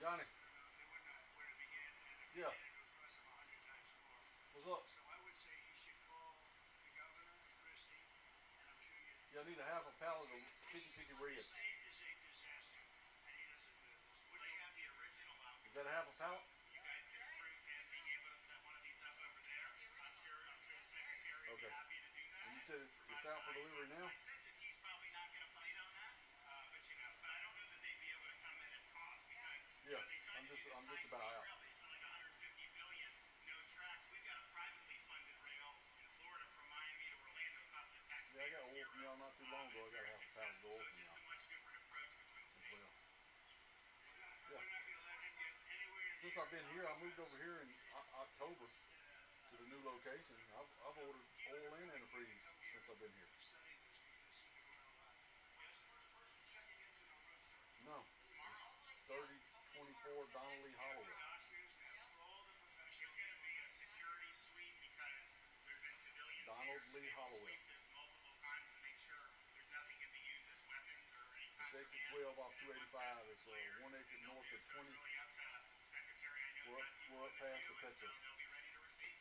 Johnny. They wouldn't know where to begin, and if they Yeah. did, it would cost them 100 times more. What's up? So I would say he should call the governor, Christie, and I'm sure you. Yeah, I need a half a pallet of 50-50 red. The state is a disaster, and he doesn't do this. Well, they have the original Alcatraz. Is that a half a pallet? So you guys can approve him being able to set one of these up over there. I'm sure the secretary would be happy to do that. And you said it's out for delivery now? My sense is he's probably not going to bite on that, but I don't know that they'd be able to come in at cost because they tried to do this high-speed rail. They spent like 150 billion, no tracks. We've got a privately funded rail in Florida from Miami to Orlando, cost the taxpayers Yeah, I got one from y'all not too long ago. I got a half a pallet of gold so from just y'all. a much different approach between states. Well. We're not going to let him get anywhere. Since I've been here, I moved over here in October to the new location. I've ordered oil and antifreeze since I've been here. Study this because he could learn a lot. When's the first person checking into the room, sir? No. Tomorrow? 3024 Donnelly Holloway. Doctors, they have all the professionals. There's going to be a security sweep because there have been civilians Donald here. Lee So Holloway. sweep this multiple times to make sure there's nothing can be used as weapons or any It's kind of exit 12 off 285. It's one exit north of 20. Really up to Secretary. I know we're up past the petrol. so they'll be ready to receive.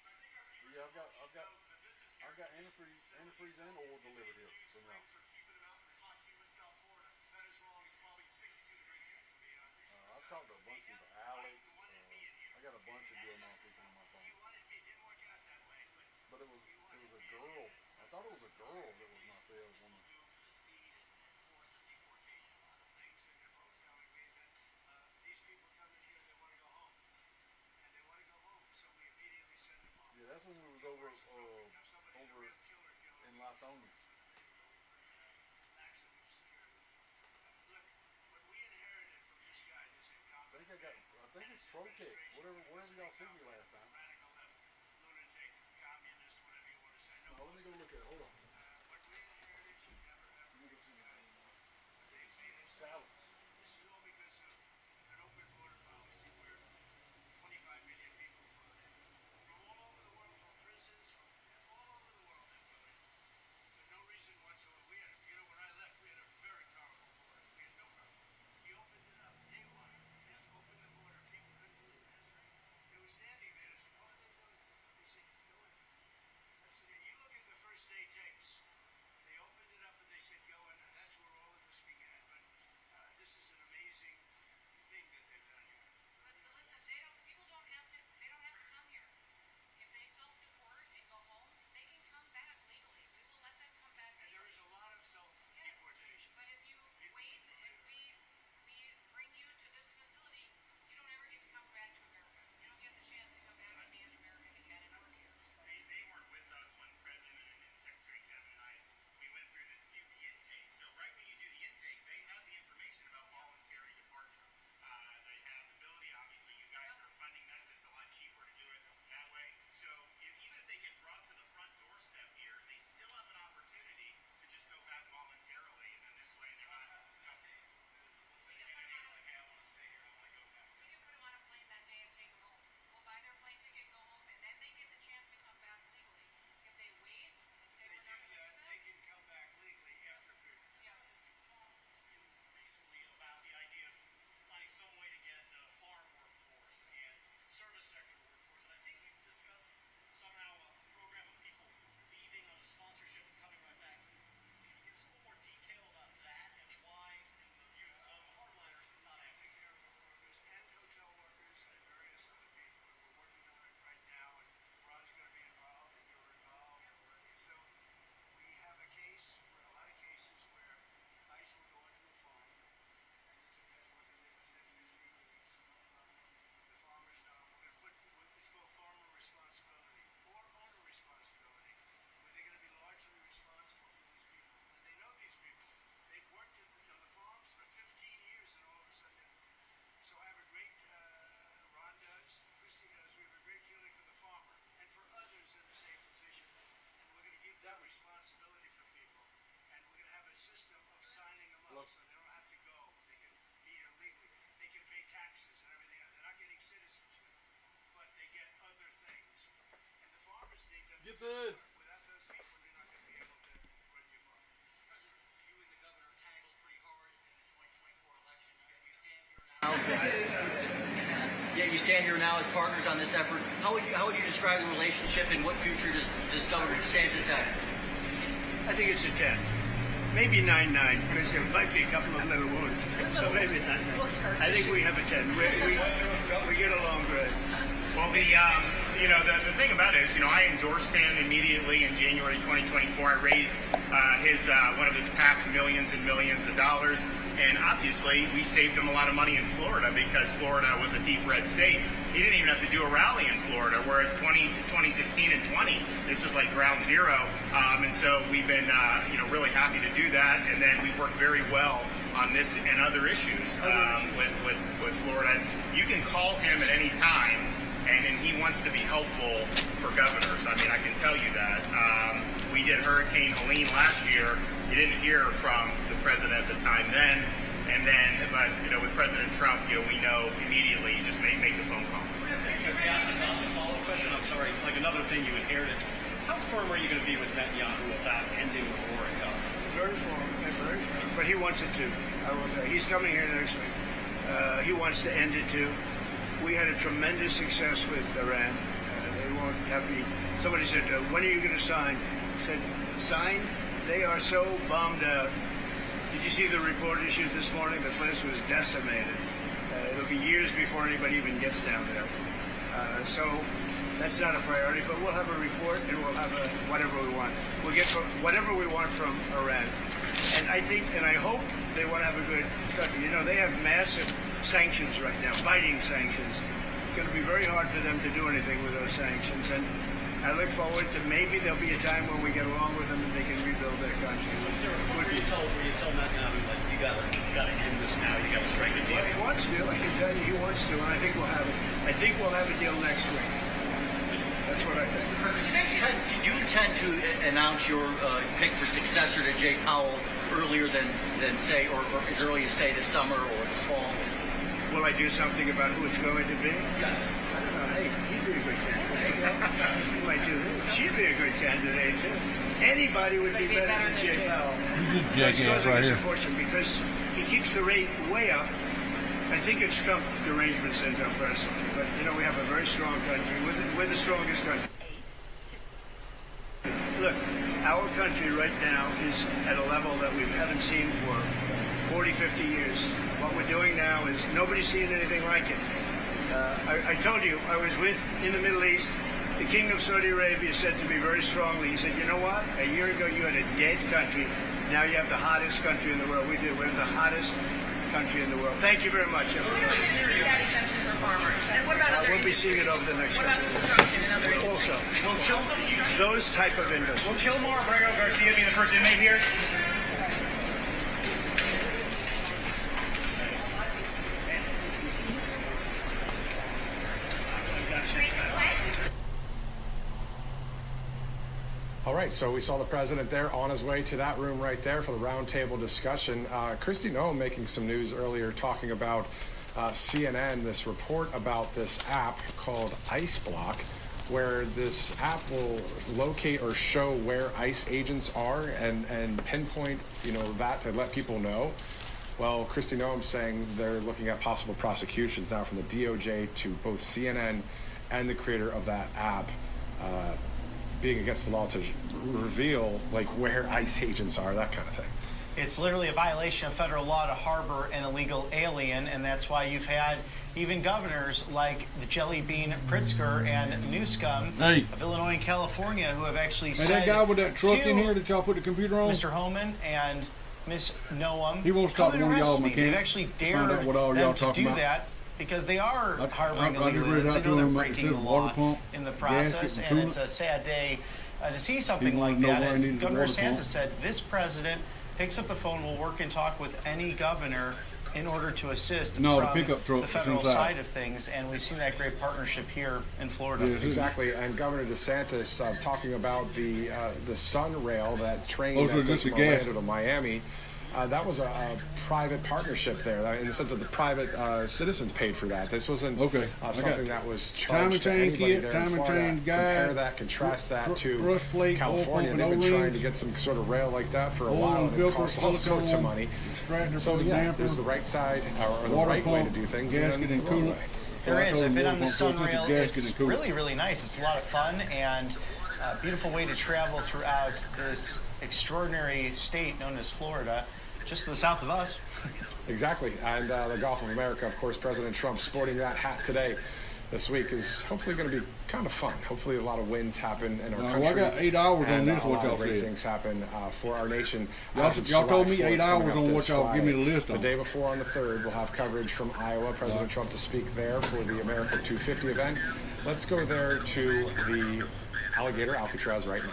Yeah, I've got antifreeze and oil delivered here from y'all. That is wrong. It's probably 62 degrees here. I've talked to a bunch of people. Alex. I got a bunch of good enough people on my phone. He wanted me. It didn't work out that way, but it was a girl. I thought it was a girl that was my saleswoman. Things, and they're both telling me that these people come in here, they want to go home, and they want to go home, so we immediately send them home. Yeah, that's when we was over in Lithonia. Look, what we inherited from this guy, this incompetent. I think it's Protect. Wherever y'all sent me last time. Radical left, lunatic, communist, whatever you want to say. No, let me go look at it. Hold on. What we inherited should never ever be done. But they've made it so. Salads. This is all because of an open border policy where 25 million people flood in. From all over the world, from prisons, from all over the world they flood in. For no reason whatsoever. When I left, we had a very powerful border. We had no problem. He opened it up. Day one, just opened the border. People couldn't believe it. They were standing there. They said, what are they doing? They said, go in. You look at the first day tapes. They opened it up and they said, go in. And that's where all of this began. But this is an amazing thing that they've done here. But listen, people don't have to come here. If they self-deport and go home, they can come back legally. We will let them come back legally. And there is a lot of self-deportation. Yes. But if you wait and we bring you to this facility, you don't ever get to come back to America. You don't get the chance to come back and be an American again and work here. They weren't with us when President and Secretary Kevin and I, we went through the intake. So right when you do the intake, they have the information about voluntary departure. They have the ability, obviously you guys are funding that. It's a lot cheaper to do it that way. So even if they get brought to the front doorstep here, they still have an opportunity to just go back voluntarily. And then this way they're not. We can put them on a plane that day and take them home. We'll buy their plane ticket, go home, and then they get the chance to come back legally. If they wait and say we're not going to do that, they can come back legally after a period. Yeah. Recently about the idea of finding some way to get farm workforce and service sector workforce, and I think you've discussed somehow a program of people leaving on a sponsorship and coming right back. Can you give us a little more detail about that and why, in the views of hardliners, it's not happening? Take care of the workers and hotel workers and various other people, and we're working on it right now, and Ron's going to be involved, and you're involved. So we have a lot of cases where ICE will go into a farm, and there's a guy's working there for 10, 15 years. The farmers know. We're going to put it's called farmer responsibility or owner responsibility, where they're going to be largely responsible for these people, and they know these people. They've worked on the farms for 15 years, and all of a sudden, so I have a great, Ron does, Christy does, we have a great feeling for the farmer and for others in the same position. And we're going to give them responsibility for people. And we're going to have a system of signing them up so they don't have to go. They can be here legally. They can pay taxes and everything else. They're not getting citizenship, but they get other things. And the farmers need them. Without those people, you're not going to be able to run your farm. President, you and the governor tangled pretty hard in the 2024 election. You stand here now. understand you're now as partners on this effort. How would you describe the relationship, and what future does Governor DeSantis have? I think it's a 10. Maybe 9-9, because there might be a couple of little wounds. So maybe it's 9-9. I think we have a 10. We get along good. Well, the thing about it is, I endorsed him immediately in January 2024. I raised one of his PACs millions and millions of dollars. And obviously, we saved him a lot of money in Florida because Florida was a deep red state. He didn't even have to do a rally in Florida, whereas 2016 and 20, this was like ground zero. And so we've been, really happy to do that. And then we worked very well on this and other issues with Florida. You can call him at any time, and he wants to be helpful for governors. I mean, I can tell you that. We did Hurricane Helene last year. You didn't hear from the president at the time then, but with President Trump, we know immediately. You just make the phone call. Another follow-up question. I'm sorry. Like another thing you inherited. How firm are you going to be with Netanyahu about ending the war in Gaza? Very firm. But he wants it too. I will say. He's coming here next week. He wants to end it too. We had a tremendous success with Iran. They won't have me. Somebody said, "When are you going to sign?" I said, "Sign? They are so bombed out." Did you see the report issued this morning? The place was decimated. It'll be years before anybody even gets down there. So that's not a priority, but we'll have a report and we'll have whatever we want. We'll get whatever we want from Iran. And I think, and I hope they want to have a good country. They have massive sanctions right now, biting sanctions. It's going to be very hard for them to do anything with those sanctions. And I look forward to maybe there'll be a time when we get along with them and they can rebuild their country. Were you told Netanyahu, like, you got to end this now, you got to strike a deal? Well, he wants to. I can tell you he wants to, and I think we'll have it. I think we'll have a deal next week. That's what I think. Did you intend to announce your pick for successor to Jay Powell earlier than say, or as early as say this summer or this fall? Will I do something about who it's going to be? Yes. I don't know. Hey, he'd be a good candidate. He might do this. She'd be a good candidate too. Anybody would be better than Jay Powell. He's just jackass right here. Because he keeps the rate way up. I think it's Trump derangement syndrome personally, but we have a very strong country. We're the strongest country. Look, our country right now is at a level that we haven't seen for 40, 50 years. What we're doing now is nobody's seen anything like it. I told you, I was in the Middle East. The King of Saudi Arabia said to me very strongly, he said, "You know what? A year ago you had a dead country. Now you have the hottest country in the world." We do. We're the hottest country in the world. Thank you very much. We'll be seeing it over the next couple of years. Also, those type of industries. Will Kilmore Abrego Garcia be the first inmate here? All right, so we saw the president there on his way to that room right there for the roundtable discussion. Kristi Noem making some news earlier talking about CNN, this report about this app called Ice Block, where this app will locate or show where ICE agents are and pinpoint, that to let people know. Well, Kristi Noem saying they're looking at possible prosecutions now from the DOJ to both CNN and the creator of that app, being against the law to reveal where ICE agents are, that kind of thing. It's literally a violation of federal law to harbor an illegal alien, and that's why you've had even governors like the Jelly Bean Pritzker and Newscomb of Illinois and California who have actually said that guy with that truck in here that y'all put the computer on? Mr. Homan and Ms. Noem, he won't stop one of y'all mechanics. They've actually dared them to do that because they are harboring illegal aliens. They know they're breaking the law in the process, and it's a sad day to see something like that. As Governor DeSantis said, this president picks up the phone, will work and talk with any governor in order to assist from the federal side of things, and we've seen that great partnership here in Florida. Yes, exactly, and Governor DeSantis talking about the Sun Rail, that train that goes from Orlando to Miami. That was a private partnership there, in the sense that the private citizens paid for that. This wasn't something that was charged to anybody there in Florida. Compare that, contrast that to California. They've been trying to get some sort of rail like that for a while, and it costs all sorts of money. So yeah, there's the right side, or the right way to do things, and then the wrong way. There is. I've been on the Sunrail. It's really, really nice. It's a lot of fun and a beautiful way to travel throughout this extraordinary state known as Florida, just to the south of us. Exactly. And the Gulf of America, of course, President Trump sporting that hat today. This week is hopefully going to be kind of fun. Hopefully a lot of wins happen in our country. I got 8 hours on this, what y'all great said. things happen for our nation. Y'all told me 8 hours on what y'all give me the list on. The day before on the 3rd, we'll have coverage from Iowa. President Trump to speak there for the America 250 event. Let's go there to the Alligator Alcatraz right now.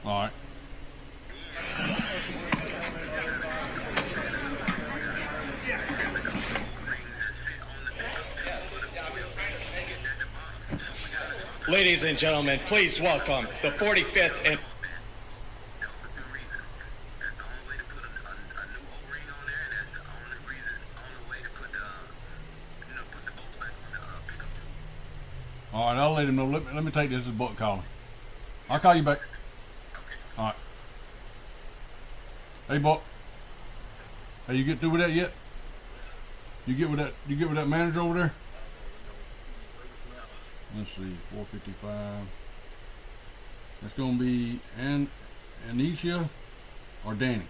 All right. Ladies and gentlemen, please welcome the 45th and All right, I'll let him know. Let me take this as Buck calling. I'll call you back. All right. Hey, Buck. Hey, you get through with that yet? You get with that manager over there? Let's see, 455. That's gonna be Anisha or Danny.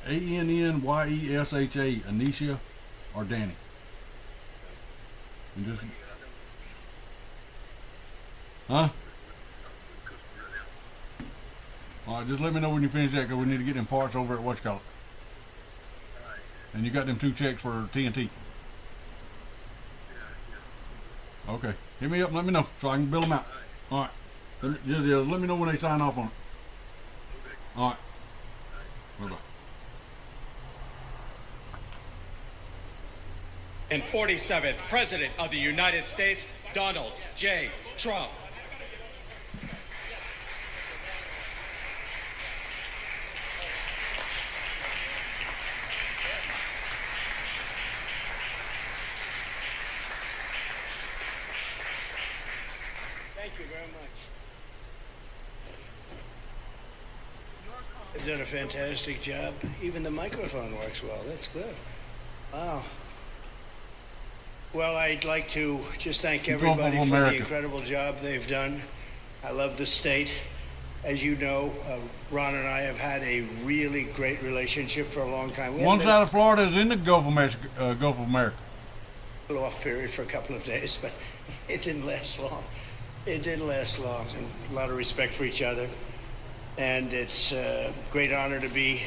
Annyesha, Anisha or Danny. And just, huh? All right, just let me know when you finish that, because we need to get them parts over at Whatchamacallit. And you got them 2 checks for TNT. Okay, hit me up and let me know so I can bill them out. All right, just let me know when they sign off on it. All right, bye-bye. and 47th President of the United States, Donald J. Trump. Thank you very much. They've done a fantastic job. Even the microphone works well. That's good. Wow. Well, I'd like to just thank everybody for the incredible job they've done. I love the state. As you know, Ron and I have had a really great relationship for a long time. One side of Florida is in the Gulf of America. Off period for a couple of days, but it didn't last long. It didn't last long, and a lot of respect for each other. And it's a great honor to be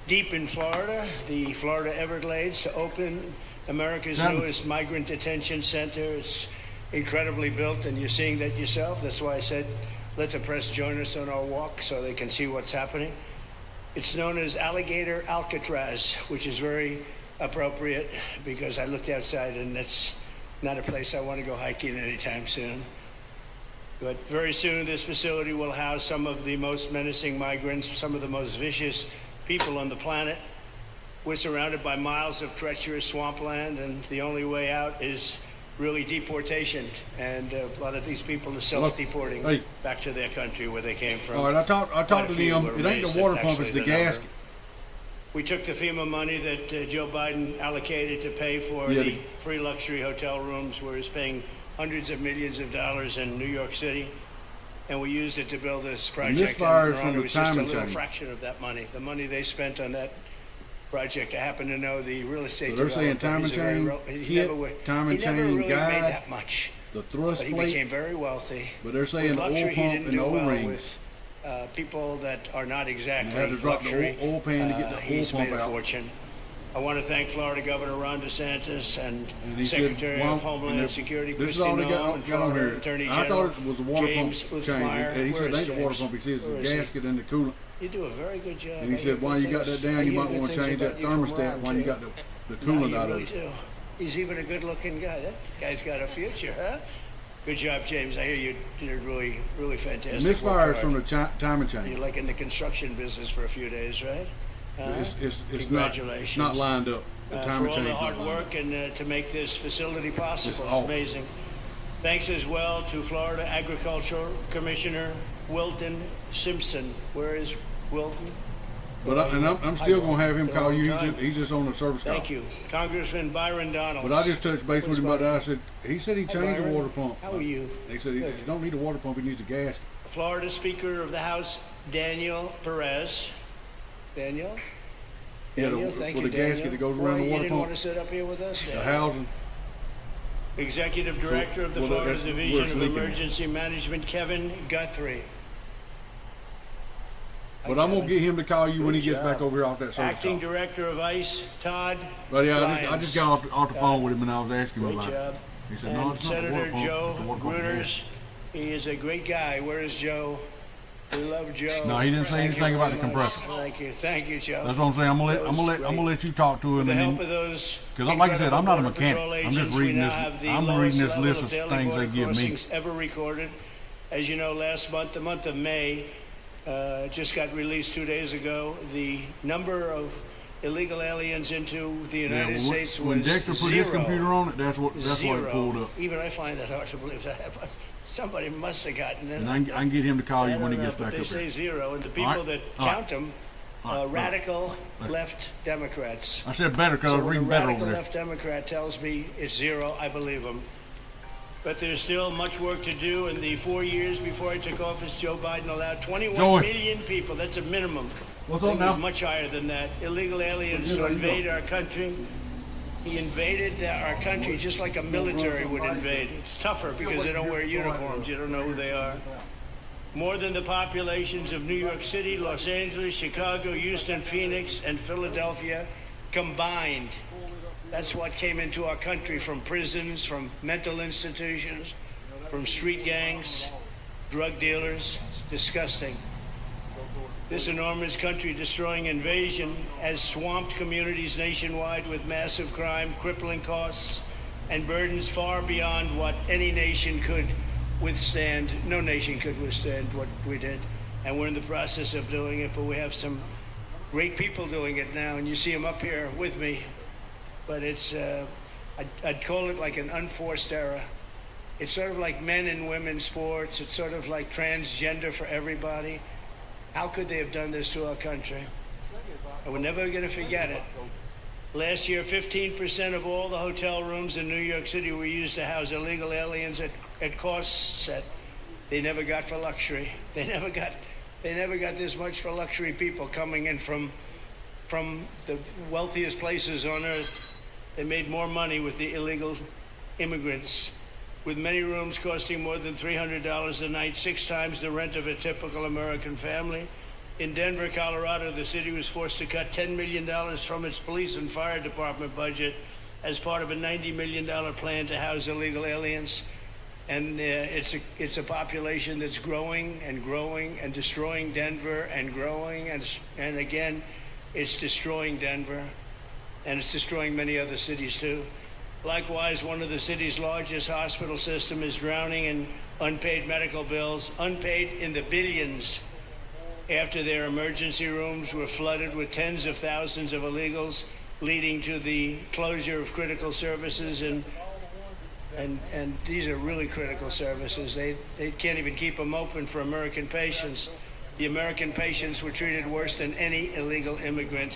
deep in Florida, the Florida Everglades, to open America's newest migrant detention center. It's incredibly built, and you're seeing that yourself. That's why I said, let the press join us on our walk so they can see what's happening. It's known as Alligator Alcatraz, which is very appropriate because I looked outside and that's not a place I want to go hiking anytime soon. But very soon this facility will house some of the most menacing migrants, some of the most vicious people on the planet. We're surrounded by miles of treacherous swampland, and the only way out is really deportation. And a lot of these people are self-deporting back to their country where they came from. All right, I talked to them. It ain't the water pump, it's the gasket. We took the FEMA money that Joe Biden allocated to pay for the free luxury hotel rooms, where he's paying hundreds of millions of dollars in New York City, and we used it to build this project. And this fire is from the time and a fraction of that money. The money they spent on that project, I happen to know the real estate. So they're saying time and chain kit, time and chain really guide, made that much. The thrust plate. He became very wealthy. But they're saying the oil pump and the O-rings. People that are not exactly had to drop luxury. The oil pan to get the oil pump made a out. fortune. I want to thank Florida Governor Ron DeSantis and Secretary of Homeland Security This is all they got on here. Attorney I General thought it was a water pump change. And he said it ain't the water pump. He says it's the gasket and the coolant. You do a very good job. And he said, while you got that down, you might want to change that thermostat while you got the coolant out of it. He's even a good-looking guy. That guy's got a future, huh? Good job, James. I hear you did really, really fantastic. Misfires from the time and change. You're like in the construction business for a few days, right? It's Congratulations. not lined up. The time for and all change the hard work and to make this facility possible. It's amazing. Thanks as well to Florida Agricultural Commissioner Wilton Simpson. Where is Wilton? But I'm still going to have him call you. He's just on the service call. Thank you. Congressman Byron Donalds. But I just touched base with him about that. I said, he said he changed the water pump. How are you? He said he don't need a water pump, he needs a gas. Florida Speaker of the House, Daniel Perez. Daniel? Yeah, thank with you, the gasket that goes around the water You didn't pump. want to sit up here with us? The housing. Executive Director of the Florida Division of Emergency Management, Kevin Guthrie. But I'm going to get him to call you when he gets back over here off that service Acting call. Director of ICE, Todd. But yeah, I just got off the phone with him and I was asking him about it. He said, no, And it's not the Senator water pump, Joe it's the water pump Gruters. He is a great guy. Where is Joe? We love Joe. No, he didn't say anything about the compressor. Thank you, Joe. That's what I'm saying. I'm gonna let you talk to him. With the help of those, because like I said, I'm not a mechanic. I'm just reading this. I'm reading this list of things they give me. Ever recorded. As you know, last month, the month of May, just got released 2 days ago. The number of illegal aliens into the United States was when Dexter put his computer on it, that's what it pulled up. Even I find that hard to believe. Somebody must have gotten in. And I can get him to call you when he gets back up there. They say zero, and the people that count them, radical left Democrats. I said better because I was reading better over there. Radical left Democrat tells me it's zero, I believe him. But there's still much work to do. In the 4 years before I took office, Joe Biden allowed 21 million people. That's a minimum. What's up now? Much higher than that. Illegal aliens to invade our country. He invaded our country just like a military would invade. It's tougher because they don't wear uniforms. You don't know who they are. More than the populations of New York City, Los Angeles, Chicago, Houston, Phoenix, and Philadelphia combined. That's what came into our country from prisons, from mental institutions, from street gangs, drug dealers. It's disgusting. This enormous country-destroying invasion has swamped communities nationwide with massive crime, crippling costs, and burdens far beyond what any nation could withstand. No nation could withstand what we did, and we're in the process of doing it, but we have some great people doing it now, and you see them up here with me. But it's, I'd call it like an unforced era. It's sort of like men and women's sports. It's sort of like transgender for everybody. How could they have done this to our country? And we're never going to forget it. Last year, 15% of all the hotel rooms in New York City were used to house illegal aliens at costs that they never got for luxury. They never got this much for luxury people coming in from the wealthiest places on earth. They made more money with the illegal immigrants, with many rooms costing more than $300 a night, 6 times the rent of a typical American family. In Denver, Colorado, the city was forced to cut $10 million from its police and fire department budget as part of a $90 million plan to house illegal aliens. And it's a population that's growing and growing and destroying Denver and growing. And again, it's destroying Denver. And it's destroying many other cities, too. Likewise, one of the city's largest hospital system is drowning in unpaid medical bills, unpaid in the billions, after their emergency rooms were flooded with tens of thousands of illegals, leading to the closure of critical services. And these are really critical services. They can't even keep them open for American patients. The American patients were treated worse than any illegal immigrant.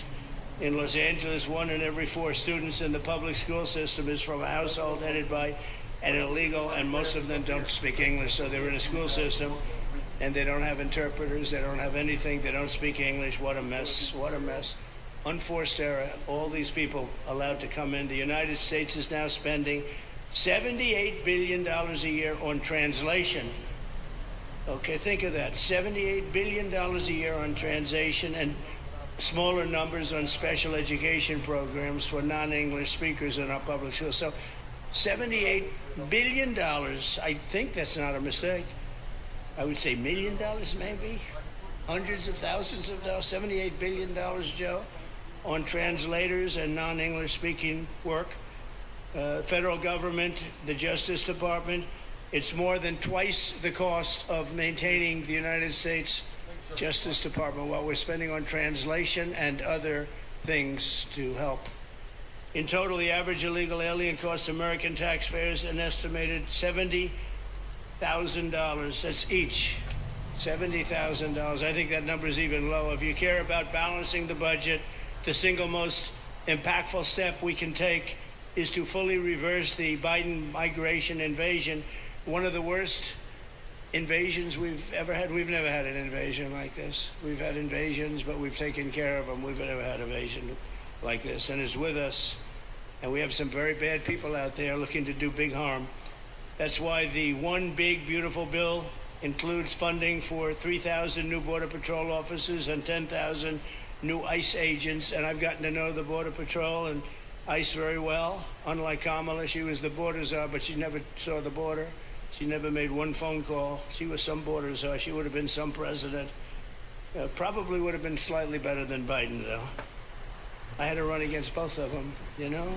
In Los Angeles, 1 in every 4 students in the public school system is from a household headed by an illegal, and most of them don't speak English, so they're in a school system, and they don't have interpreters, they don't have anything, they don't speak English. What a mess, what a mess. Unforced error, all these people allowed to come in. The United States is now spending $78 billion a year on translation. Okay, think of that, $78 billion a year on translation, and smaller numbers on special education programs for non-English speakers in our public schools. So $78 billion, I think that's not a mistake. I would say $1 million maybe, hundreds of thousands of dollars, $78 billion, Joe, on translators and non-English speaking work. Federal government, the Justice Department, It's more than twice the cost of maintaining the United States Justice Department, what we're spending on translation and other things to help. In total, the average illegal alien costs American taxpayers an estimated $70,000. That's each. $70,000. I think that number is even low. If you care about balancing the budget, the single most impactful step we can take is to fully reverse the Biden migration invasion. One of the worst invasions we've ever had. We've never had an invasion like this. We've had invasions, but we've taken care of them. We've never had an invasion like this, and it's with us. And we have some very bad people out there looking to do big harm. That's why the one big, beautiful bill includes funding for 3,000 new Border Patrol officers and 10,000 new ICE agents. And I've gotten to know the Border Patrol and ICE very well. Unlike Kamala, she was the border czar, but she never saw the border. She never made one phone call. She was some border czar. She would have been some president. Probably would have been slightly better than Biden, though. I had to run against both of them, you know?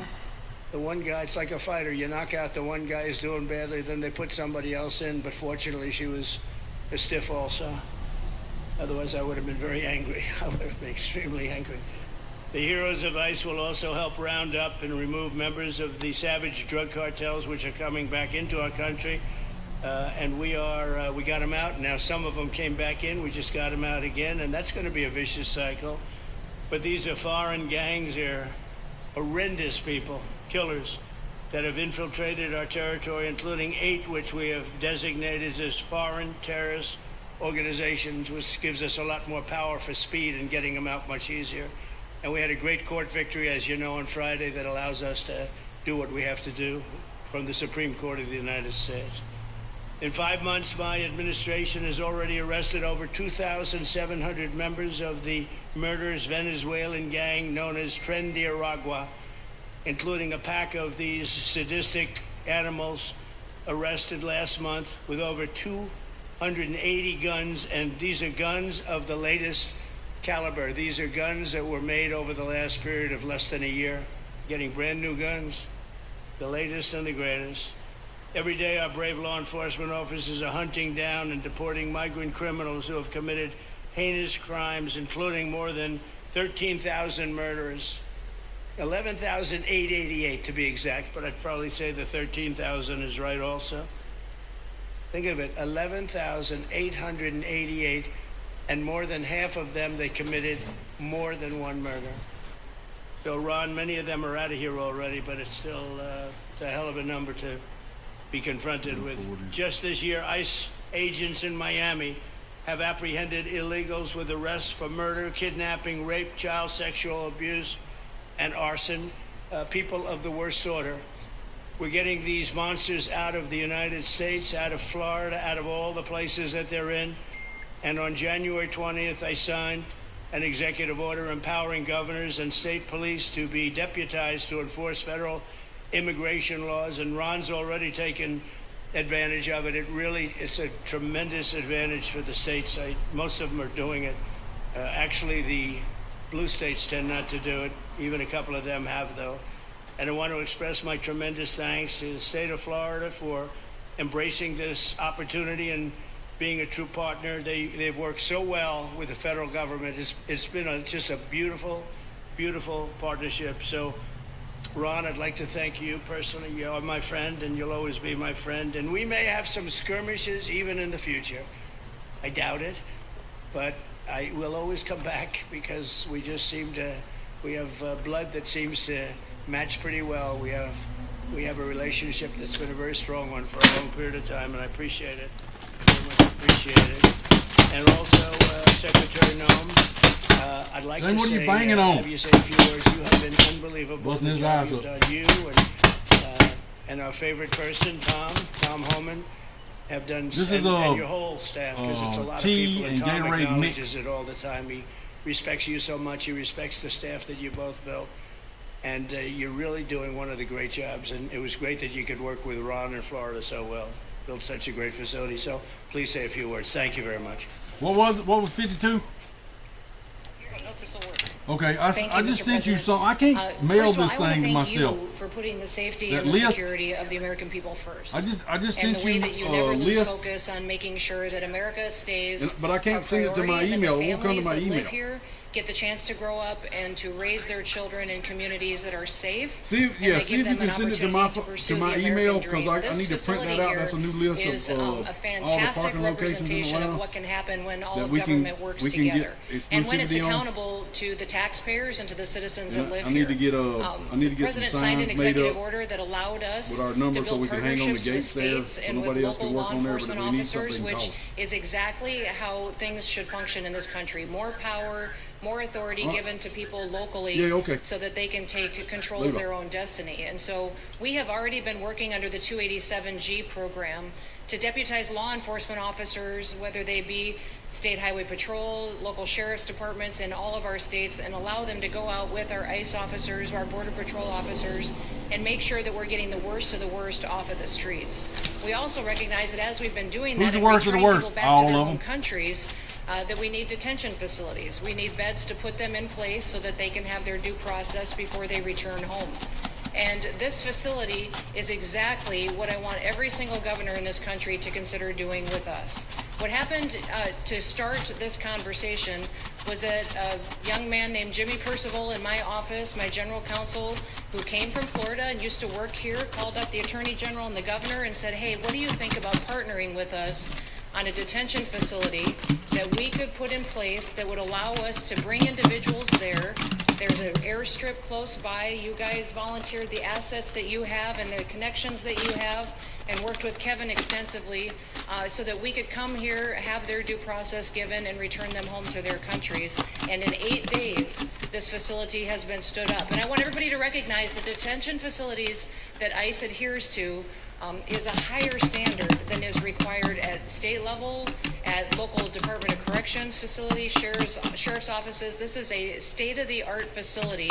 The one guy, it's like a fighter. You knock out the one guy who's doing badly, then they put somebody else in. But fortunately, she was a stiff also. Otherwise, I would have been very angry. I would have been extremely angry. The heroes of ICE will also help round up and remove members of the savage drug cartels, which are coming back into our country. And we got them out. Now some of them came back in. We just got them out again. And that's going to be a vicious cycle. But these are foreign gangs. They're horrendous people, killers, that have infiltrated our territory, including 8 which we have designated as foreign terrorist organizations, which gives us a lot more power for speed and getting them out much easier. And we had a great court victory, as you know, on Friday that allows us to do what we have to do from the Supreme Court of the United States. In 5 months, my administration has already arrested over 2,700 members of the murderous Venezuelan gang known as Tren de Aragua, including a pack of these sadistic animals arrested last month with over 280 guns. And these are guns of the latest caliber. These are guns that were made over the last period of less than a year, getting brand new guns, the latest and the greatest. Every day, our brave law enforcement officers are hunting down and deporting migrant criminals who have committed heinous crimes, including more than 13,000 murderers, 11,888 to be exact, but I'd probably say the 13,000 is right also. Think of it, 11,888, and more than half of them, they committed more than one murder. So, Ron, many of them are out of here already, but it's still it's a hell of a number to be confronted with. Just this year, ICE agents in Miami have apprehended illegals with arrests for murder, kidnapping, rape, child sexual abuse, and arson, people of the worst order. We're getting these monsters out of the United States, out of Florida, out of all the places that they're in. And on January 20th, I signed an executive order empowering governors and state police to be deputized to enforce federal immigration laws, and Ron's already taken advantage of it. It's a tremendous advantage for the states. Most of them are doing it. Actually, the blue states tend not to do it. Even a couple of them have, though. And I want to express my tremendous thanks to the state of Florida for embracing this opportunity and being a true partner. They've worked so well with the federal government. It's been just a beautiful, beautiful partnership. So, Ron, I'd like to thank you personally. You are my friend, and you'll always be my friend. And we may have some skirmishes even in the future. I doubt it, but I will always come back because we just we have blood that seems to match pretty well. We have a relationship that's been a very strong one for a long period of time, and I appreciate it. Very much appreciate it. And also, Secretary Noem, I'd like to say, have you say a few words. You have been unbelievable. Busting his eyes up. You and our favorite person, Tom Homan, have done, and your whole staff, because it's a lot of people, and Tom acknowledges it all the time. He respects you so much. He respects the staff that you both built. And you're really doing one of the great jobs. And it was great that you could work with Ron in Florida so well. Built such a great facility. So please say a few words. Thank you very much. What was 52? I hope this will work. Okay, I just sent you some. I can't mail this thing myself. You for putting the safety That and the list, security of the American people first. I just and sent the way you that you a never lose list. focus on making sure that America stays. But I can't send it to my email. It won't come to my email. Here get the chance to grow up and to raise their children in communities that are safe. See, yeah, see if you can send it to my email, because I need to print that out. That's a new list of all the parking locations in Atlanta. Of what can happen when all of government works together, and when it's accountable to the taxpayers and to the citizens that live here. I need to get the President signed an executive order that allowed us with our numbers so we can hang on the gates there, so nobody else can work on there. But we need something, which is exactly how things should function in this country. More power, more authority given to people locally, so that they can take control of their own destiny. And so we have already been working under the 287G program to deputize law enforcement officers, whether they be state highway patrol, local sheriff's departments in all of our states, and allow them to go out with our ICE officers, our border patrol officers, and make sure that we're getting the worst of the worst off of the streets. We also recognize that as we've been doing that, and returning people back to their own countries, that we need detention facilities. We need beds to put them in place so that they can have their due process before they return home. And this facility is exactly what I want every single governor in this country to consider doing with us. What happened to start this conversation was that a young man named Jimmy Percival in my office, my general counsel, who came from Florida and used to work here, called up the Attorney General and the governor and said, hey, what do you think about partnering with us on a detention facility that we could put in place that would allow us to bring individuals there. There's an airstrip close by. You guys volunteered the assets that you have and the connections that you have, and worked with Kevin extensively so that we could come here, have their due process given, and return them home to their countries. And in 8 days, this facility has been stood up. And I want everybody to recognize the detention facilities that ICE adheres to is a higher standard than is required at state level, at local Department of Corrections facilities, sheriff's offices. This is a state-of-the-art facility,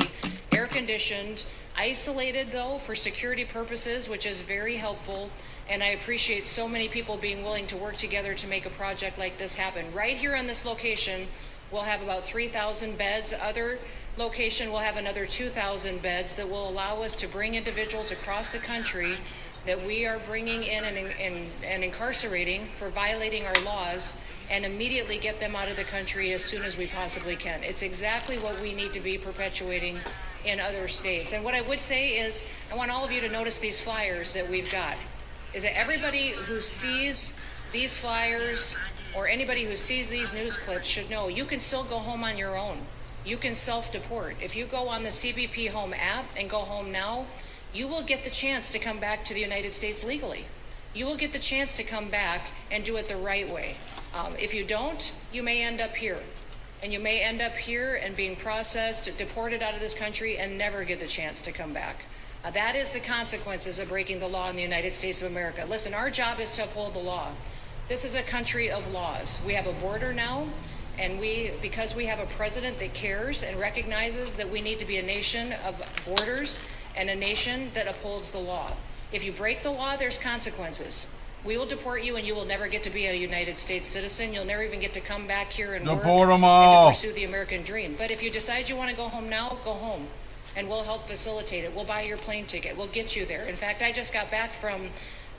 air-conditioned, isolated though for security purposes, which is very helpful. And I appreciate so many people being willing to work together to make a project like this happen. Right here on this location, we'll have about 3,000 beds. Other location will have another 2,000 beds that will allow us to bring individuals across the country that we are bringing in and incarcerating for violating our laws, and immediately get them out of the country as soon as we possibly can. It's exactly what we need to be perpetuating in other states. And what I would say is, I want all of you to notice these flyers that we've got. Is that everybody who sees these flyers, or anybody who sees these news clips, should know you can still go home on your own. You can self-deport. If you go on the CBP Home app and go home now, you will get the chance to come back to the United States legally. You will get the chance to come back and do it the right way. If you don't, you may end up here. And you may end up here and being processed, deported out of this country, and never get the chance to come back. That is the consequences of breaking the law in the United States of America. Listen, our job is to uphold the law. This is a country of laws. We have a border now, and because we have a president that cares and recognizes that we need to be a nation of borders and a nation that upholds the law. If you break the law, there's consequences. We will deport you, and you will never get to be a United States citizen. You'll never even get to come back here and work and to pursue the American dream. But if you decide you want to go home now, go home, and we'll help facilitate it. We'll buy your plane ticket. We'll get you there. In fact, I just got back from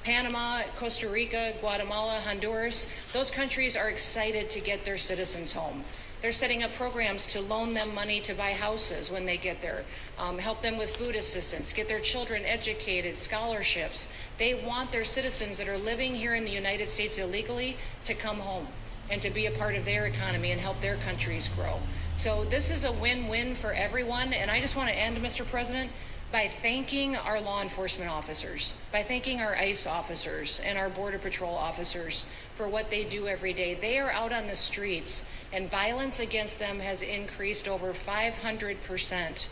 Panama, Costa Rica, Guatemala, Honduras. Those countries are excited to get their citizens home. They're setting up programs to loan them money to buy houses when they get there, help them with food assistance, get their children educated, scholarships. They want their citizens that are living here in the United States illegally to come home and to be a part of their economy and help their countries grow. So this is a win-win for everyone. And I just want to end, Mr. President, by thanking our law enforcement officers, by thanking our ICE officers and our Border Patrol officers for what they do every day. They are out on the streets, and violence against them has increased over 500%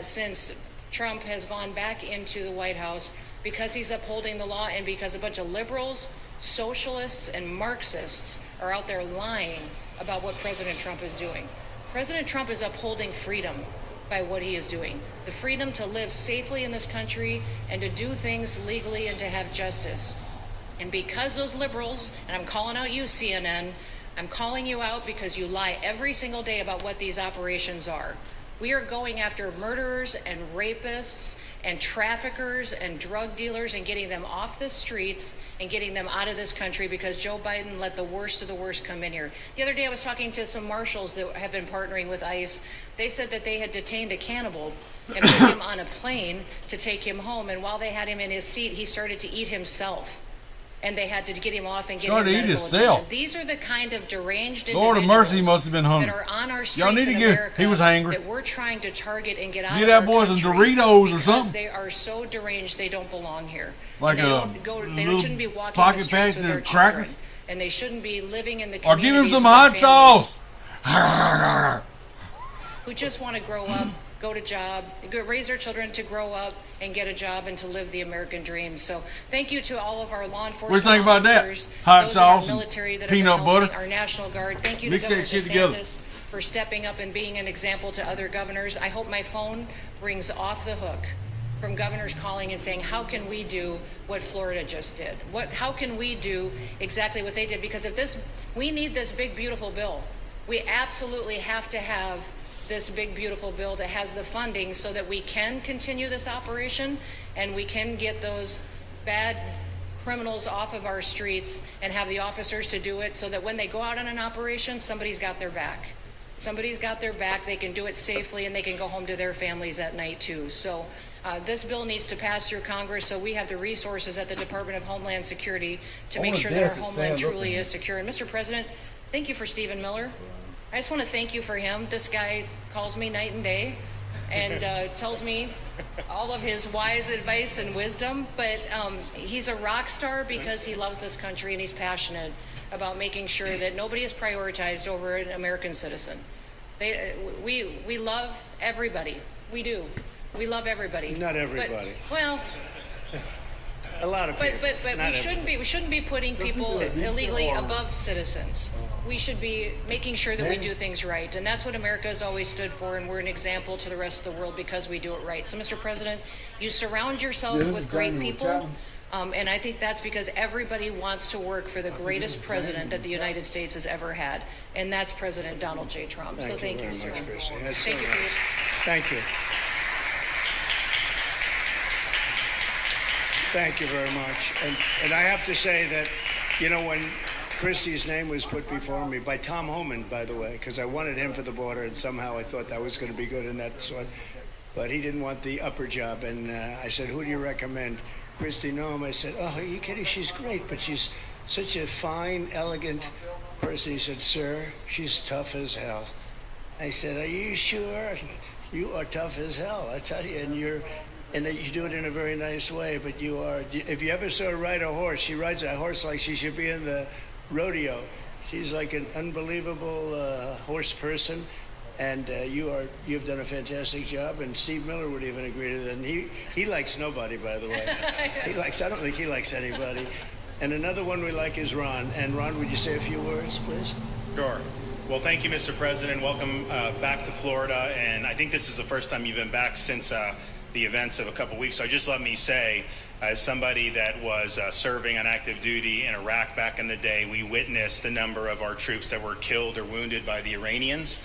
since Trump has gone back into the White House, because he's upholding the law and because a bunch of liberals, socialists, and Marxists are out there lying about what President Trump is doing. President Trump is upholding freedom by what he is doing. The freedom to live safely in this country and to do things legally and to have justice. And because those liberals, and I'm calling out you, CNN, I'm calling you out because you lie every single day about what these operations are. We are going after murderers and rapists and traffickers and drug dealers and getting them off the streets and getting them out of this country because Joe Biden let the worst of the worst come in here. The other day I was talking to some marshals that have been partnering with ICE. They said that they had detained a cannibal and put him on a plane to take him home, and while they had him in his seat, he started to eat himself. And they had to get him off and get him medical attention. These are the kind of deranged Lord of mercy, he must have been hungry. that are on our streets Y'all need to in get. America He was hangry. that we're trying to target and get out Get of that our boy some country Doritos or because something. they are so deranged they don't belong here. Like And they shouldn't be walking the streets with their crackers. children, and they shouldn't be living in the Or give him communities some with hot their sauce. families who just want to grow up, go to job, raise their children to grow up and get a job and to live the American dream. So thank you to all of our law enforcement What do you think about that? officers, Hot those sauce in our and military that peanut have been helping, butter? our National Guard. Thank you Mix to that Governor shit DeSantis together. for stepping up and being an example to other governors. I hope my phone rings off the hook from governors calling and saying, how can we do what Florida just did? How can we do exactly what they did? Because we need this big, beautiful bill. We absolutely have to have this big, beautiful bill that has the funding so that we can continue this operation and we can get those bad criminals off of our streets and have the officers to do it so that when they go out on an operation, somebody's got their back. Somebody's got their back, they can do it safely, and they can go home to their families at night too. So this bill needs to pass through Congress so we have the resources at the Department of Homeland Security to make sure that our homeland truly is secure. And Mr. President, thank you for Stephen Miller. I just want to thank you for him. This guy calls me night and day and tells me all of his wise advice and wisdom, but he's a rock star because he loves this country and he's passionate about making sure that nobody is prioritized over an American citizen. We love everybody. We do. We love everybody. Not everybody. But, well, a lot of people. But we shouldn't be putting people illegally above citizens. We should be making sure that we do things right, and that's what America has always stood for, and we're an example to the rest of the world because we do it right. So, Mr. President, you surround yourself with great people, and I think that's because everybody wants to work for the greatest president that the United States has ever had, and that's President Donald J. Trump. So thank you, sir. Thank you. Thank you. Thank you very much. And I have to say that, when Christie's name was put before me by Tom Homan, by the way, because I wanted him for the border, and somehow I thought that was going to be good in that sort. But he didn't want the upper job, and I said, who do you recommend? Christie Noem. I said, oh, are you kidding? She's great, but she's such a fine, elegant person. He said, sir, she's tough as hell. I said, are you sure? You are tough as hell, I tell you, and you do it in a very nice way, but you are, if you ever saw her ride a horse, she rides a horse like she should be in the rodeo. She's like an unbelievable horse person, and you've done a fantastic job, and Steve Miller would even agree to that, and he likes nobody, by the way. I don't think he likes anybody. And another one we like is Ron. And Ron, would you say a few words, please? Sure. Well, thank you, Mr. President. Welcome back to Florida, and I think this is the first time you've been back since the events of a couple weeks. So just let me say, as somebody that was serving on active duty in Iraq back in the day, we witnessed the number of our troops that were killed or wounded by the Iranians.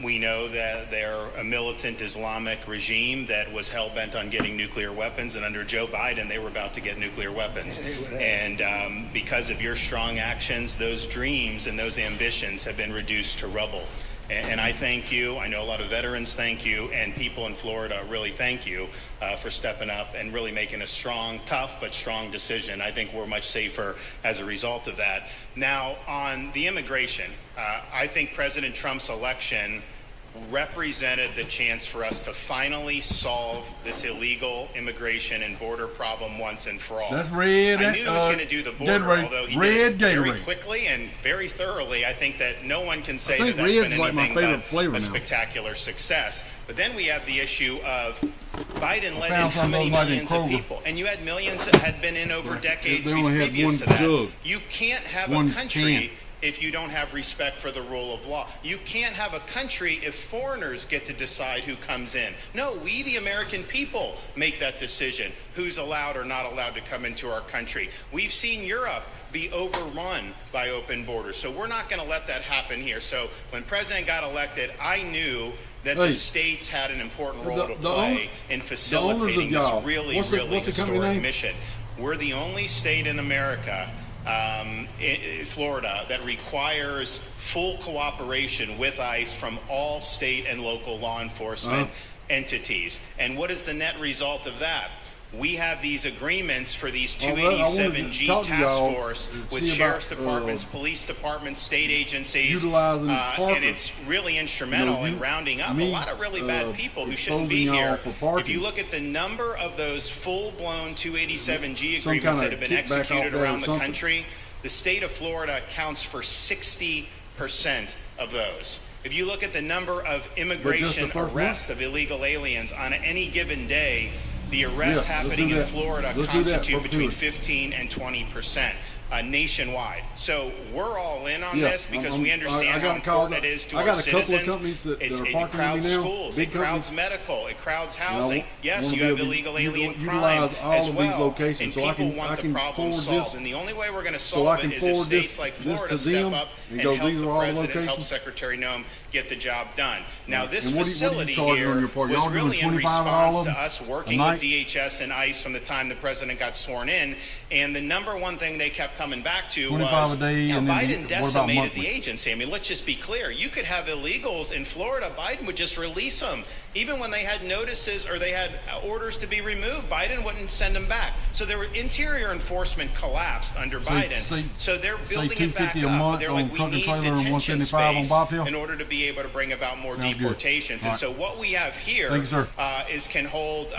We know that they're a militant Islamic regime that was hell-bent on getting nuclear weapons, and under Joe Biden, they were about to get nuclear weapons. And because of your strong actions, those dreams and those ambitions have been reduced to rubble. And I thank you. I know a lot of veterans thank you, and people in Florida really thank you for stepping up and really making a strong, tough, but strong decision. I think we're much safer as a result of that. Now, on the immigration, I think President Trump's election represented the chance for us to finally solve this illegal immigration and border problem once and for all. That's red. I knew he was going to do the border, Gatorade, although he red did it very Gatorade. quickly and very thoroughly. I think that no one can say that that's red's been like my anything favorite but flavor a now. spectacular success. But then we have the issue of Biden let in found how some many of those millions of Kroger. people, and you had millions that had been in over decades They only had previous one to that. jug. You can't have One a country can. if you don't have respect for the rule of law. You can't have a country if foreigners get to decide who comes in. No, we the American people make that decision, who's allowed or not allowed to come into our country. We've seen Europe be overrun by open borders, so we're not going to let that happen here. So when President got elected, I knew that the states had an important role to play in facilitating this really historic mission. We're the only state in America, Florida, that requires full cooperation with ICE from all state and local law enforcement entities. And what is the net result of that? We have these agreements for these 287G task force with sheriff's departments, police departments, state agencies, and it's really instrumental in rounding up a lot of really bad people who shouldn't be here. If you look at the number of those full-blown 287G agreements that have been executed around the country, the state of Florida accounts for 60% of those. If you look at the number of immigration arrests of illegal aliens on any given day, the arrests happening in Florida constitute between 15 and 20% nationwide. So we're all in on this because we understand how important it is to our citizens. It crowds schools, it crowds medical, it crowds housing. Yes, you have illegal alien crime as well, and people want the problem solved. And the only way we're going to solve it is if states like Florida step up and help the president, help Secretary Noem get the job done. Now, this facility here was really in response to us working with DHS and ICE from the time the president got sworn in, and the number one thing they kept coming back to was, Biden decimated the agency. I mean, let's just be clear. You could have illegals in Florida. Biden would just release them. Even when they had notices or they had orders to be removed, Biden wouldn't send them back. So their interior enforcement collapsed under Biden. So they're building it back up. They're like, we need detention space in order to be able to bring about more deportations. And so what we have here is can hold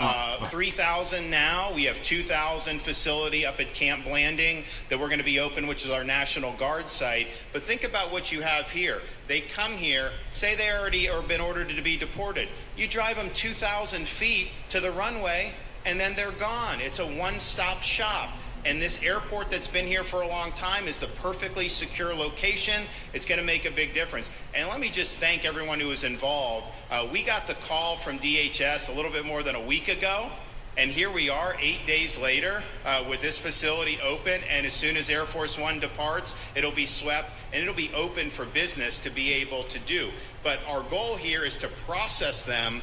3,000 now. We have 2,000 facility up at Camp Blanding that we're going to be open, which is our National Guard site. But think about what you have here. They come here, say they already or been ordered to be deported. You drive them 2,000 feet to the runway, and then they're gone. It's a one-stop shop. And this airport that's been here for a long time is the perfectly secure location. It's going to make a big difference. And let me just thank everyone who was involved. We got the call from DHS a little bit more than a week ago. And here we are 8 days later with this facility open, and as soon as Air Force One departs, it'll be swept and it'll be open for business to be able to do. But our goal here is to process them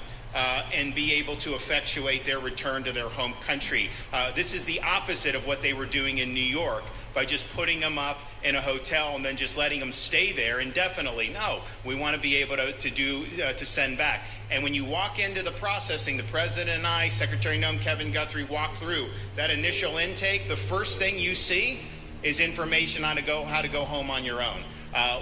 and be able to effectuate their return to their home country. This is the opposite of what they were doing in New York by just putting them up in a hotel and then just letting them stay there indefinitely. No, we want to be able to send back. And when you walk into the processing, the president and I, Secretary Noem, Kevin Guthrie, walk through that initial intake. The first thing you see is information on how to go home on your own.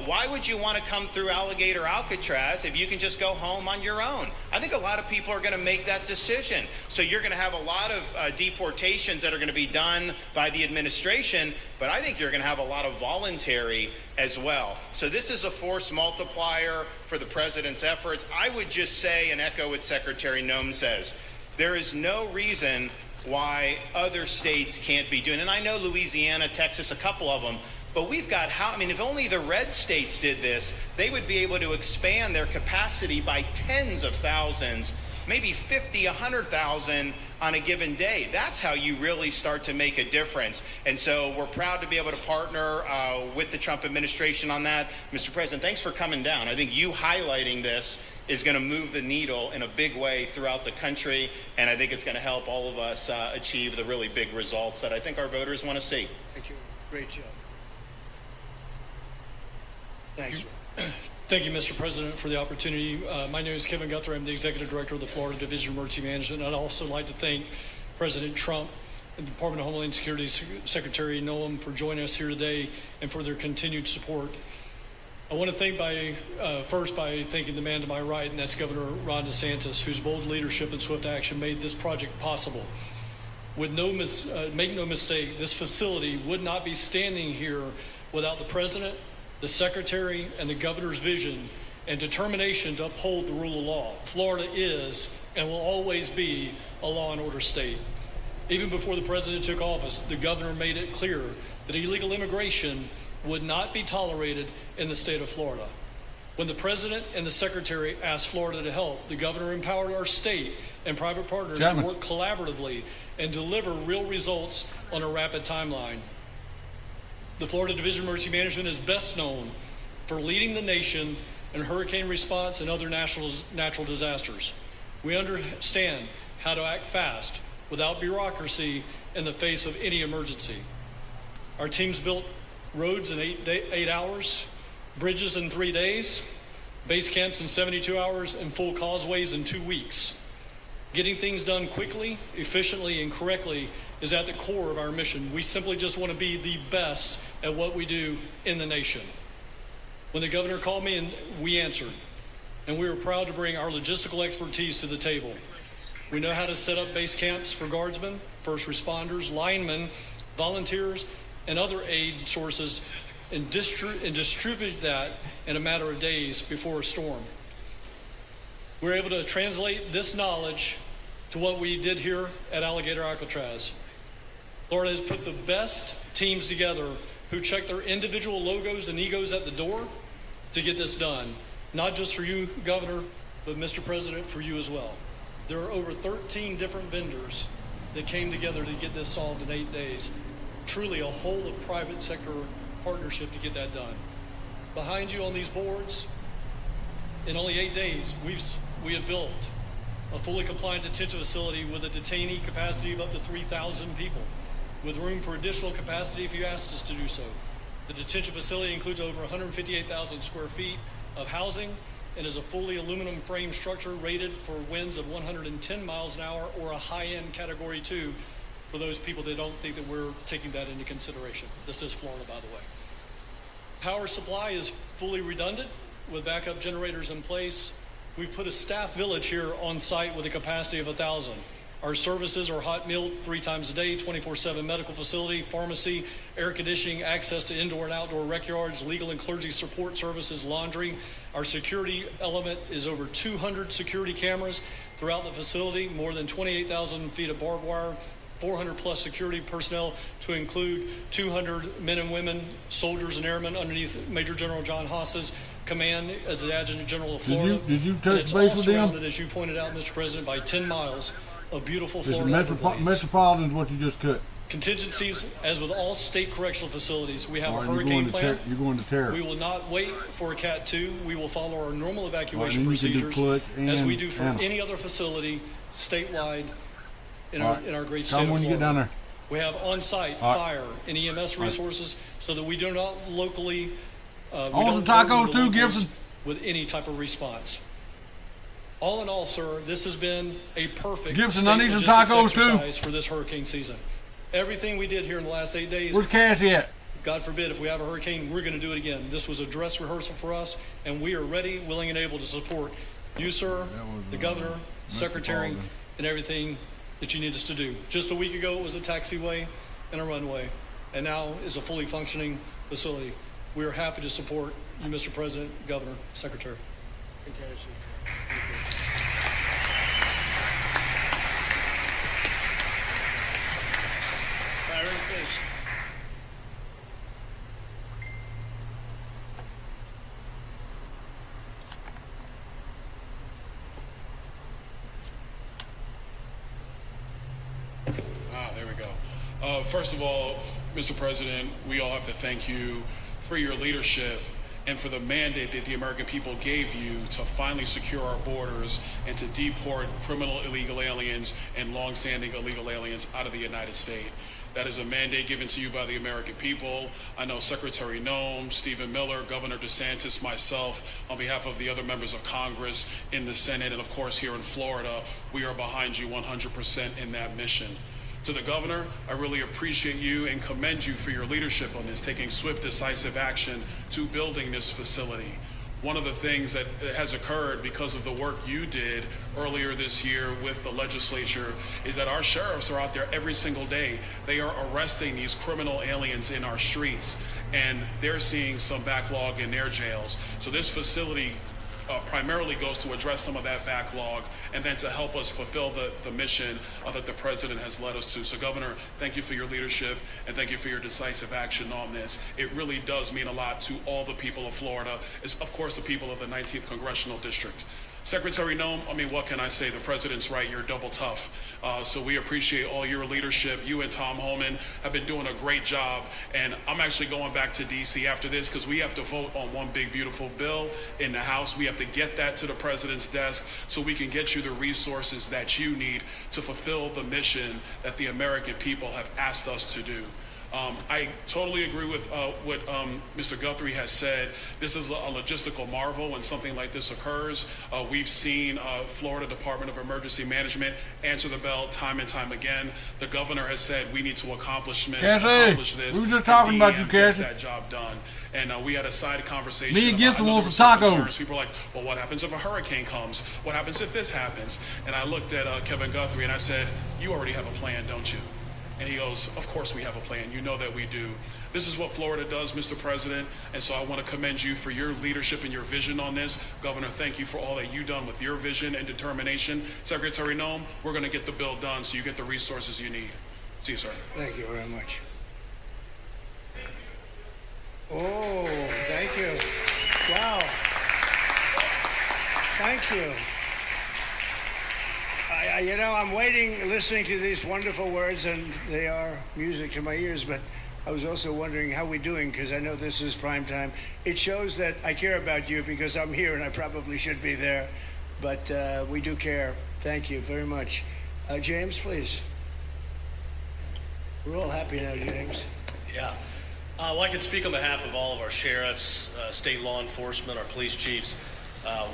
Why would you want to come through Alligator, Alcatraz if you can just go home on your own? I think a lot of people are going to make that decision. So you're going to have a lot of deportations that are going to be done by the administration, but I think you're going to have a lot of voluntary as well. So this is a force multiplier for the president's efforts. I would just say and echo what Secretary Noem says. There is no reason why other states can't be doing it. And I know Louisiana, Texas, a couple of them. But we've got if only the red states did this, they would be able to expand their capacity by tens of thousands, maybe 50, 100,000 on a given day. That's how you really start to make a difference. And so we're proud to be able to partner with the Trump administration on that. Mr. President, thanks for coming down. I think you highlighting this is going to move the needle in a big way throughout the country, and I think it's going to help all of us achieve the really big results that I think our voters want to see. Thank you. Great job. Thank you. Thank you, Mr. President, for the opportunity. My name is Kevin Guthrie. I'm the Executive Director of the Florida Division of Emergency Management. I'd also like to thank President Trump and the Department of Homeland Security Secretary Noem for joining us here today and for their continued support. I want to thank first by thanking the man to my right, and that's Governor Ron DeSantis, whose bold leadership and swift action made this project possible. Make no mistake, this facility would not be standing here without the President, the Secretary, and the Governor's vision and determination to uphold the rule of law. Florida is and will always be a law and order state. Even before the President took office, the Governor made it clear that illegal immigration would not be tolerated in the state of Florida. When the President and the Secretary asked Florida to help, the Governor empowered our state and private partners to work collaboratively and deliver real results on a rapid timeline. The Florida Division of Emergency Management is best known for leading the nation and hurricane response and other natural disasters. We understand how to act fast without bureaucracy in the face of any emergency. Our teams built roads in 8 hours, bridges in 3 days, base camps in 72 hours, and full causeways in 2 weeks. Getting things done quickly, efficiently, and correctly is at the core of our mission. We simply just want to be the best at what we do in the nation. When the governor called me, and we answered, and we were proud to bring our logistical expertise to the table. We know how to set up base camps for guardsmen, first responders, linemen, volunteers, and other aid sources, and distribute that in a matter of days before a storm. We're able to translate this knowledge to what we did here at Alligator Alcatraz. Florida has put the best teams together who check their individual logos and egos at the door to get this done. Not just for you, Governor, but Mr. President, for you as well. There are over 13 different vendors that came together to get this solved in 8 days. Truly a whole of private sector partnership to get that done. Behind you on these boards, in only 8 days, we have built a fully compliant detention facility with a detainee capacity of up to 3,000 people, with room for additional capacity if you asked us to do so. The detention facility includes over 158,000 square feet of housing and is a fully aluminum frame structure rated for winds of 110 miles an hour or a high-end Category 2 for those people that don't think that we're taking that into consideration. This is Florida, by the way. Power supply is fully redundant with backup generators in place. We've put a staff village here on site with a capacity of 1,000. Our services are hot meal 3 times a day, 24/7 medical facility, pharmacy, air conditioning, access to indoor and outdoor rec yards, legal and clergy support services, laundry. Our security element is over 200 security cameras throughout the facility, more than 28,000 feet of barbed wire, 400 plus security personnel to include 200 men and women, soldiers and airmen underneath Major General John Haas's command as the Adjutant General of Florida. Did you touch base with them? It's all surrounded, as you pointed out, Mr. President, by 10 miles of beautiful Florida Everglades. Metropolitan is what you just cut. Contingencies, as with all state correctional facilities, we have a hurricane plan. You're going to terror. We will not wait for a Cat 2. We will follow our normal evacuation procedures as we do for any other facility statewide in our great state of Florida. When you get down there. We have on-site fire and EMS resources so that we do not locally some tacos too, Gibson, with any type of response. All in all, sir, this has been a perfect Gibson, I need some tacos exercise for this hurricane season. Everything we did here in the last 8 days. Where's Cassie at? God forbid, if we have a hurricane, we're going to do it again. This was a dress rehearsal for us, and we are ready, willing, and able to support you, sir, the governor, secretary, and everything that you need us to do. Just a week ago, it was a taxiway and a runway, and now is a fully functioning facility. We are happy to support you, Mr. President, Governor, Secretary. Thank you. There we go. First of all, Mr. President, we all have to thank you for your leadership and for the mandate that the American people gave you to finally secure our borders and to deport criminal illegal aliens and long-standing illegal aliens out of the United States. That is a mandate given to you by the American people. I know Secretary Noem, Stephen Miller, Governor DeSantis, myself, on behalf of the other members of Congress in the Senate, and of course here in Florida, we are behind you 100% in that mission. To the governor, I really appreciate you and commend you for your leadership on this, taking swift, decisive action to building this facility. One of the things that has occurred because of the work you did earlier this year with the legislature is that our sheriffs are out there every single day. They are arresting these criminal aliens in our streets, and they're seeing some backlog in their jails. So this facility primarily goes to address some of that backlog and then to help us fulfill the mission that the president has led us to. So Governor, thank you for your leadership and thank you for your decisive action on this. It really does mean a lot to all the people of Florida, of course the people of the 19th Congressional District. Secretary Noem, I mean, what can I say? The president's right. You're double tough. So we appreciate all your leadership. You and Tom Homan have been doing a great job. And I'm actually going back to D.C. after this because we have to vote on one big, beautiful bill in the House. We have to get that to the president's desk so we can get you the resources that you need to fulfill the mission that the American people have asked us to do. I totally agree with what Mr. Guthrie has said. This is a logistical marvel when something like this occurs. We've seen Florida Department of Emergency Management answer the bell time and time again. The governor has said we need to accomplish this. We were just talking about you, Cassie. That job done. And we had a side conversation. Me and Gibson wants some tacos. People were like, well, what happens if a hurricane comes? What happens if this happens? And I looked at Kevin Guthrie and I said, you already have a plan, don't you? And he goes, of course we have a plan. You know that we do. This is what Florida does, Mr. President. And so I want to commend you for your leadership and your vision on this. Governor, thank you for all that you've done with your vision and determination. Secretary Noem, we're going to get the bill done so you get the resources you need. See you, sir. Thank you very much. Oh, thank you. Wow. Thank you. I'm waiting, listening to these wonderful words, and they are music to my ears, but I was also wondering how we're doing, because I know this is prime time. It shows that I care about you because I'm here and I probably should be there, but we do care. Thank you very much. James, please. We're all happy now, James. Yeah. Well, I can speak on behalf of all of our sheriffs, state law enforcement, our police chiefs.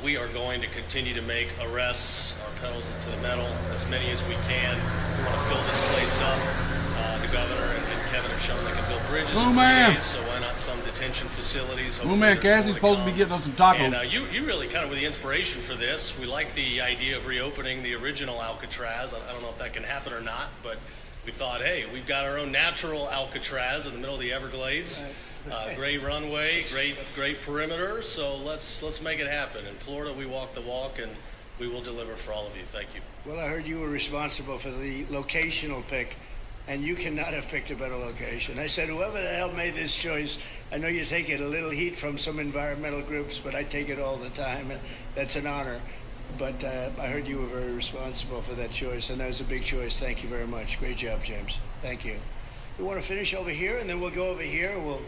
We are going to continue to make arrests, our pedals into the metal, as many as we can. We want to fill this place up. The governor and Kevin have shown they can build bridges in 3 days, so why not some detention facilities? Oh man, Cassie's supposed to be getting us some tacos. And you really kind of were the inspiration for this. We like the idea of reopening the original Alcatraz. I don't know if that can happen or not, but we thought, hey, we've got our own natural Alcatraz in the middle of the Everglades. Great runway, great perimeter. So let's make it happen. In Florida, we walk the walk, and we will deliver for all of you. Thank you. Well, I heard you were responsible for the locational pick, and you cannot have picked a better location. I said, whoever the hell made this choice, I know you take it a little heat from some environmental groups, but I take it all the time, and that's an honor. But I heard you were very responsible for that choice, and that was a big choice. Thank you very much. Great job, James. Thank you. We want to finish over here, and then we'll go over here. We'll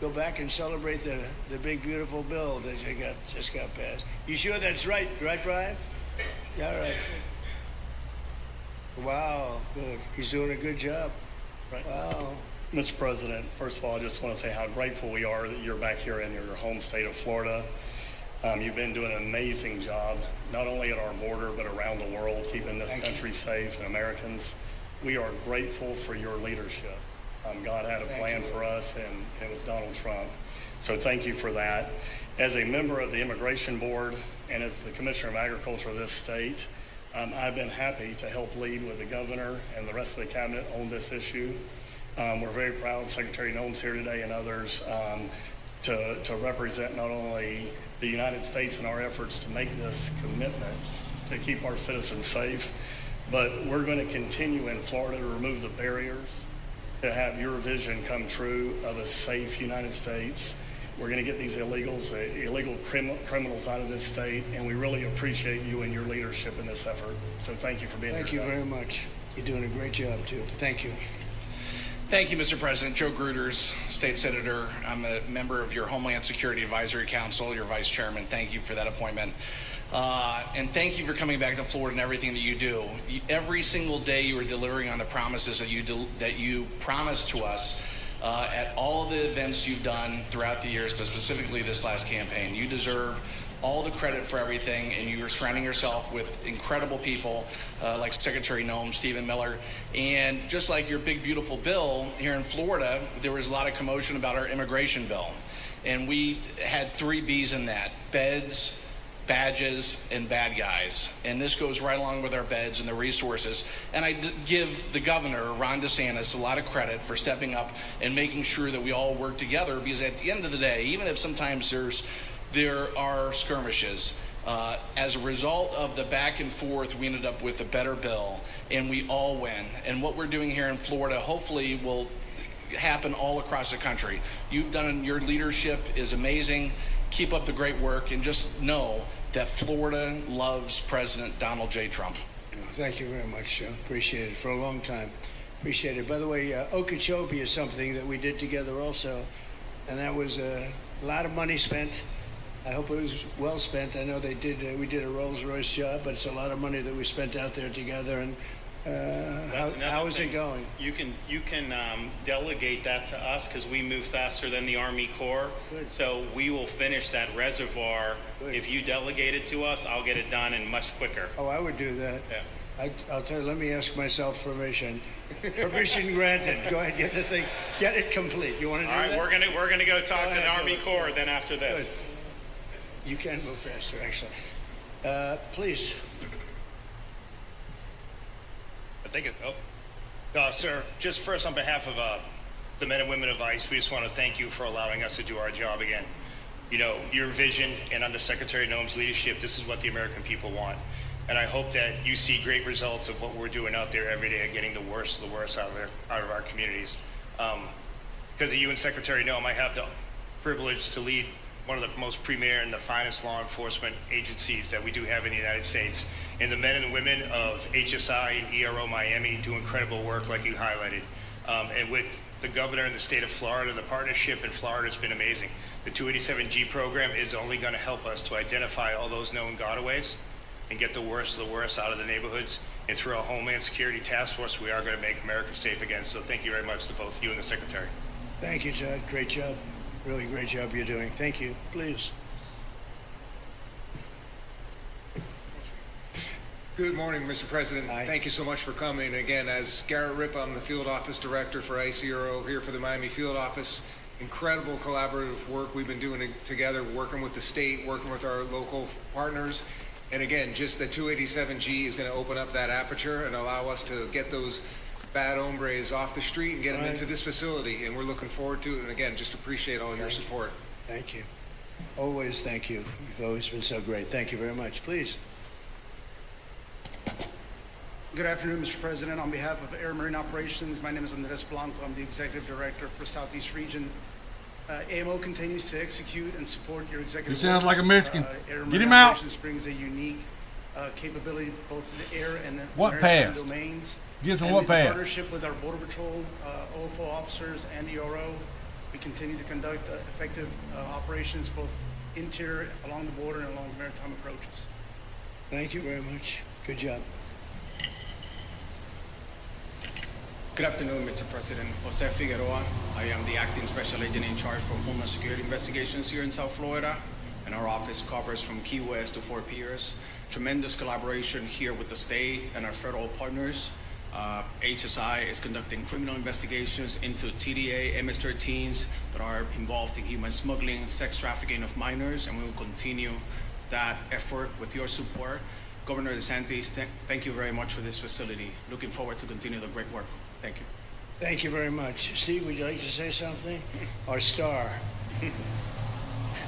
go back and celebrate the big, beautiful bill that just got passed. You sure that's right? Right, Brian? Yeah, all right. Wow, good. He's doing a good job. Right. Wow. Mr. President, first of all, I just want to say how grateful we are that you're back here in your home state of Florida. You've been doing an amazing job, not only at our border, but around the world, keeping this country safe and Americans. We are grateful for your leadership. God had a plan for us, and it was Donald Trump. So thank you for that. As a member of the Immigration Board and as the Commissioner of Agriculture of this state, I've been happy to help lead with the governor and the rest of the cabinet on this issue. We're very proud Secretary Noem's here today and others to represent not only the United States in our efforts to make this commitment to keep our citizens safe, but we're going to continue in Florida to remove the barriers to have your vision come true of a safe United States. We're going to get these illegal criminals out of this state, and we really appreciate you and your leadership in this effort. So thank you for being here. Thank you very much. You're doing a great job, too. Thank you. Thank you, Mr. President. Joe Gruters, State Senator. I'm a member of your Homeland Security Advisory Council, your Vice Chairman. Thank you for that appointment. And thank you for coming back to Florida and everything that you do. Every single day you are delivering on the promises that you promised to us at all the events you've done throughout the years, but specifically this last campaign. You deserve all the credit for everything, and you are surrounding yourself with incredible people like Secretary Noem, Stephen Miller, and just like your big, beautiful bill here in Florida, there was a lot of commotion about our immigration bill. And we had 3 B's in that: beds, badges, and bad guys. And this goes right along with our beds and the resources. And I give the governor, Ron DeSantis, a lot of credit for stepping up and making sure that we all work together, because at the end of the day, even if sometimes there are skirmishes, as a result of the back and forth, we ended up with a better bill, and we all win. And what we're doing here in Florida hopefully will happen all across the country. Your leadership is amazing. Keep up the great work, and just know that Florida loves President Donald J. Trump? Thank you very much, Joe. Appreciate it for a long time. Appreciate it. By the way, Okeechobee is something that we did together also, and that was a lot of money spent. I hope it was well spent. I know they did. We did a Rolls-Royce job, but it's a lot of money that we spent out there together. And how is it going? You can delegate that to us because we move faster than the Army Corps. Good. So we will finish that reservoir. Good. If you delegate it to us, I'll get it done and much quicker. Oh, I would do that. Yeah. I'll tell you. Let me ask myself permission. Permission granted. Go ahead, get the thing, get it complete. You want to do that? All right, we're gonna go talk to the Army Corps then after this. Good. You can move faster, actually. Please. I think it. Sir, just first on behalf of the men and women of ICE, we just want to thank you for allowing us to do our job again. You know, your vision and under Secretary Noem's leadership, this is what the American people want. And I hope that you see great results of what we're doing out there every day, getting the worst of the worst out of our communities. Because of you and Secretary Noem, I have the privilege to lead one of the most premier and the finest law enforcement agencies that we do have in the United States. And the men and women of HSI and ERO Miami do incredible work like you highlighted. And with the governor in the state of Florida, the partnership in Florida has been amazing. The 287G program is only going to help us to identify all those known gotaways and get the worst of the worst out of the neighborhoods. And through our Homeland Security Task Force, we are going to make America safe again. So thank you very much to both you and the Secretary. Thank you, Judd. Great job. Really great job you're doing. Thank you. Please. Good morning, Mr. President. Hi. Thank you so much for coming. Again, as Garrett Ripp, I'm the Field Office Director for ICRO here for the Miami Field Office. Incredible collaborative work we've been doing together, working with the state, working with our local partners. And again, just the 287G is going to open up that aperture and allow us to get those bad hombres off the street and get them into this facility. And we're looking forward to it. And again, just appreciate all your support. Thank you. Always thank you. You've always been so great. Thank you very much. Please. Good afternoon, Mr. President. On behalf of Air Marine Operations, my name is Andres Blanco. I'm the Executive Director for Southeast Region. AMO continues to execute and support your executive. He sounds like a Mexican. Air Get him out. Operations brings a unique capability both in the air and the What maritime passed? domains. Gives him And what in passed? partnership with our Border Patrol, OFO officers, and ERO, we continue to conduct effective operations both interior, along the border, and along the maritime approaches. Thank you very much. Good job. Good afternoon, Mr. President. Jose Figueroa. I am the acting special agent in charge for Homeland Security Investigations here in South Florida, and our office covers from Key West to Fort Pierce. Tremendous collaboration here with the state and our federal partners. HSI is conducting criminal investigations into TDA, MS-13s that are involved in human smuggling, sex trafficking of minors, and we will continue that effort with your support. Governor DeSantis, thank you very much for this facility. Looking forward to continue the great work. Thank you. Thank you very much. Steve, would you like to say something? Our star.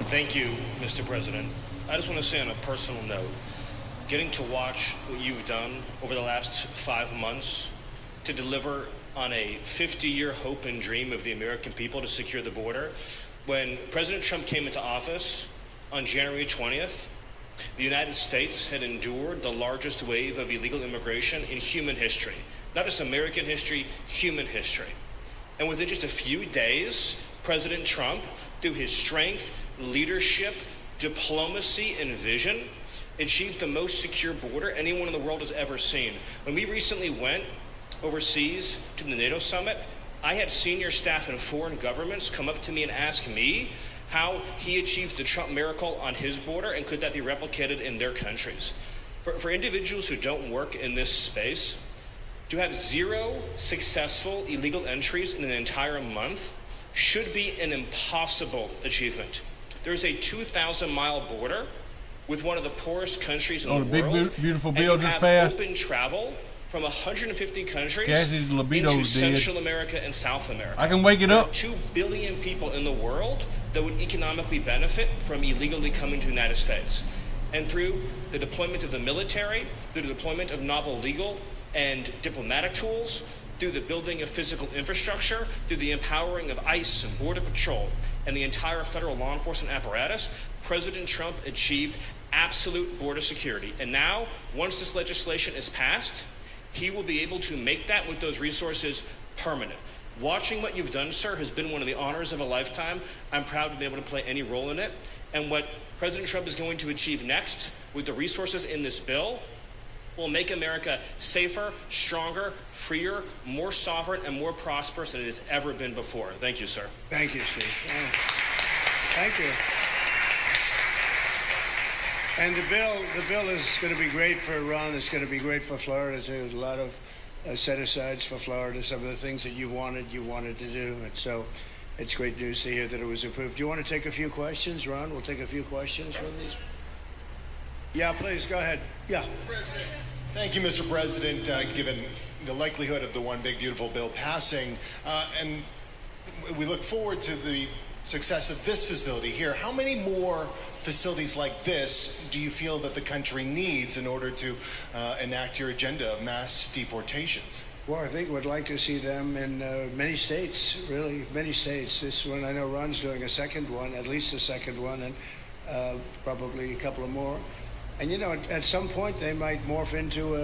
Thank you, Mr. President. I just want to say on a personal note, getting to watch what you've done over the last 5 months to deliver on a 50-year hope and dream of the American people to secure the border. When President Trump came into office on January 20th, the United States had endured the largest wave of illegal immigration in human history. Not just American history, human history. And within just a few days, President Trump, through his strength, leadership, diplomacy, and vision, achieved the most secure border anyone in the world has ever seen. When we recently went overseas to the NATO summit, I had senior staff in foreign governments come up to me and ask me how he achieved the Trump miracle on his border and could that be replicated in their countries. For individuals who don't work in this space, to have 0 successful illegal entries in an entire month should be an impossible achievement. There's a 2,000-mile border with one of the poorest countries in the world. The big, beautiful bill and you just have passed. Open travel from 150 countries Cassie's libido into dead. Central America and South America. I can wake it up. 2 billion people in the world that would economically benefit from illegally coming to the United States. And through the deployment of the military, through the deployment of novel legal and diplomatic tools, through the building of physical infrastructure, through the empowering of ICE and Border Patrol and the entire federal law enforcement apparatus, President Trump achieved absolute border security. And now, once this legislation is passed, he will be able to make that with those resources permanent. Watching what you've done, sir, has been one of the honors of a lifetime. I'm proud to be able to play any role in it. And what President Trump is going to achieve next with the resources in this bill will make America safer, stronger, freer, more sovereign, and more prosperous than it has ever been before. Thank you, sir. Thank you, Steve. Thank you. And the bill is going to be great for Ron. It's going to be great for Florida too. There's a lot of set-asides for Florida. Some of the things that you wanted to do, and so it's great news to hear that it was approved. Do you want to take a few questions, Ron? We'll take a few questions from these. Yeah, please go ahead. Yeah. President. Thank you, Mr. President. Given the likelihood of the One Big Beautiful Bill passing, and we look forward to the success of this facility here, how many more facilities like this do you feel that the country needs in order to enact your agenda of mass deportations? Well, I think we'd like to see them in many states, really, many states. This one, I know Ron's doing a second one, at least a second one, and probably a couple of more. And, you know, at some point they might morph into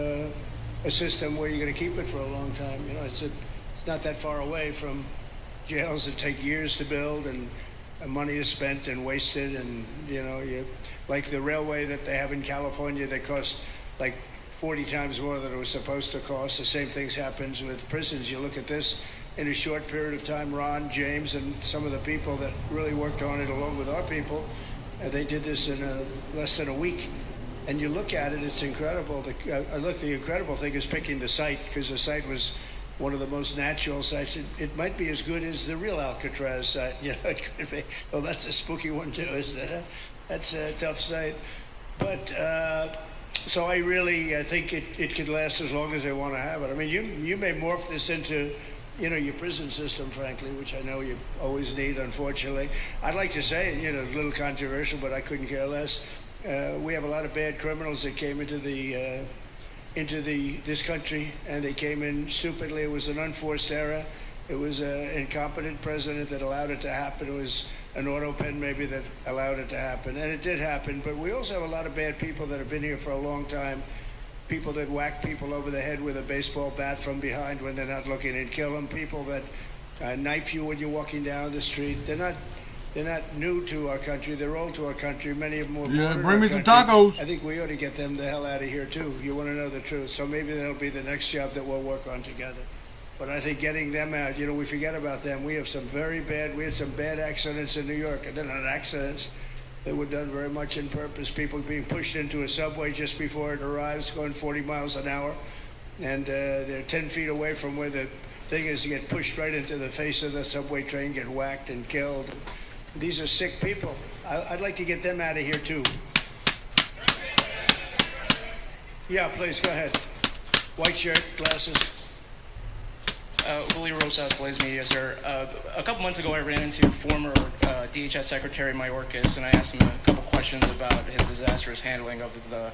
a system where you're going to keep it for a long time. You know, it's not that far away from jails that take years to build, and money is spent and wasted. And, you know, like the railway that they have in California that costs like 40 times more than it was supposed to cost. The same things happens with prisons. You look at this in a short period of time, Ron, James, and some of the people that really worked on it along with our people, they did this in less than a week. And you look at it, it's incredible. The incredible thing is picking the site, because the site was one of the most natural sites. It might be as good as the real Alcatraz site. You know, it could be. Oh, that's a spooky one too, isn't it? Huh? That's a tough site. But so I really think it could last as long as they want to have it. I mean, you may morph this into, you know, your prison system, frankly, which I know you always need, unfortunately. I'd like to say, you know, a little controversial, but I couldn't care less. We have a lot of bad criminals that came into this country, and they came in stupidly. It was an unforced error. It was an incompetent president that allowed it to happen. It was an auto pen maybe that allowed it to happen, and it did happen. But we also have a lot of bad people that have been here for a long time. People that whack people over the head with a baseball bat from behind when they're not looking and kill them. People that knife you when you're walking down the street. They're not new to our country. They're old to our country. Many of them were born in our bring me some country. tacos. I think we ought to get them the hell out of here too. You want to know the truth. So maybe that'll be the next job that we'll work on together. But I think getting them out, you know, we forget about them. We had some bad accidents in New York. And they're not accidents. They were done very much in purpose. People being pushed into a subway just before it arrives, going 40 miles an hour. And they're 10 feet away from where the thing is, to get pushed right into the face of the subway train, get whacked and killed. These are sick people. I'd like to get them out of here too. Yeah, please, go ahead. White shirt, glasses. Julio Rosas, Blaze Media, sir. A couple months ago, I ran into former DHS Secretary Mayorkas, and I asked him a couple questions about his disastrous handling of the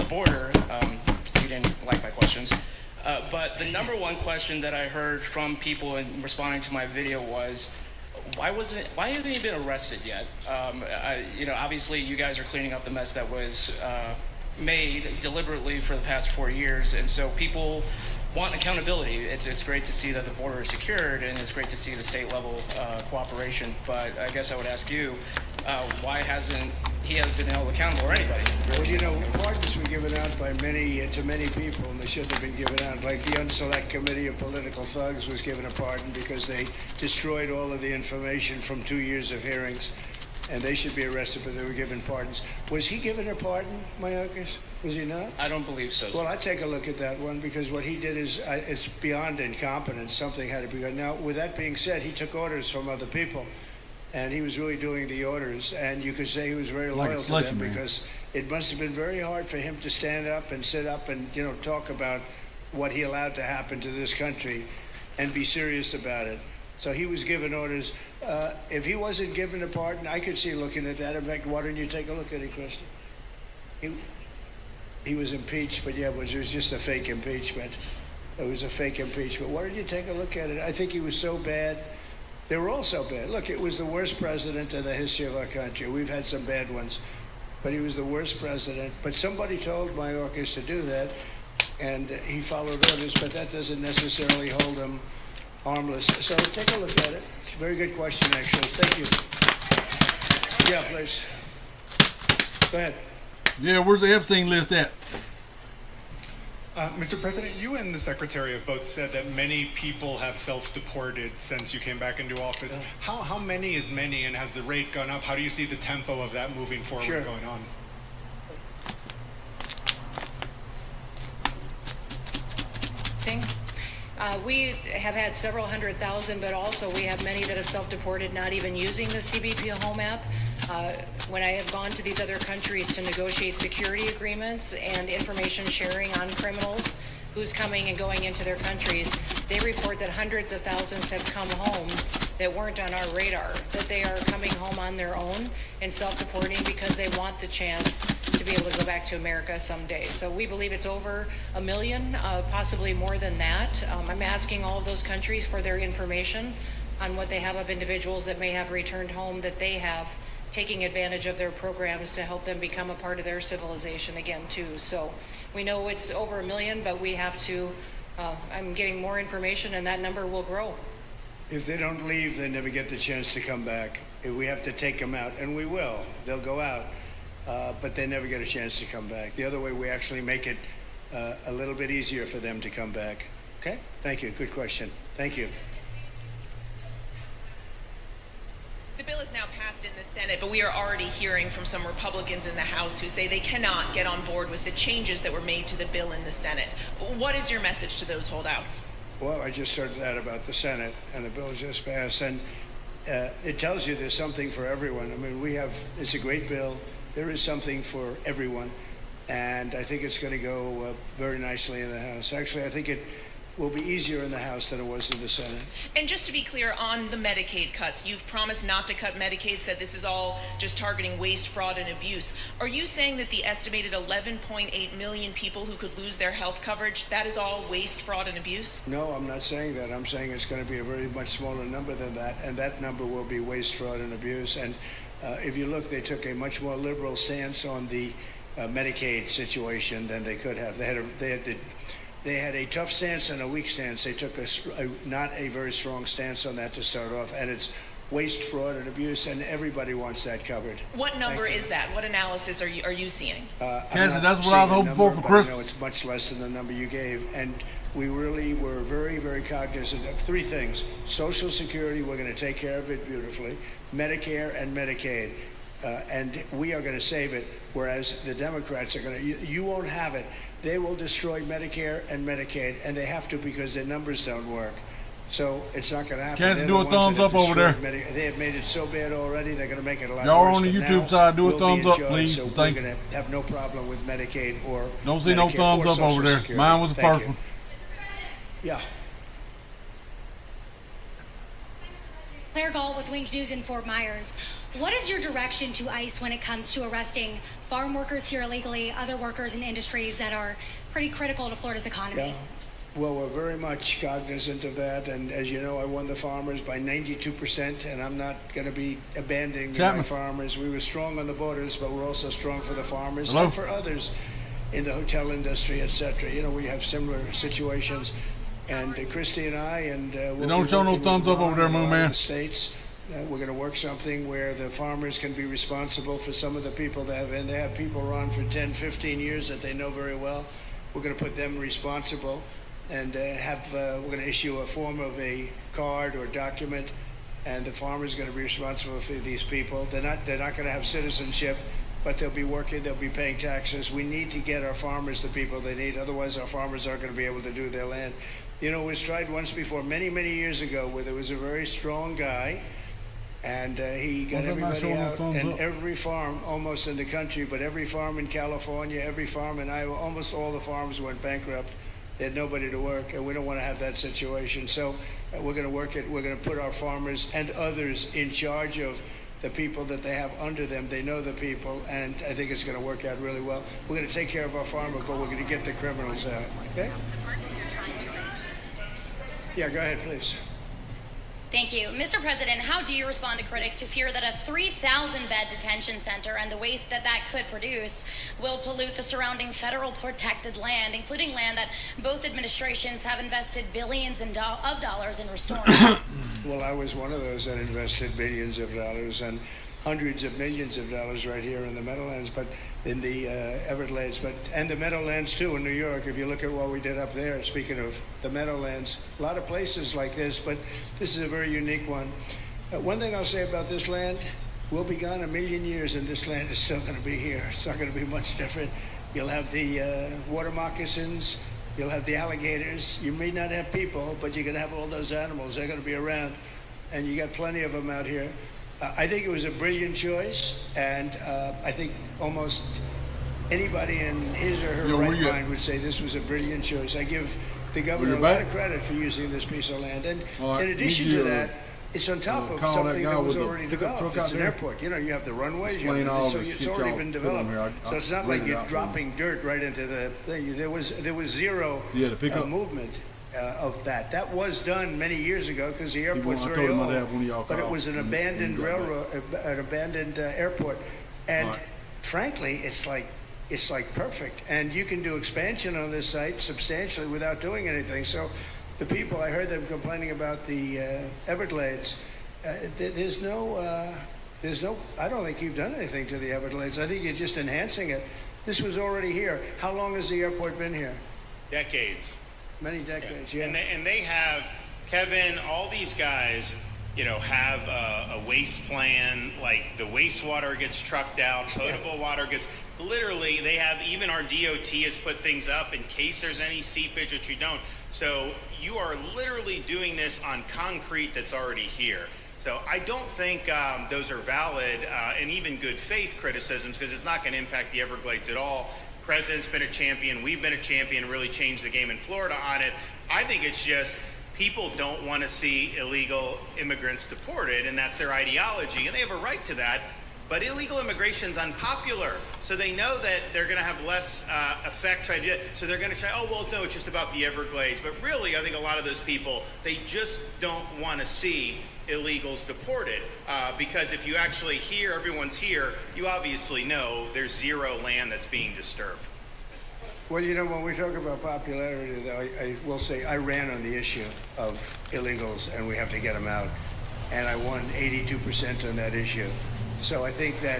border. He didn't like my questions. But the number one question that I heard from people in responding to my video was, why hasn't he been arrested yet? You know, obviously you guys are cleaning up the mess that was made deliberately for the past 4 years, and so people want accountability. It's great to see that the border is secured, and it's great to see the state level cooperation. But I guess I would ask you, why hasn't he been held accountable, or anybody? Well, you know, pardons were given out by to many people, and they shouldn't have been given out. Like the Unselect Committee of Political Thugs was given a pardon because they destroyed all of the information from 2 years of hearings, and they should be arrested, but they were given pardons. Was he given a pardon, Mayorkas? Was he not? I don't believe so. Well, I'd take a look at that one, because what he did is it's beyond incompetence. Something had to be done. Now, with that being said, he took orders from other people, and he was really doing the orders, and you could say he was very loyal to them, because it must have been very hard for him to stand up and sit up and, you know, talk about what he allowed to happen to this country and be serious about it. So he was given orders. If he wasn't given a pardon, I could see looking at that. In fact, why don't you take a look at it, Christian? He was impeached, but yeah, it was just a fake impeachment. It was a fake impeachment. Why don't you take a look at it? I think he was so bad. They were all so bad. Look, it was the worst president in the history of our country. We've had some bad ones. but he was the worst president. But somebody told Mayorkas to do that, and he followed orders, but that doesn't necessarily hold him harmless. So take a look at it. It's a very good question, actually. Thank you. Yeah, please. Go ahead. Yeah, where's the Epstein list at? Mr. President, you and the Secretary have both said that many people have self-deported since you came back into office. Yeah. How many is many, and has the rate gone up? How do you see the tempo of that moving forward going on? We have had several 100,000, but also we have many that have self-deported, not even using the CBP Home app. When I have gone to these other countries to negotiate security agreements and information sharing on criminals, who's coming and going into their countries, they report that hundreds of thousands have come home that weren't on our radar, that they are coming home on their own and self-deporting because they want the chance to be able to go back to America someday. So we believe it's over 1 million, possibly more than that. I'm asking all of those countries for their information on what they have of individuals that may have returned home, that they have taking advantage of their programs to help them become a part of their civilization again too. So we know it's over 1 million, but we have to, I'm getting more information and that number will grow. If they don't leave, they never get the chance to come back. If we have to take them out, and we will, they'll go out, but they never get a chance to come back. The other way, we actually make it a little bit easier for them to come back. Okay? Thank you. Good question. Thank you. The bill is now passed in the Senate, but we are already hearing from some Republicans in the House who say they cannot get on board with the changes that were made to the bill in the Senate. What is your message to those holdouts? Well, I just heard that about the Senate, and the bill just passed, and it tells you there's something for everyone. I mean, it's a great bill. There is something for everyone, and I think it's going to go very nicely in the House. Actually, I think it will be easier in the House than it was in the Senate. And just to be clear, on the Medicaid cuts, you've promised not to cut Medicaid, said this is all just targeting waste, fraud, and abuse. Are you saying that the estimated 11.8 million people who could lose their health coverage, that is all waste, fraud, and abuse? No, I'm not saying that. I'm saying it's going to be a very much smaller number than that, and that number will be waste, fraud, and abuse. And if you look, they took a much more liberal stance on the Medicaid situation than they could have. They had a tough stance and a weak stance. They took not a very strong stance on that to start off, and it's waste, fraud, and abuse, and everybody wants that covered. What number is that? What analysis are you seeing? Cassie, that's what I was hoping for Christmas. I know it's much less than the number you gave, and we really were very, very cognizant of three things. Social Security, we're going to take care of it beautifully. Medicare and Medicaid, and we are going to save it, whereas the Democrats are going to, you won't have it. They will destroy Medicare and Medicaid, and they have to because their numbers don't work. So it's not going to happen. Cassie, do a thumbs up over there. They have made it so bad already, they're going to make it a lot worse. Y'all on the YouTube side, do a thumbs up, please. So Thank we're going to have no problem with Medicaid or don't see no thumbs up over there. Security. Mine was the first one. Yeah. Claire Gall with Wink News in Fort Myers. What is your direction to ICE when it comes to arresting farm workers here illegally, other workers in industries that are pretty critical to Florida's economy? Yeah. Well, we're very much cognizant of that, and as you know, I won the farmers by 92%, and I'm not going to be abandoning Chapman. my farmers. We were strong on the borders, but we're also strong for the farmers Hello? and for others in the hotel industry, etc. You know, we have similar situations, and Christy and I, and we'll don't show no thumbs up over there, Moon Man. States. We're going to work something where the farmers can be responsible for some of the people that have, and they have people around for 10, 15 years that they know very well. We're going to put them responsible, and we're going to issue a form of a card or document, and the farmer's going to be responsible for these people. They're not going to have citizenship, but they'll be working, they'll be paying taxes. We need to get our farmers the people they need, otherwise our farmers aren't going to be able to do their land. You know, it was tried once before, many, many years ago, where there was a very strong guy, and he got everybody out, and every farm almost in the country, but every farm in California, every farm in Iowa, almost all the farms went bankrupt. They had nobody to work, and we don't want to have that situation. So we're going to work it. We're going to put our farmers and others in charge of the people that they have under them. They know the people, and I think it's going to work out really well. We're going to take care of our farmers, but we're going to get the criminals out. Okay? Yeah, go ahead, please. Thank you. Mr. President, how do you respond to critics who fear that a 3,000-bed detention center and the waste that could produce will pollute the surrounding federal protected land, including land that both administrations have invested billions of dollars in restoring? Well, I was one of those that invested billions of dollars and hundreds of millions of dollars right here in the Meadowlands, but in the Everglades, and the Meadowlands too in New York. If you look at what we did up there, speaking of the Meadowlands, a lot of places like this, but this is a very unique one. One thing I'll say about this land, we'll be gone 1,000,000 years and this land is still going to be here. It's not going to be much different. You'll have the water moccasins, you'll have the alligators. You may not have people, but you're going to have all those animals. They're going to be around, and you got plenty of them out here. I think it was a brilliant choice, and I think almost anybody in his or her right mind would say this was a brilliant choice. I give the governor a lot of credit for using this piece of land. And in addition to that, it's on top of something that was already developed. It's an airport. You know, you have the runways, so it's already been developed. So it's not like you're dropping dirt right into the thing. There was zero movement of that. That was done many years ago because the airport's very old. But it was an abandoned railroad, an abandoned airport, and frankly, it's like perfect. And you can do expansion on this site substantially without doing anything. So the people, I heard them complaining about the Everglades. There's no, I don't think you've done anything to the Everglades. I think you're just enhancing it. This was already here. How long has the airport been here? Decades. Many decades, yeah. And they have, Kevin, all these guys, you know, have a waste plan. Like the wastewater gets trucked out, potable water gets, literally, they have, even our DOT has put things up in case there's any seepage, which we don't. So you are literally doing this on concrete that's already here. So I don't think those are valid and even good faith criticisms, because it's not going to impact the Everglades at all. President's been a champion, we've been a champion, really changed the game in Florida on it. I think it's just people don't want to see illegal immigrants deported, and that's their ideology, and they have a right to that. But illegal immigration's unpopular, so they know that they're going to have less effect. So they're going to try, oh, well, no, it's just about the Everglades. But really, I think a lot of those people, they just don't want to see illegals deported, because if you actually hear everyone's here, you obviously know there's zero land that's being disturbed. Well, you know, when we talk about popularity, though, I will say I ran on the issue of illegals and we have to get them out, and I won 82% on that issue. So I think that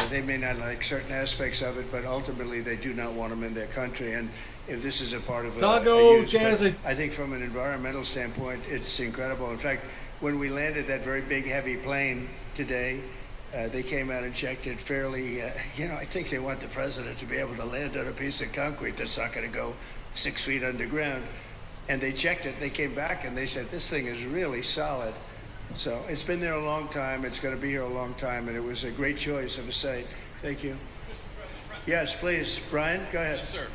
they may not like certain aspects of it, but ultimately they do not want them in their country. And if this is a part of a use, I think from an environmental standpoint, it's incredible. In fact, when we landed that very big, heavy plane today, they came out and checked it fairly. You know, I think they want the president to be able to land on a piece of concrete that's not going to go 6 feet underground. And they checked it. They came back and they said, this thing is really solid. So it's been there a long time. It's going to be here a long time. And it was a great choice of a site. Thank you. Yes, please. Brian, go ahead. Yes, sir.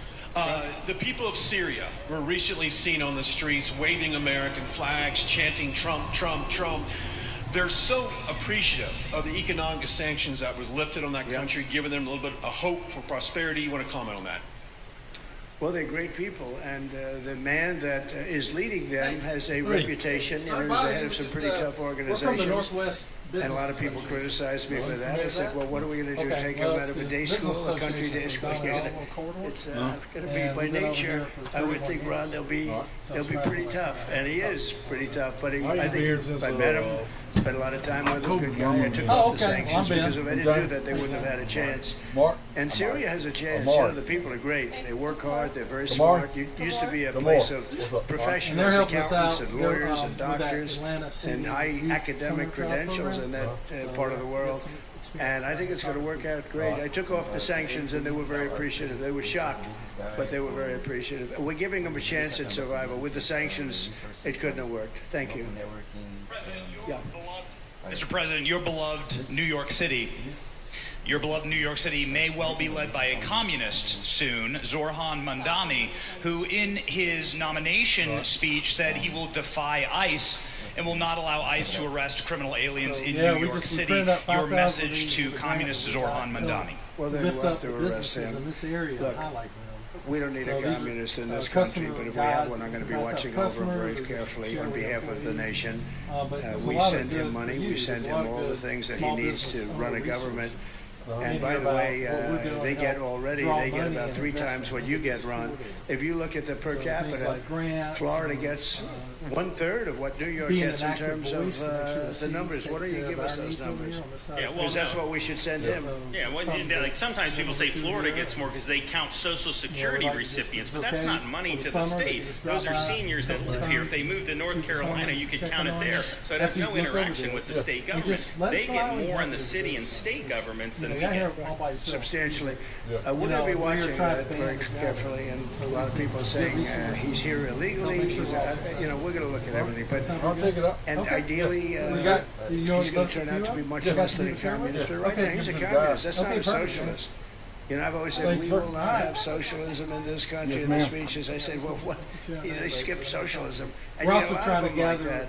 The people of Syria were recently seen on the streets waving American flags, chanting Trump, Trump, Trump. They're so appreciative of the economic sanctions that was lifted on that country, giving them a little bit of hope for prosperity. You want to comment on that? Well, they're great people, and the man that is leading them has a reputation. You know, he's the head of some pretty tough organizations. We're from the Northwest and a lot of people criticized me for that. I said, well, what are we going to do? Take them out of a day school, a country day school? It's going to be, by nature, I would think, Ron, they'll be pretty tough. And he is pretty tough, but I think if I met him, spent a lot of time with him, good guy. I took off the sanctions because if I didn't do that, they wouldn't have had a chance. And Syria has a chance. You know, the people are great. They work hard. They're very smart. It used to be a place of professionals, accountants, and lawyers, and doctors, and high academic credentials in that part of the world. And I think it's going to work out great. I took off the sanctions, and they were very appreciative. They were shocked, but they were very appreciative. We're giving them a chance at survival. With the sanctions, it couldn't have worked. Thank you. Yeah. Mr. President, your beloved New York City may well be led by a communist soon, Zorhan Mandami, who in his nomination speech said he will defy ICE and will not allow ICE to arrest criminal aliens in New York City. Your message to communist Zorhan Mandami. Well, they lift will up have the to arrest businesses him. in this area and highlight them. We don't need a communist in this country, but if we have one, I'm going to be watching over him very carefully on behalf of the nation. We send him money. We send him all the things that he needs to run a government. And by the way, they get about 3 times what you get, Ron. If you look at the per capita, Florida gets 1/3 of what New York gets in terms of the numbers. What do you give us those numbers? Yeah, well, because that's what we should send him. Yeah, like sometimes people say Florida gets more because they count Social Security recipients, but that's not money to the state. Those are seniors that live here. If they move to North Carolina, you could count it there. So it has no interaction with the state government. They get more in the city and state governments than we get. Substantially. We're going to be watching that very carefully, and a lot of people are saying he's here illegally. We're going to look at everything, but ideally, he's going to turn out to be much less than a communist. But right now, he's a communist. That's not a socialist. I've always said we will not have socialism in this country. In the speeches, I said, well, what? They skipped socialism. And we're also trying to gather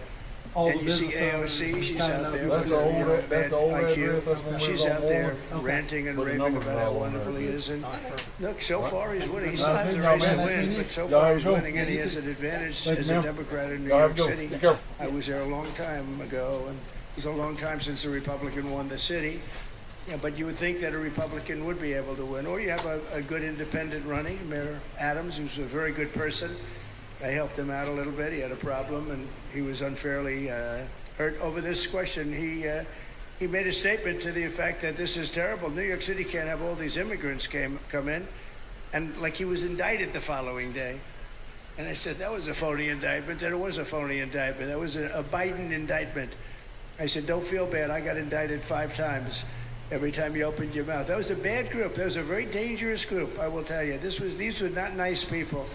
all the business owners. She's out there with her bad IQ. She's out there ranting and raving about how wonderful he is. And look, so far he's winning. He still has the race to win, but so far he's winning, and he has an advantage as a Democrat in New York City. I was there a long time ago, and it was a long time since a Republican won the city. Yeah, but you would think that a Republican would be able to win. Or you have a good independent running, Mayor Adams, who's a very good person. I helped him out a little bit. He had a problem, and he was unfairly hurt over this question. He made a statement to the effect that this is terrible. New York City can't have all these immigrants come in, and like he was indicted the following day. And I said, that was a phony indictment. And it was a phony indictment. That was a Biden indictment. I said, don't feel bad. I got indicted 5 times every time you opened your mouth. That was a bad group. That was a very dangerous group, I will tell you. These were not nice people.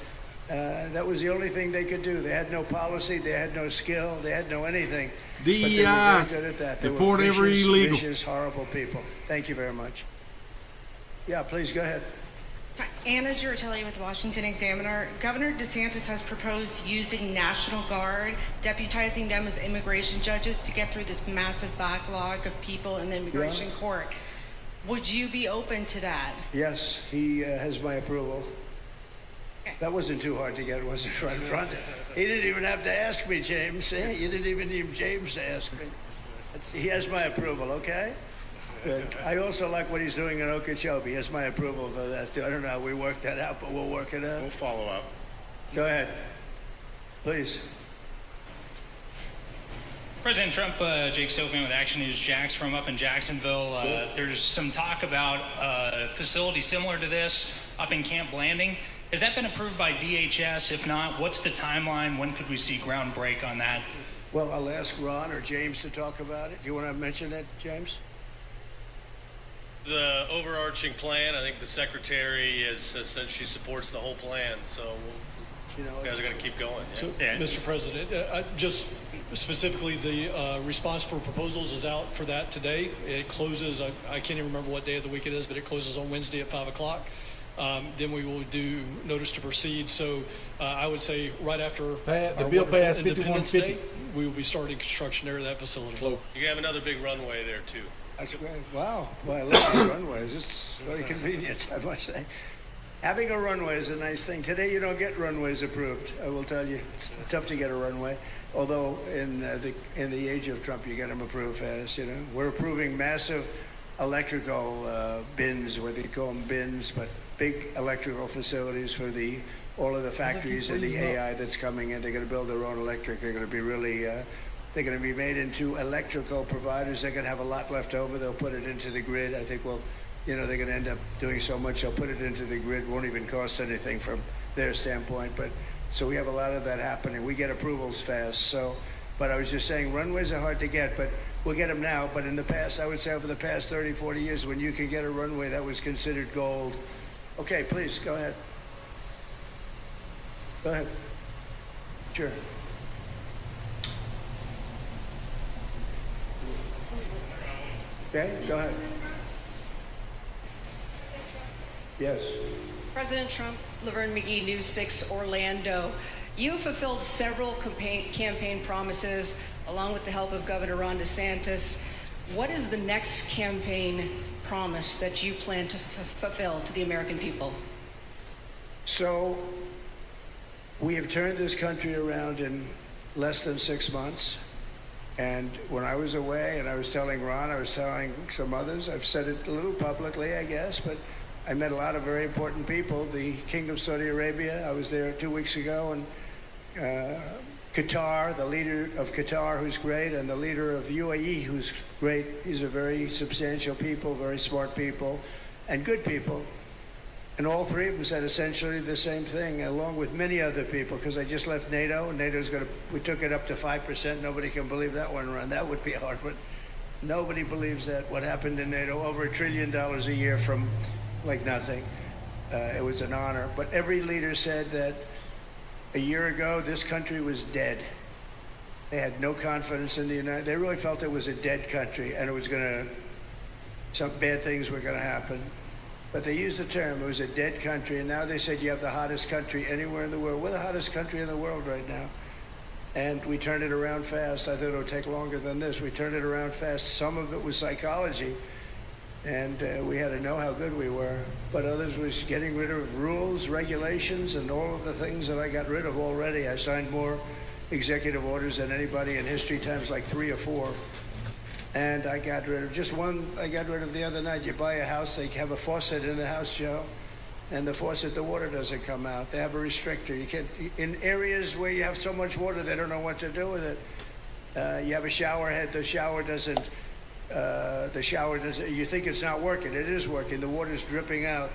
That was the only thing they could do. They had no policy. They had no skill. They had no anything. DEI. But they were very good at that. They report were every illegal. Vicious, horrible people. Thank you very much. Yeah, please go ahead. Anna Giratelli with Washington Examiner. Governor DeSantis has proposed using National Guard, deputizing them as immigration judges to get through this massive backlog of people in the immigration court. Would you be open to that? Yes, he has my approval. That wasn't too hard to get, was it, front? He didn't even have to ask me, James. You didn't even need James to ask me. He has my approval, okay? Good. I also like what he's doing in Okeechobee. He has my approval for that, too. I don't know how we work that out, but we'll work it out. We'll follow up. Go ahead. Please. President Trump, Jake Stofan with Action News Jax from up in Jacksonville. There's some talk about a facility similar to this up in Camp Blanding. Has that been approved by DHS? If not, what's the timeline? When could we see ground break on that? Well, I'll ask Ron or James to talk about it. Do you want to mention that, James? The overarching plan, I think the secretary has said she supports the whole plan, so you guys are going to keep going. So, yeah. Mr. President, just specifically the response for proposals is out for that today. It closes, I can't even remember what day of the week it is, but it closes on Wednesday at 5 o'clock. Then we will do notice to proceed. So I would say right after the bill passed 5150, we will be starting construction there at that facility. Close. You have another big runway there too. That's great. Wow. Well, I love the runways. It's very convenient, I must say. Having a runway is a nice thing. Today you don't get runways approved. I will tell you, it's tough to get a runway. Although in the age of Trump, you get them approved fast. We're approving massive electrical bins, what they call them bins, but big electrical facilities for all of the factories and the AI that's coming in. They're going to build their own electric. They're going to be really, they're going to be made into electrical providers. They're going to have a lot left over. They'll put it into the grid. I think, they're going to end up doing so much. They'll put it into the grid. Won't even cost anything from their standpoint. But so we have a lot of that happening. We get approvals fast. But I was just saying, runways are hard to get, but we'll get them now. But in the past, I would say over the past 30, 40 years, when you could get a runway, that was considered gold. Okay, please, go ahead. Go ahead. Sure. Okay, go ahead. Yes. President Trump, Laverne McGee, News 6 Orlando. You fulfilled several campaign promises along with the help of Governor Ron DeSantis. What is the next campaign promise that you plan to fulfill to the American people? So we have turned this country around in less than 6 months. And when I was away, and I was telling Ron, I was telling some others, I've said it a little publicly, I guess, but I met a lot of very important people. The King of Saudi Arabia, I was there 2 weeks ago, and Qatar, the leader of Qatar, who's great, and the leader of UAE, who's great. These are very substantial people, very smart people, and good people. And all three of them said essentially the same thing, along with many other people, because I just left NATO. NATO's we took it up to 5%. Nobody can believe that one, Ron. That would be hard, but nobody believes that. What happened in NATO, over $1 trillion a year from like nothing. It was an honor. But every leader said that a year ago, this country was dead. They had no confidence in the United States. They really felt it was a dead country, and it was some bad things were going to happen. But they used the term, it was a dead country, and now they said you have the hottest country anywhere in the world. We're the hottest country in the world right now. And we turned it around fast. I thought it would take longer than this. We turned it around fast. Some of it was psychology, and we had to know how good we were. But others was getting rid of rules, regulations, and all of the things that I got rid of already. I signed more executive orders than anybody in history, times like 3 or 4. And I got rid of just one. I got rid of the other night. You buy a house, they have a faucet in the house, Joe, and the faucet, the water doesn't come out. They have a restrictor. You can't, in areas where you have so much water, they don't know what to do with it. You have a shower head, the shower doesn't, you think it's not working. It is working. The water's dripping out.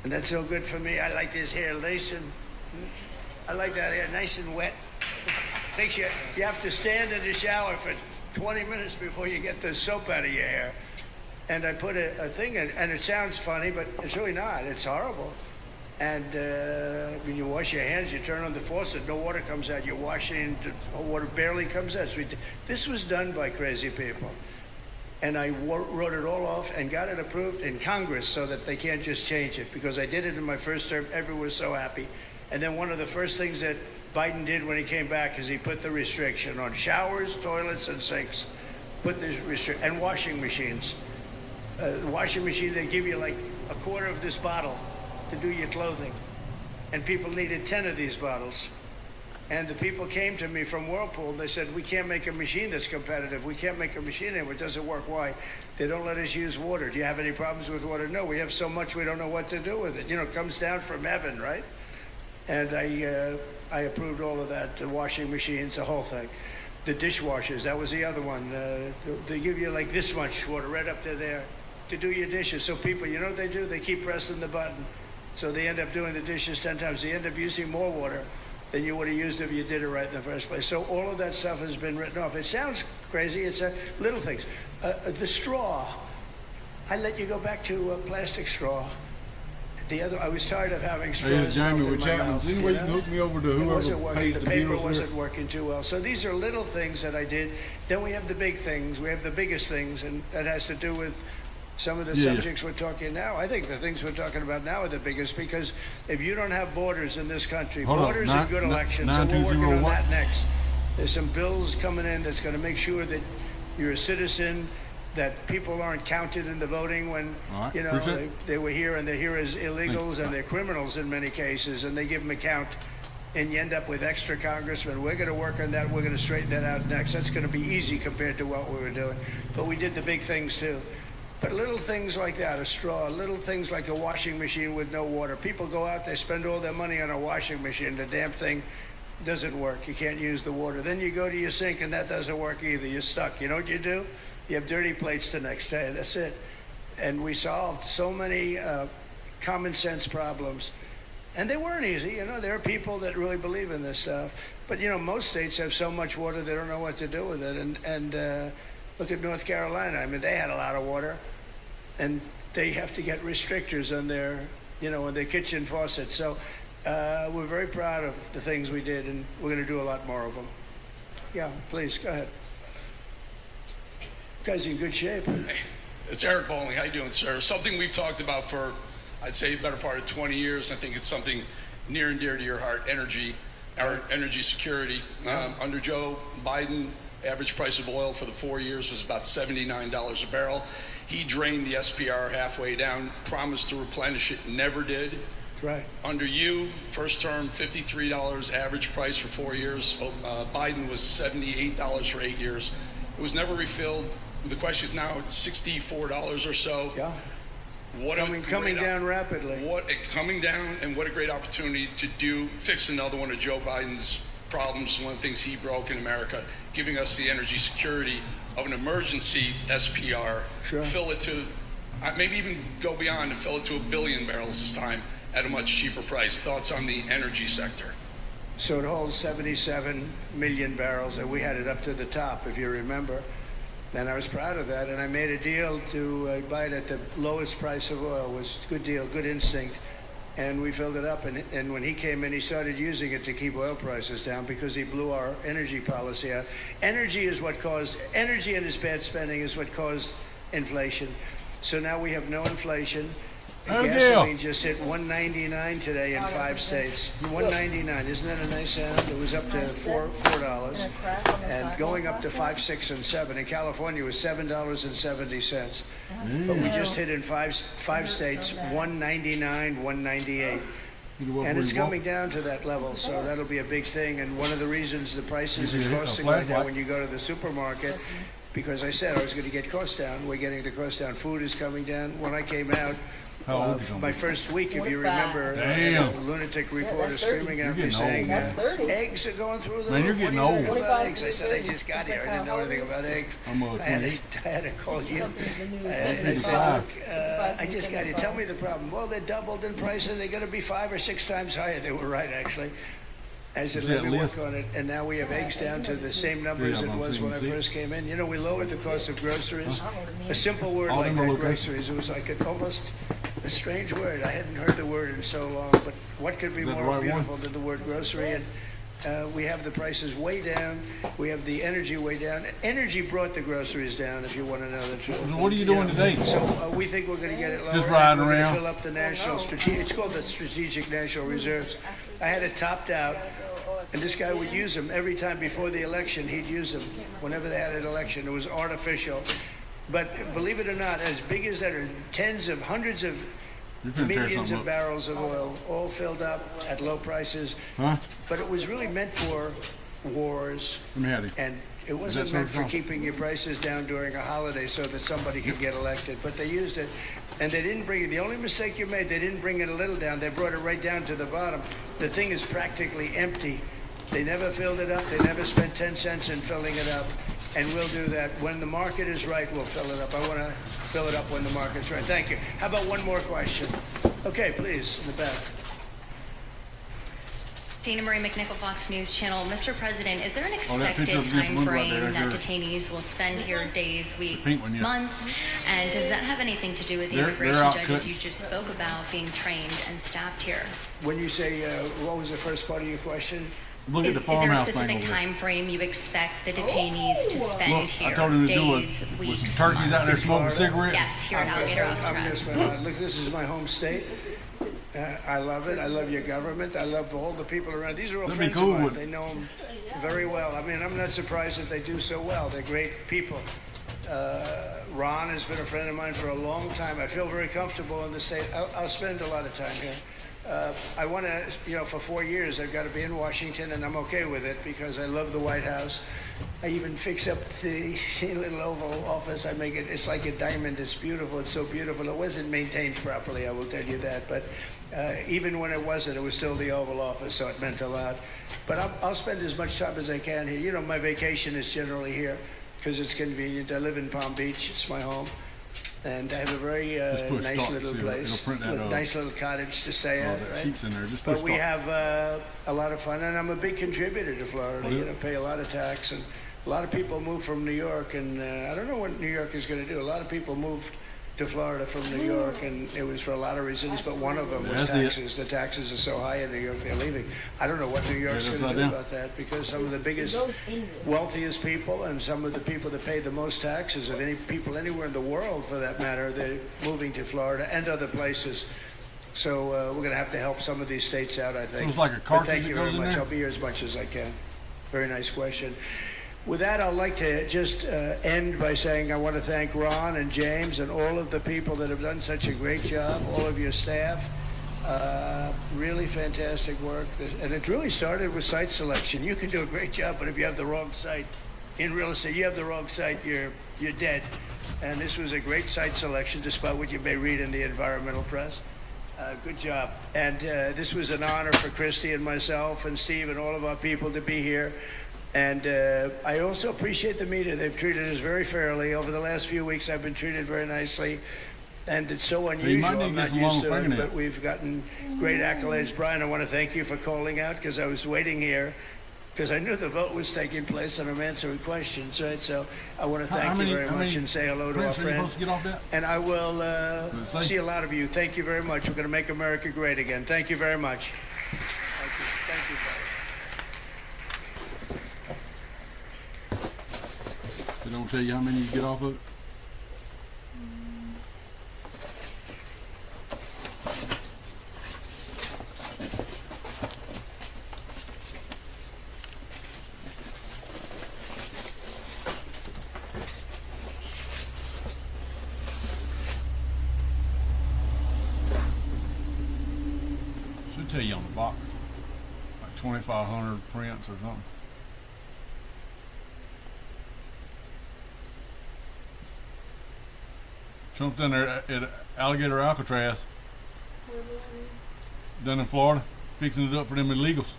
And that's so good for me. I like this hair nice and, I like that hair nice and wet. Thinks you have to stand in the shower for 20 minutes before you get the soap out of your hair. And I put a thing in, and it sounds funny, but it's really not. It's horrible. And when you wash your hands, you turn on the faucet, no water comes out. You're washing, the water barely comes out. So this was done by crazy people. And I wrote it all off and got it approved in Congress so that they can't just change it, because I did it in my first term. Everyone was so happy. And then one of the first things that Biden did when he came back is he put the restriction on showers, toilets, and sinks. Put this restriction, and washing machines. The washing machine, they give you like a quarter of this bottle to do your clothing. And people needed 10 of these bottles. And the people came to me from Whirlpool, and they said, we can't make a machine that's competitive. We can't make a machine anymore. It doesn't work. Why? They don't let us use water. Do you have any problems with water? No, we have so much we don't know what to do with it. You know, it comes down from heaven, right? And I approved all of that, the washing machines, the whole thing. The dishwashers, that was the other one. They give you like this much water right up to there to do your dishes. So people, you know what they do? They keep pressing the button. So they end up doing the dishes 10 times. They end up using more water than you would have used if you did it right in the first place. So all of that stuff has been written off. It sounds crazy. It's little things. The straw, I let you go back to a plastic straw. I was tired of having straws. Hey, Jamie with Chapman. Anyway, you can hook me over to whoever pays the paper bills wasn't working too well. So these are little things that I did. Then we have the big things. We have the biggest things, and that has to do with some of the subjects we're talking now. I think the things we're talking about now are the biggest, because if you don't have borders in this country, borders and good elections, and we're working on that next. There's some bills coming in that's going to make sure that you're a citizen, that people aren't counted in the voting when, you know, they were here, and they're here as illegals and they're criminals in many cases, and they give them a count, and you end up with extra congressmen. We're going to work on that. We're going to straighten that out next. That's going to be easy compared to what we were doing. But we did the big things too. But little things like that, a straw, little things like a washing machine with no water. People go out, they spend all their money on a washing machine. The damn thing doesn't work. You can't use the water. Then you go to your sink, and that doesn't work either. You're stuck. You know what you do? You have dirty plates the next day. That's it. And we solved so many common sense problems. And they weren't easy. You know, there are people that really believe in this stuff. But, you know, most states have so much water, they don't know what to do with it. And look at North Carolina. I mean, they had a lot of water. And they have to get restrictors on their, you know, on their kitchen faucets. So we're very proud of the things we did, and we're going to do a lot more of them. Yeah, please, go ahead. Guy's in good shape. Hey, it's Eric Bowling. How you doing, sir? Something we've talked about for, I'd say, the better part of 20 years. I think it's something near and dear to your heart, energy, our energy security. Under Joe Biden, average price of oil for the 4 years was about $79 a barrel. He drained the SPR halfway down, promised to replenish it, never did. Right. Under you, first term, $53 average price for 4 years. Biden was $78 for 8 years. It was never refilled. The question is now it's $64 or so. Yeah. What coming down rapidly. Coming down, and what a great opportunity to fix another one of Joe Biden's problems, one of the things he broke in America, giving us the energy security of an emergency SPR. Sure. Fill it to, maybe even go beyond and fill it to 1 billion barrels this time at a much cheaper price. Thoughts on the energy sector? So it holds 77 million barrels, and we had it up to the top, if you remember. And I was proud of that, and I made a deal to buy it at the lowest price of oil. It was a good deal, good instinct. And we filled it up, and when he came in, he started using it to keep oil prices down because he blew our energy policy out. Energy and his bad spending is what caused inflation. So now we have no inflation. Gasoline just hit $1.99 today in 5 states. $1.99, isn't that a nice sound? It was up to $4, and going up to 5, 6, and 7. In California, it was $7.70. But we just hit in five states $1.99, $1.98. And it's coming down to that level, so that'll be a big thing. And one of the reasons the prices are costing like that when you go to the supermarket, because I said I was going to get costs down. We're getting the costs down. Food is coming down. When I came out, my first week, if you remember, a lunatic reporter screaming at me saying, eggs are going through the roof. Man, you're getting old. Eggs. I said, I just got here. I didn't know anything about eggs. I had to call you. And I said, look, I just got here. Tell me the problem. Well, they doubled in price, and they're going to be 5 or 6 times higher. They were right, actually. I said, let me work on it. And now we have eggs down to the same number as it was when I first came in. You know, we lowered the cost of groceries. A simple word like that, groceries. It was like almost a strange word. I hadn't heard the word in so long. But what could be more beautiful than the word grocery? And we have the prices way down. We have the energy way down. Energy brought the groceries down, if you want to know the truth. So what are you doing today? So we think we're going to get it lower. Just riding around. Fill up the national strategic. It's called the Strategic National Reserves. I had it topped out. And this guy would use them every time before the election. He'd use them whenever they had an election. It was artificial. But believe it or not, as big as that are tens of hundreds of millions of barrels of oil, all filled up at low prices. But it was really meant for wars. And it wasn't meant for keeping your prices down during a holiday so that somebody could get elected. But they used it. And they didn't bring it. The only mistake you made, they didn't bring it a little down. They brought it right down to the bottom. The thing is practically empty. They never filled it up. They never spent 10 cents in filling it up. And we'll do that. When the market is right, we'll fill it up. I want to fill it up when the market's right. Thank you. How about one more question? Okay, please, in the back. Dana Marie McNichol, Fox News Channel. Mr. President, is there an expected time frame that detainees will spend here, days, weeks, months? And does that have anything to do with the immigration judges you just spoke about being trained and staffed here? When you say, what was the first part of your question? Look at the Is there a farmhouse specific thing time frame you expect the detainees to spend here? I told him to do it days, with weeks, some turkeys out there months? smoking cigarettes. Yes, here in Alligator, Alcatraz. Look, this is my home state. I love it. I love your government. I love all the people around. These are all friends of mine. They know them very well. I mean, I'm not surprised that they do so well. They're great people. Ron has been a friend of mine for a long time. I feel very comfortable in the state. I'll spend a lot of time here. I want to, for 4 years, I've got to be in Washington, and I'm okay with it because I love the White House. I even fix up the little Oval Office. I make it, it's like a diamond. It's beautiful. It's so beautiful. It wasn't maintained properly, I will tell you that. But even when it wasn't, it was still the Oval Office, so it meant a lot. But I'll spend as much time as I can here. You know, my vacation is generally here because it's convenient. I live in Palm Beach. It's my home. And I have a very nice little place, nice little cottage to stay at. Right? Sheets in there. But we have a lot of fun, and I'm a big contributor to Florida. Pay a lot of tax, and a lot of people move from New York, and I don't know what New York is going to do. A lot of people moved to Florida from New York, and it was for a lot of reasons, but one of them was taxes. The taxes are so high in New York, they're leaving. I don't know what New York's going to do about that, because some of the biggest, wealthiest people and some of the people that pay the most taxes of any people anywhere in the world, for that matter, they're moving to Florida and other places. So we're going to have to help some of these states out, I think. So it's like a cartridge. Thank you very much. I'll be here as much as I can. Very nice question. With that, I'd like to just end by saying I want to thank Ron and James and all of the people that have done such a great job, all of your staff. Really fantastic work. And it really started with site selection. You can do a great job, but if you have the wrong site in real estate, you have the wrong site, you're dead. And this was a great site selection, despite what you may read in the environmental press. Good job. And this was an honor for Christy and myself and Steve and all of our people to be here. And I also appreciate the media. They've treated us very fairly. Over the last few weeks, I've been treated very nicely. And it's so unusual. I'm not used to it, but we've gotten great accolades. Brian, I want to thank you for calling out, because I was waiting here because I knew the vote was taking place and I'm answering questions, right? So I want to thank you very much and say hello to our friends. And I will see a lot of you. Thank you very much. We're going to make America great again. Thank you very much. Thank you. Thank you. They don't tell you how many you get off of it? Should tell you on the box, like 2,500 prints or something. Trump's down there at Alligator Alcatraz, down in Florida, fixing it up for them illegals.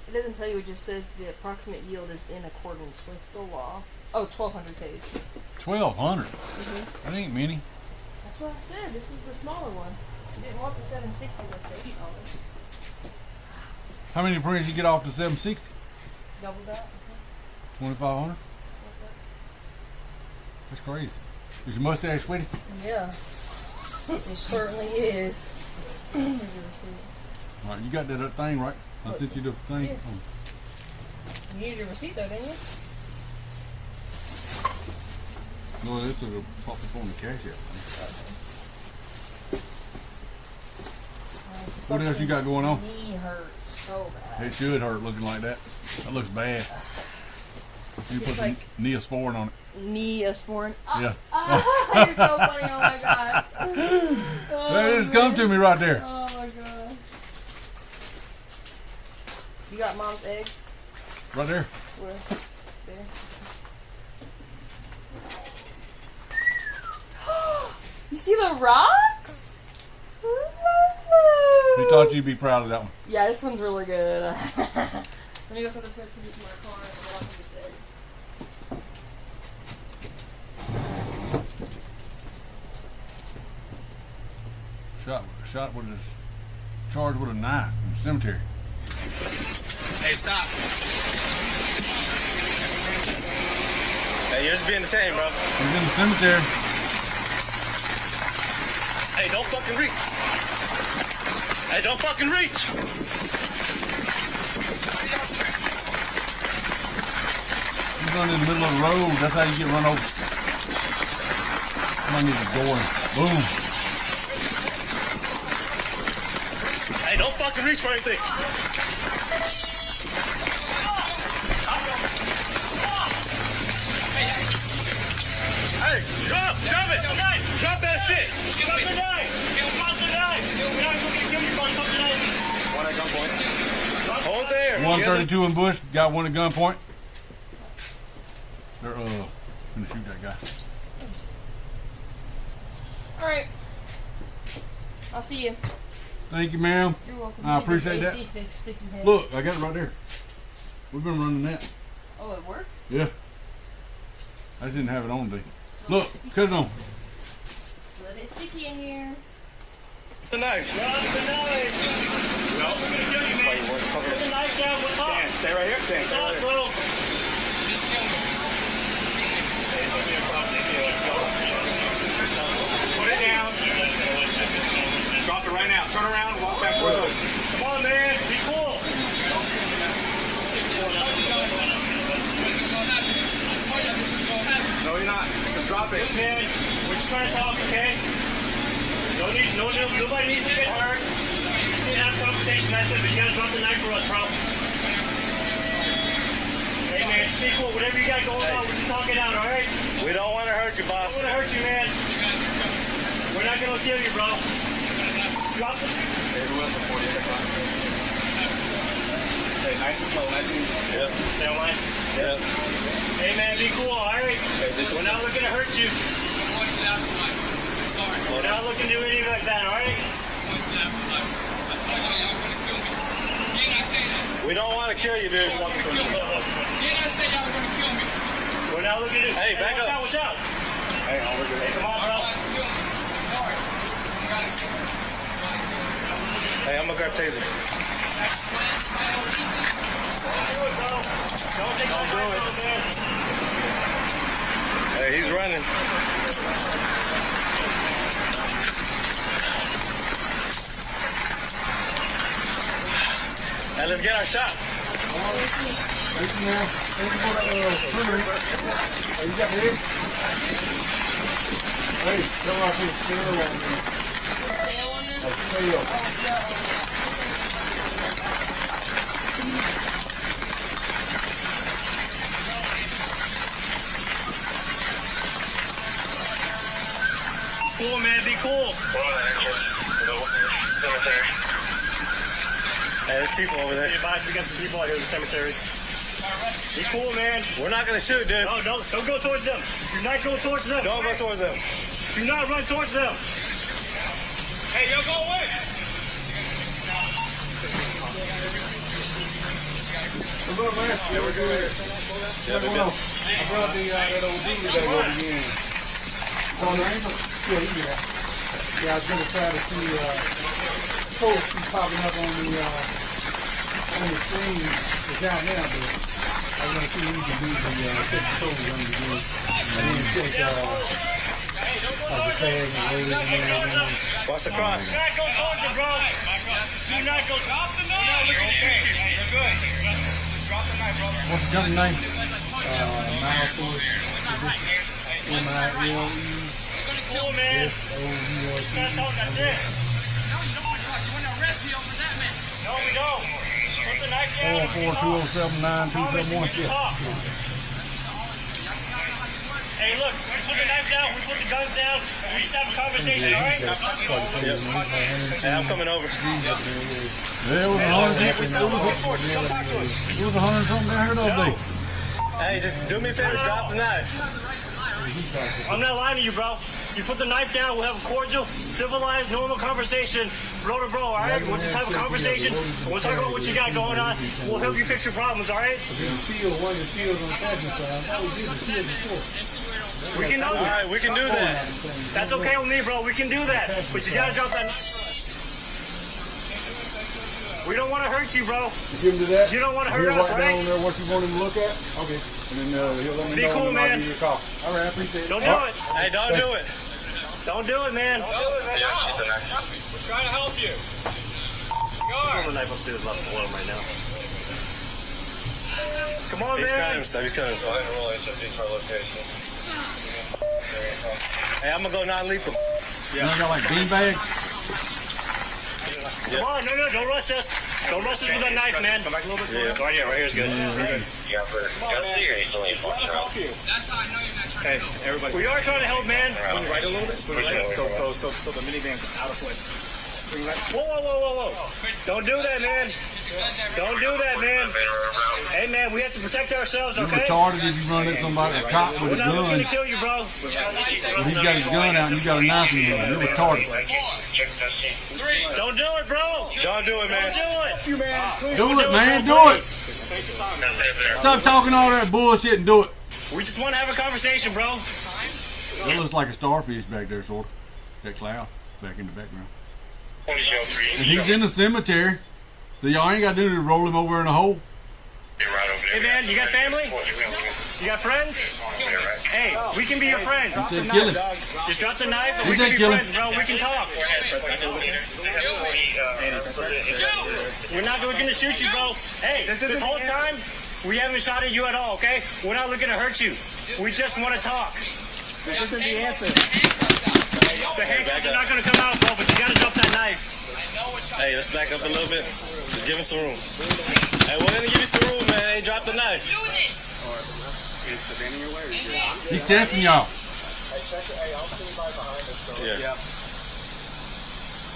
It doesn't tell you, it just says the approximate yield is in accordance with the law. Oh, 1,200 page. 1,200? Mm-hmm. That ain't many. That's what I said. This is the smaller one. You didn't want the 760, that's $80. How many prints you get off the 760? Double that. 2,500? That's crazy. Is your mustache sweaty? Yeah. It certainly is. Here's your receipt. All right, you got that thing right? I sent you the thing. Yeah. You needed your receipt though, didn't you? No, this will pop up on the cash app. What else you got going on? Knee hurts so bad. It should hurt looking like that. That looks bad. You put like some Neosporin on it. Neosporin? Yeah. You're so funny, oh my god. That just come to me right there. Oh my god. You got mom's eggs? Right there. Where? There. You see the rocks? He thought you'd be proud of that one. Yeah, this one's really good. Let me go put this way because it's my car and then I'll put it Shot with charged with a knife in the cemetery. Hey, stop. Hey, you're just being detained, bro. He's in the cemetery. Hey, don't fucking reach. Hey, don't fucking reach. He's running in the middle of the road. That's how you get run over. I need a door. Boom. Hey, don't fucking reach for anything. Hey, drop it. Drop that shit. Drop the knife. One at gunpoint. Hold there. 132 in Bush. Got one at gunpoint. They're gonna shoot that guy. All right. I'll see you. Thank you, ma'am. You're welcome. I appreciate that. Look, I got it right there. We've been running that. Oh, it works? Yeah. I just didn't have it on today. Look, cut it on. Let it sticky in here. The knife. Drop the knife. No. What are you gonna do, man? Put the knife down. What's up? Stay right here. Stay What's right up, here. bro? Put it down. Drop it right now. Turn around. Walk back towards us. Come on, man. Be cool. No, you're not. Just drop it. Look, man, we're just trying to talk, okay? Nobody needs to get hurt. We need to have a conversation. That's it. But you gotta drop the knife for us, bro. Hey, man. man. Be cool. Whatever you got going on, we're just talking out, all right? We don't want to hurt you, boss. We don't want to hurt you, man. We're not going to kill you, bro. Drop it. Hey, who else at 48 o'clock? Hey, nice and slow, nice and easy. Yep. Stay on line. Yep. Hey, man, be cool, all right? Hey, we're not looking to hurt you. We're not looking to do anything like that, all right? We don't want to kill you, dude. We're not looking to do. Hey, back up. Watch out. Hey, we're good. Hey, come on, bro. Hey, I'm gonna grab taser. Don't do it. Hey, he's running. Hey, let's get our shot. You got me? Hey, come on, stay Cool, man. Be cool. Cemetery. Hey, there's people over there. Be advised, we got some people out here in the cemetery. Be cool, man. We're not gonna shoot, dude. No, don't go towards them. Do not go towards them. Don't go towards them. Do not run towards them. Hey, yo, go away. What's up, man? Yeah, we're good. I brought the that old dude back over again. Oh, no, ain't no. Yeah, I was gonna try to see posts keep popping up on the screen. It's out now, but I was gonna see if we can do check the totals on the game. And then check the tag and rating and everything. Watch the cross. Do not go towards them, bro. Do not go. Drop the knife. You're good. Drop the knife, brother. What's the gun name? Mileforce. M-I-L-E. Cool, man. S-O-U-R-C. That's it. No, you don't want to talk. You want to arrest me over that, man. No, we don't. Put the knife down. 442079271. Hey, look, we put the knife down, we put the guns down, we just have a conversation, all right? Hey, I'm coming over. Yeah, it was 100 something down here the other day. Hey, just do me a favor, drop the knife. I'm not lying to you, bro. You put the knife down, we'll have a cordial, civilized, normal conversation, bro to bro, all right? We'll just have a conversation. We'll talk about what you got going on. We'll help you fix your problems, all right? One of the seals on the passenger side. I thought we did the seal before. We can do All right, we can do that. That's okay with me, bro. We can do that. But you gotta drop that. We don't want to hurt you, bro. You give him to that? You don't want to hurt us, right? Down there what you want him to look at? Okay. And then he'll let me Be know cool, and then I'll man. give you a call. All right, I appreciate it. Don't do it. Hey, don't do it. Don't do it, man. Don't do it, man. We're trying to help you. Pull the knife upstairs left below right now. Come on, He's man. cutting himself. He's cutting himself. Hey, I'm gonna go non-lethal. You know, got like beanbags? Come on, no, don't rush us. Don't rush us with that knife, man. Come back a little bit. Yeah. Right here is good. Hey, everybody. We are trying to help, man. Swing right a little bit. So the minivan's out of foot. Whoa. Don't do that, man. Don't do that, man. Hey, man, we have to protect ourselves, You're okay? retarded if you run at somebody, a cop with We're a not looking gun. to kill you, bro. But he's got his gun out and you got a knife in your hand. You're retarded. Don't do it, bro. Don't do it, man. Don't do it. Do it, man. Do it. Stop talking all that bullshit and do it. We just want to have a conversation, bro. That looks like a starfish back there, sort of. That cloud back in the background. And he's in the cemetery. So y'all ain't got to do to roll him over in a hole. Hey, man, you got family? You got friends? Hey, we can be your friends. He said kill him. Just drop the knife and He we said can be kill him. friends, bro. We can talk. We're not looking to shoot you, bro. Hey, this whole time, we haven't shot at you at all, okay? We're not looking to hurt you. We just want to talk. This isn't the answer. The handcuffs are not going to come out, bro, but you got to drop that knife. Hey, let's back up a little bit. Just give him some room. Hey, we're gonna give you some room, man. Hey, drop the knife. Is the van in your way? Or you He's testing y'all. Hey, check it. Hey, I'll see right behind us. So. Yeah.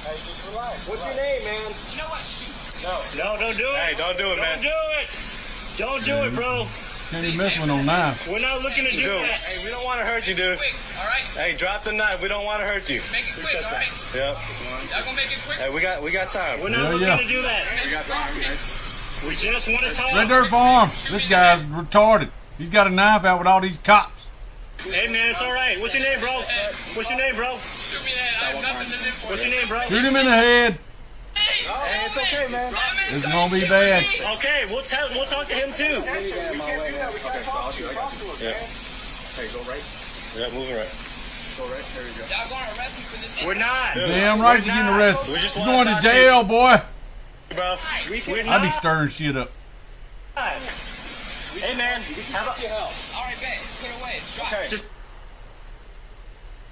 Hey, just relax. What's your name, man? You know what? Shoot. No, don't do it. Hey, don't do it, man. Don't do it. Don't do it, bro. Can't even mess with no knife. We're not looking to do that. Hey, we don't want to hurt you, dude. Quick, all right? Hey, drop the knife. We don't want to hurt you. Make it quick, all right? Yep. Y'all gonna make it quick? Hey, we got time. We're not looking to do that. We got time, guys. We just want to talk. Red Dirt Farm. This guy's retarded. He's got a knife out with all these cops. Hey, man, it's all right. What's your name, bro? What's your name, bro? Shoot me that. I have nothing to live for. What's your name, bro? Shoot him in the head. Hey, it's okay, man. It's gonna be bad. Okay, we'll talk to him too. Yeah. Hey, go right. Yeah, moving right. Go right. There you go. Y'all gonna arrest me for this? We're not. Damn right you're getting arrested. We just You're wanna going to talk to jail, boy. Bro. We're I'd be not. stirring shit up. Hey, man. How about your help? All right, bet. Put it away. It's dry. Okay. Just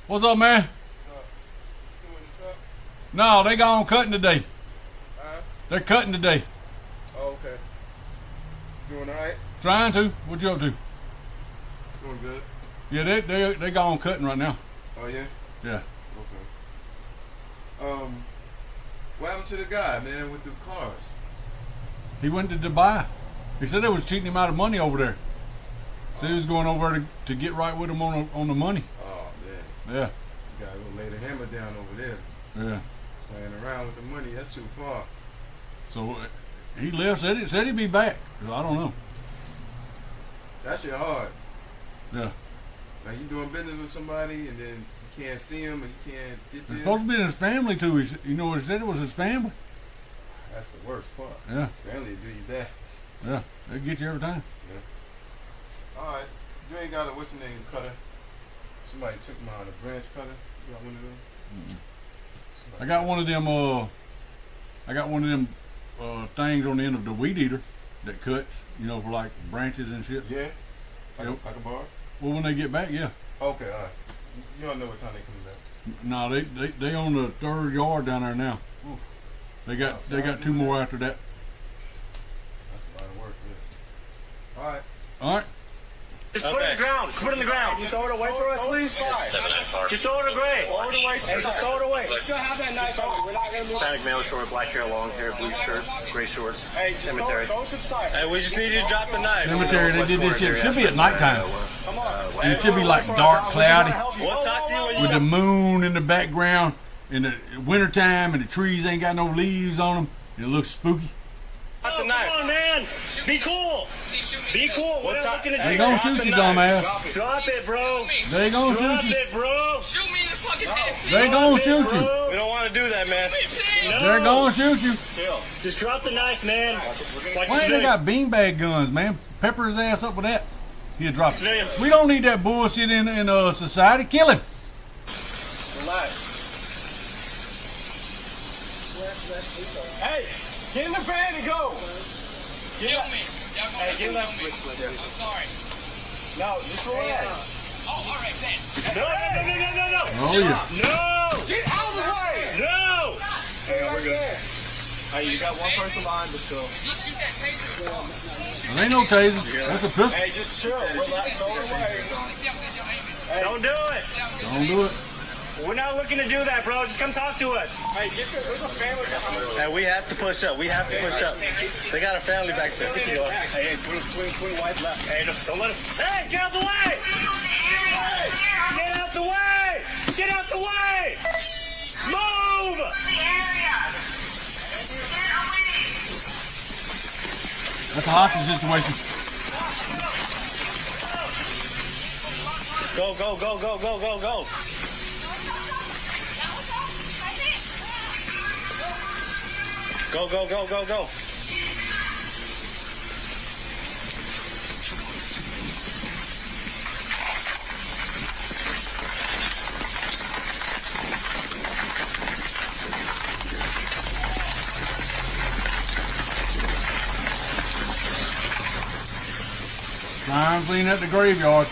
What's up, man? No, they gone cutting today. They're cutting today. Oh, okay. Doing all right? Trying to. What you up to? Doing good. Yeah, they gone cutting right now. Oh, yeah? Yeah. Okay. What happened to the guy, man, with the cars? He went to Dubai. He said they was cheating him out of money over there. So he was going over to get right with him on the money. Oh, man. Yeah. You gotta go lay the hammer down over there. Yeah. Playing around with the money, that's too far. So he left, said he'd be back. I don't know. That shit hard. Yeah. Like you doing business with somebody and then you can't see him and you can't get It's there. supposed to be his family too. He said it was his family. That's the worst part. Yeah. Family do you that. Yeah. They get you every time. Yeah. Alright. You ain't got a what's the name cutter. Somebody took mine, a branch cutter. You got one of them? I got one of them things on the end of the weed eater that cuts, for like branches and shit. Yeah. Like Yep. a bar? Well, when they get back, yeah. Okay, alright. You don't know what time they coming back. No, they on the third yard down there now. Oof. They got two more after that. That's a lot of work, yeah. Alright. All right. Just put it in the ground. Put it in the ground. Can you throw it away for us, please? Just throw it away. Throw it away. Hey, just throw it away. Still have that knife on. We're not gonna move. Hispanic male, short, black hair, long hair, blue shirt, gray shorts. Hey, just Cemetery. Go to the side. Hey, we just need you to drop the knife. Cemetery, they did this shit. It should be at nighttime. Come on. And it should be like dark, cloudy, We'll talk to you when you with the moon in the background in the wintertime, and the trees ain't got no leaves on them. And it looks spooky. drop the knife. Come on, man. Be cool. Be cool. We're not looking to They do gonna that. shoot you, dumbass. Drop it, bro. They gonna Drop shoot you. it, bro. Shoot me in the fucking head. They gonna shoot you. We don't want to do that, man. They're gonna shoot you. Just drop the knife, man. Like Why ain't they got beanbag guns, man? Pepper his ass up with that. He'll drop it. We don't need that bullshit in society. Kill him. Relax. Hey, get in the van and go. Kill me. Y'all gonna Hey, get in that. I'm sorry. No, just relax. Oh, all right, then. No. Oh yeah. No. Get out of the way. No. Hey, we're good. Hey, you got one person behind us, so. Did you shoot that taser? There ain't no taser. That's a pistol. Hey, just chill. Relax. Throw it away. Don't do it. Don't do it. We're not looking to do that, bro. Just come talk to us. Hey, there's a family behind. Hey, we have to push up. We have to push up. They got a family back there. Hey, swing, wide left. Hey, don't let him. Hey, get out the way! Get out the way! Get out the way! Move! That's a hostage situation. Go, go, go, go, go, go, go. Go, go, go, go, go. Crime scene at the graveyard.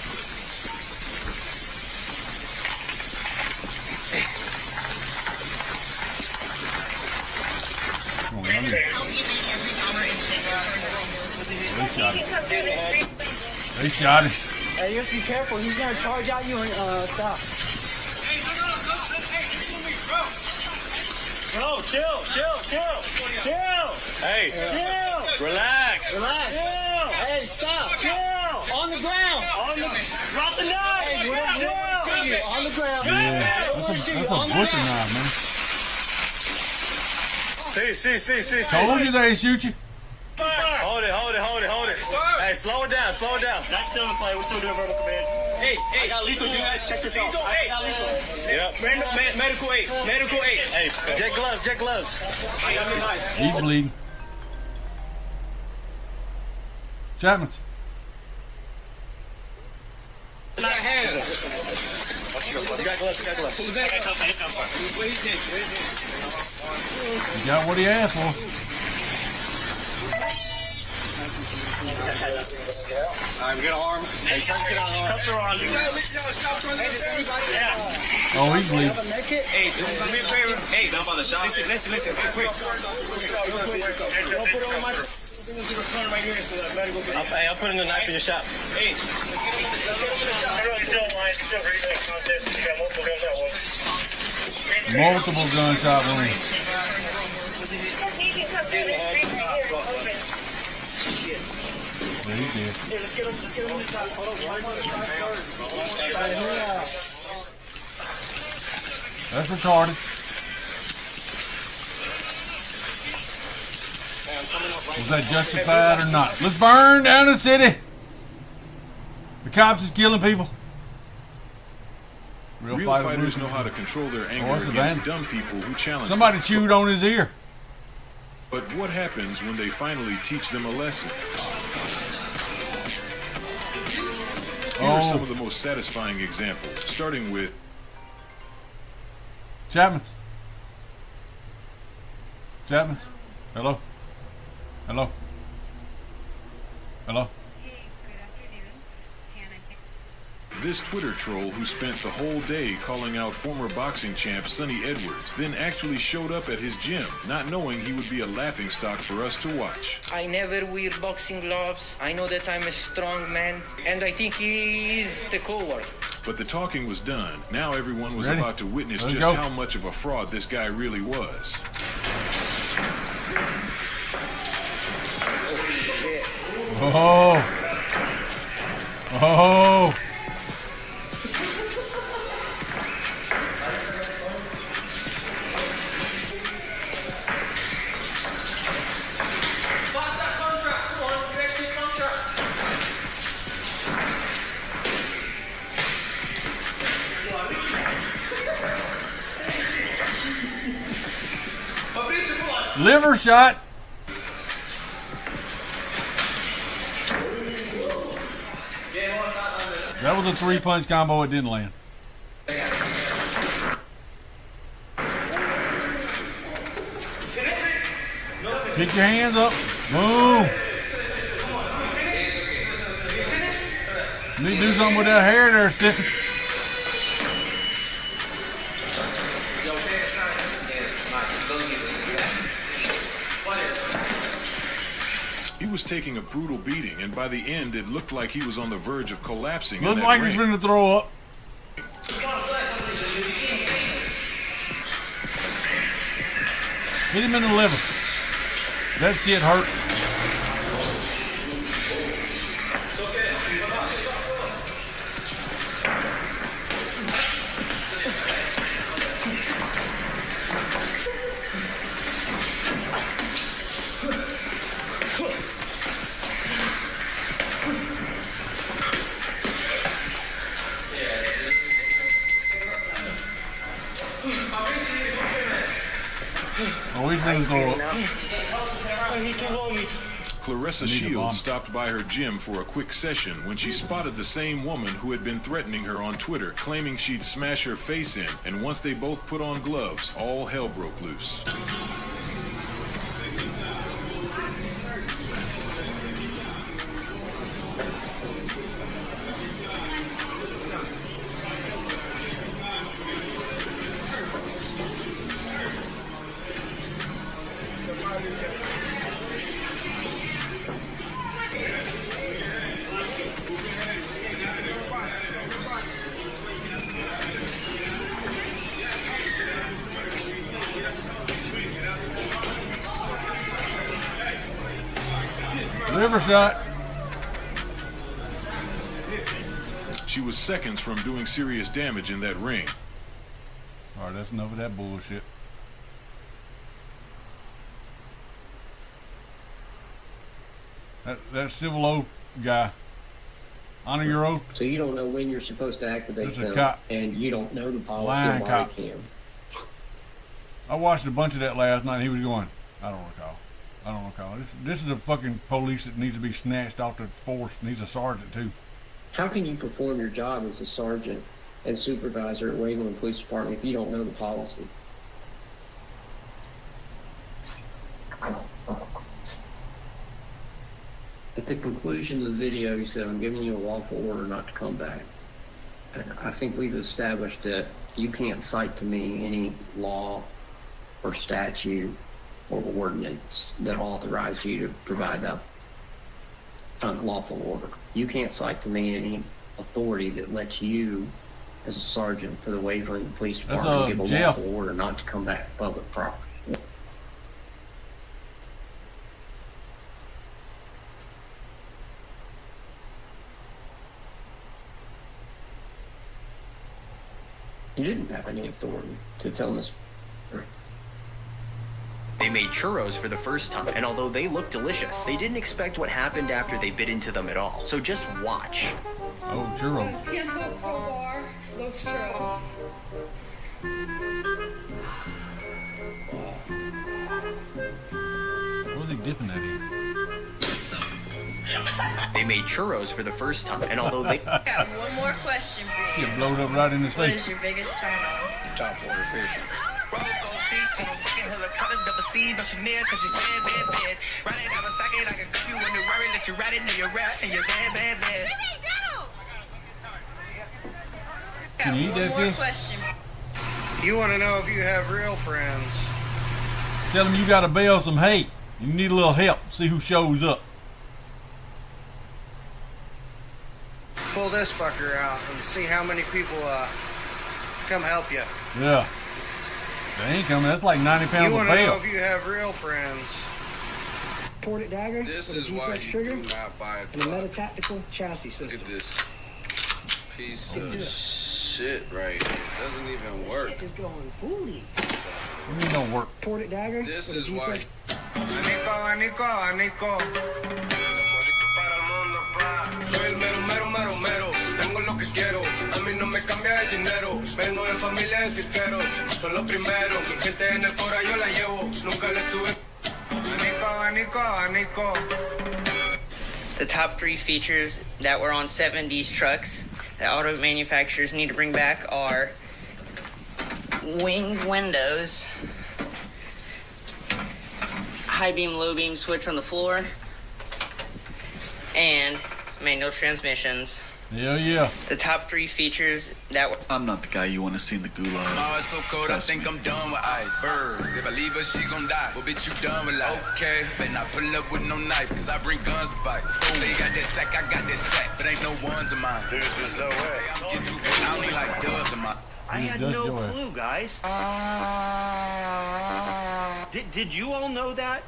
They shot him. Hey, you have to be careful. He's gonna charge at you and stop. Bro, chill. Hey, Chill. relax. Relax. Chill. Hey, stop. Chill. On the ground. Drop the knife. Hey, chill. On the ground. Yeah, that's a butcher knife, man. See. Told you they shoot you. Hold it. Hey, slow it down. That's still in play. We're still doing verbal commands. Hey, I got lethal. You guys check this out. I got lethal. Yep. Medical aid. Hey, get gloves. I got the knife. He's bleeding. Chapman. You got hands. You got gloves. He got what he asked for. Alright, we got an arm. Hey, try to get on arm. Cuffs are on. Oh, he's bleeding. Hey, do me a favor. Hey, dump on the shot. Listen. Quick. Don't put it on my... Right here so that medical can... I'll put in the knife in your shop. Hey. Multiple gunshot wounds. Yeah, he did. Hey, let's get him in the shot. Hold on. That's retarded. Was that justified or not? Let's burn down the city. The cops is killing people. Real fighters know how to control their anger against dumb people who challenge Somebody them. chewed on his ear. But what happens when they finally teach them a lesson? Here are some of the most satisfying examples, starting with Chapman. Hello. this Twitter troll who spent the whole day calling out former boxing champ Sonny Edwards, then actually showed up at his gym, not knowing he would be a laughingstock for us to watch. I never wear boxing gloves. I know that I'm a strong man, and I think he is the coward. But the talking was done. Now everyone was Ready? about to witness Let's just go. how much of a fraud this guy really was. Oh. Liver shot. That was a 3-punch combo. It didn't land. Pick your hands up. Boom. You need to do something with that hair there, sissy. He was taking a brutal beating, and by the end, it looked like he was on the verge of collapsing. Looked like he's going to throw up. Hit him in the liver. That shit hurts. Oh, he's going to throw up. Clarissa Shields stopped by her gym for a quick session when she spotted the same woman who had been threatening her on Twitter, claiming she'd smash her face in, and once they both put on gloves, all hell broke loose. Liver shot. She was seconds from doing serious damage in that ring. All right, that's enough of that bullshit. That civil oath guy. Honor your oath. So you don't know when you're supposed to activate them, cop. and you don't know the policy Lying of cop. ICAM. I watched a bunch of that last night. And he was going, I don't recall. This is a fucking police that needs to be snatched off the force, and he's a sergeant too. How can you perform your job as a sergeant and supervisor at Waveland Police Department if you don't know the policy? At the conclusion of the video, he said, I'm giving you a lawful order not to come back. And I think we've established that you can't cite to me any law or statute or ordinance that authorize you to provide that unlawful order. You can't cite to me any authority that lets you, as a sergeant for the Waveland Police Department, give a lawful order not to come back to public property. You didn't have any authority to tell us. They made churros for the first time, and although they looked delicious, they didn't expect what happened after they bit into them at all. So just watch. Oh, churro. Tiempo probar los churros. What was he dipping that in? They made churros for the first time, and although they... I got one more question for you. Shit blowed up right in his What face. is your biggest turn on? Top water fishing. Can you eat that fish? Question. You want to know if you have real friends. Tell him you got to bail some hay. You need a little help. See who shows up. Pull this fucker out and see how many people come help you. Yeah. They ain't coming. That's like 90 pounds You of want to know bail. if you have real friends. Ported dagger This with a is G why flex you trigger do not buy a and a Glock. metatactical chassis system. Look at this piece Look at of this. shit right here. It doesn't even work. Shit is going fully. What do you don't work? Ported dagger This with a is G why. flex. Soy el mero, mero, mero, mero. Tengo lo que quiero. A mí no me cambia el dinero. Vengo de familia de cirqueros. Son los primeros. Mi gente en el cora yo la llevo. Nunca le tuve. Anico. The top 3 features that were on 70s trucks that auto manufacturers need to bring back are winged windows, high beam, low beam switch on the floor, and manual transmissions. Yeah, yeah. The top 3 features that were... I'm not the guy you want to see in the gulag. Oh, it's so cold, I think I'm done with ice. Birds, if I leave her, she gon' die. Well, bitch, you done with life. Okay, better not pull up with no knife, cause I bring guns to fight. Say you got that sack, I got that sack, but ain't no ones of mine. Dude, there's no way. I don't need like dubs in my... I had no clue, guys. Did you all know that?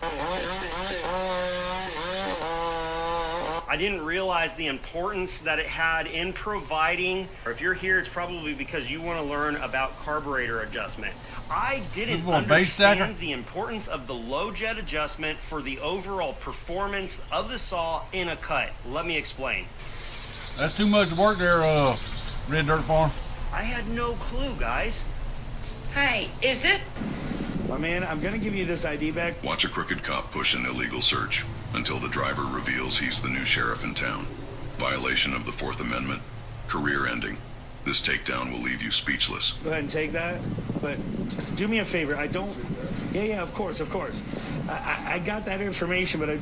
I didn't realize the importance that it had in providing, or if you're here, it's probably because you want to learn about carburetor adjustment. I didn't understand the importance of the low jet adjustment for the overall performance of the saw in a cut. Let me explain. That's too much work there, Red Dirt Farm. I had no clue, guys. Hey, is this... My man, I'm gonna give you this ID back. Watch a crooked cop push an illegal search until the driver reveals he's the new sheriff in town. Violation of the 4th Amendment. Career ending. This takedown will leave you speechless. Go ahead and take that, but do me a favor. I don't... Yeah, of course. I got that information, but I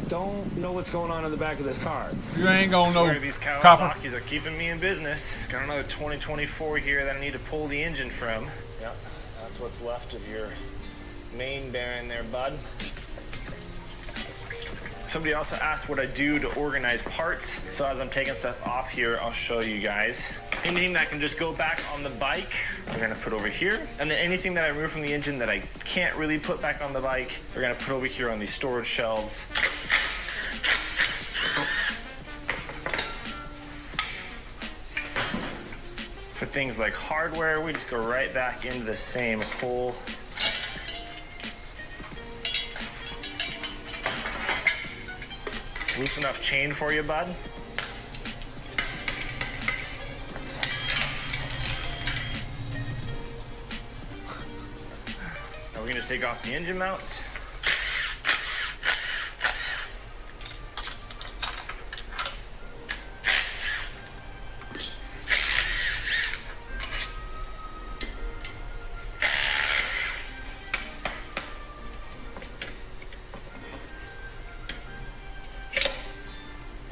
don't know what's going on in the back of this car. You ain't gonna know. These Copper. Kawasaki's are keeping me in business. Got another 2024 here that I need to pull the engine from. Yeah, that's what's left of your main bearing there, bud. Somebody also asked what I do to organize parts. So as I'm taking stuff off here, I'll show you guys. Anything that can just go back on the bike, we're gonna put over here. And then anything that I remove from the engine that I can't really put back on the bike, we're gonna put over here on these storage shelves. For things like hardware, we just go right back into the same hole. Loose enough chain for you, bud? Now we're gonna take off the engine mounts.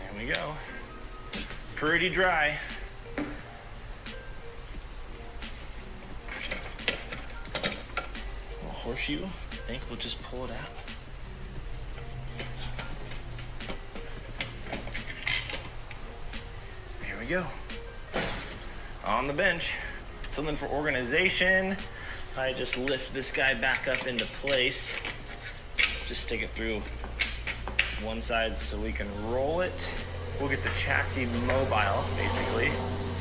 There we go. Pretty dry. Horseshoe. I think we'll just pull it out. Here we go. On the bench. Something for organization. I just lift this guy back up into place. Let's just stick it through one side so we can roll it. We'll get the chassis mobile, basically.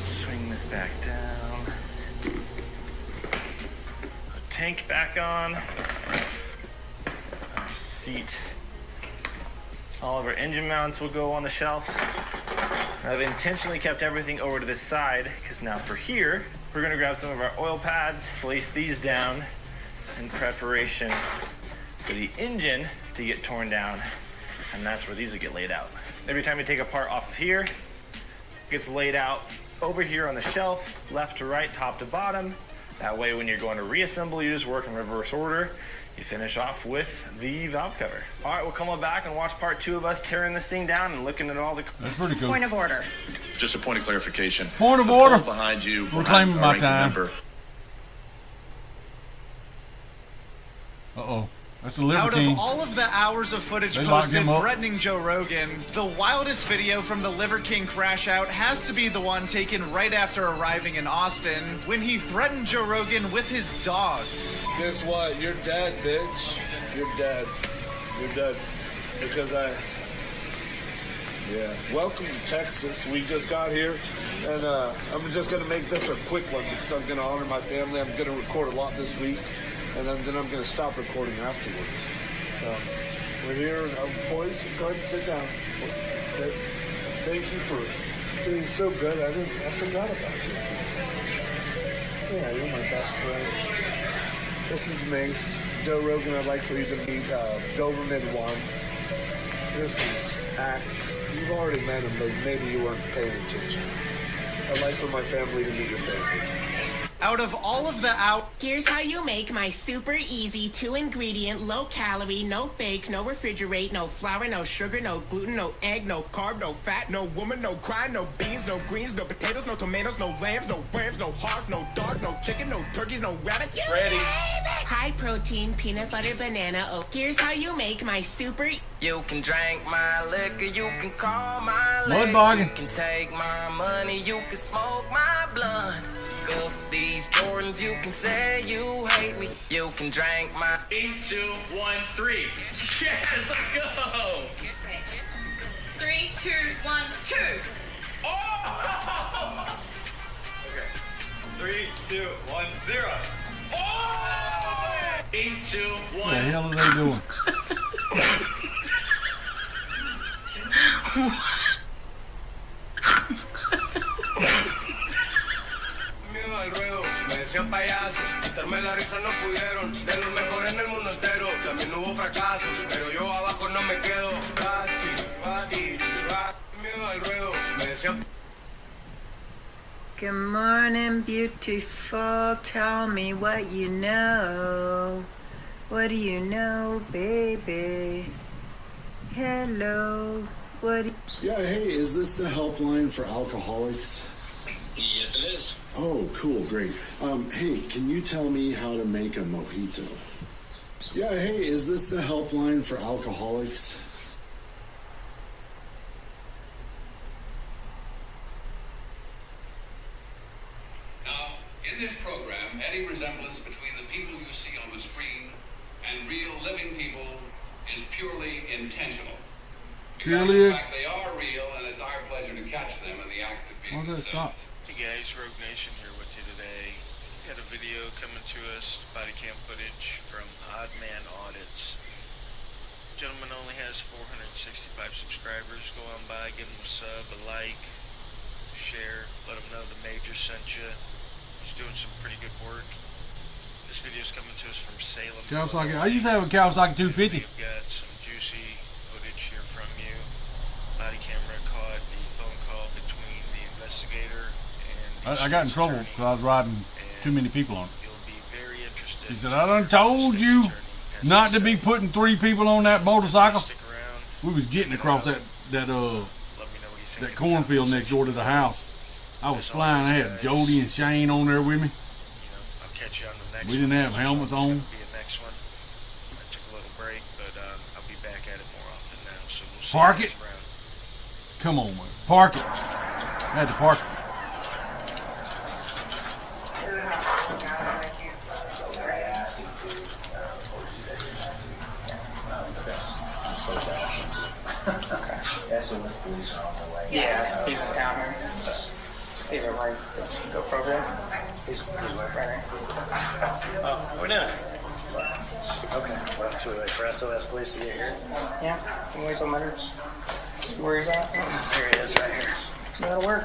Swing this back down. Tank back on. Our seat. All of our engine mounts will go on the shelf. I've intentionally kept everything over to this side because now for here, we're gonna grab some of our oil pads, place these down in preparation for the engine to get torn down, and that's where these will get laid out. Every time you take a part off of here, it gets laid out over here on the shelf, left to right, top to bottom. That way when you're going to reassemble, you just work in reverse order. You finish off with the valve cover. All right, we'll come on back and watch part 2 of us tearing this thing down and looking at all the... That's pretty cool. Point of order. Just a point of clarification. Point of order. Behind you. Reclaiming my time. Uh-oh. That's a libertine. Out of all of the hours of footage They locked posted him up. threatening Joe Rogan, the wildest video from the Liver King crash out has to be the one taken right after arriving in Austin when he threatened Joe Rogan with his dogs. Guess what? You're dead, bitch. You're dead. You're dead. Because yeah. Welcome to Texas. We just got here, and I'm just gonna make this a quick one because I'm gonna honor my family. I'm gonna record a lot this week, and then I'm gonna stop recording afterwards. We're here, boys. Go ahead and sit down. Sit. Thank you for being so good. I forgot about you. Yeah, you're my best friend. This is Mace. Joe Rogan, I'd like for you to meet Doberman 1. This is Axe. You've already met him, but maybe you weren't paying attention. I'd like for my family to meet your family. Out of all of the Here's how you make my super easy 2-ingredient, low-calorie, no bake, no refrigerate, no flour, no sugar, no gluten, no egg, no carb, no fat, no woman, no cry, no beans, no greens, no potatoes, no tomatoes, no lambs, no rams, no hogs, no dogs, no chicken, no turkeys, no rabbits. Ready. High protein, peanut butter, banana, oat. Here's how you make my super... You can drink my liquor, you can call my Mud liquor, bogging. you can take my money, you can smoke my blood. Scuff these Jordans, you can say you hate me, you can drink my 3, 2, 1, 3. Yes, let's go. 3, 2, 1, 2. Oh! Okay. 3, 2, 1, 0. Oh! 3, 2, 1. What the hell are they doing? Miedo al ruedo, me decían payaso, quitarme la risa no pudieron, de los mejores en el mundo entero, también hubo fracasos, pero yo abajo no me quedo, miedo al ruedo, me decían... Good morning, beautiful. Tell me what you know. What do you know, baby? Hello. What? Yeah, hey, is this the helpline for alcoholics? Yes, it is. Oh, cool, great. Hey, can you tell me how to make a mojito? Yeah, hey, is this the helpline for alcoholics? Now, in this program, any resemblance between the people you see on the screen real living people is purely intentional. Because in fact, they are real Why does that stop? Hey guys, Rogue Nation here with you today. Got a video coming to us, body cam footage from Odd Man Audits. Gentleman only has 465 subscribers. Go on by, give him a sub, a like, share, let him know the Major sent you. He's doing some pretty good work. This video is coming to us from Salem. Kawasaki. I used to have a Kawasaki 250. We've got some juicy footage here from you. Body camera caught the phone call between the investigator and I got in trouble because I was riding too many people on it. She said, I done told you not to be putting 3 people on that motorcycle. We was getting across that cornfield next door to the house. I was flying. I had Jody and Shane on there with me. We didn't have helmets on. Park it. Come on, man. Park it. I had to park it. Okay. SOS police are on the way. Yeah, he's in town here. He's over in the program. He's right there. Oh, what are we doing? Okay. Well, should we wait for SOS police to get here? Yeah. Can we wait till later? See where he's at? Here he is, right here. That'll work.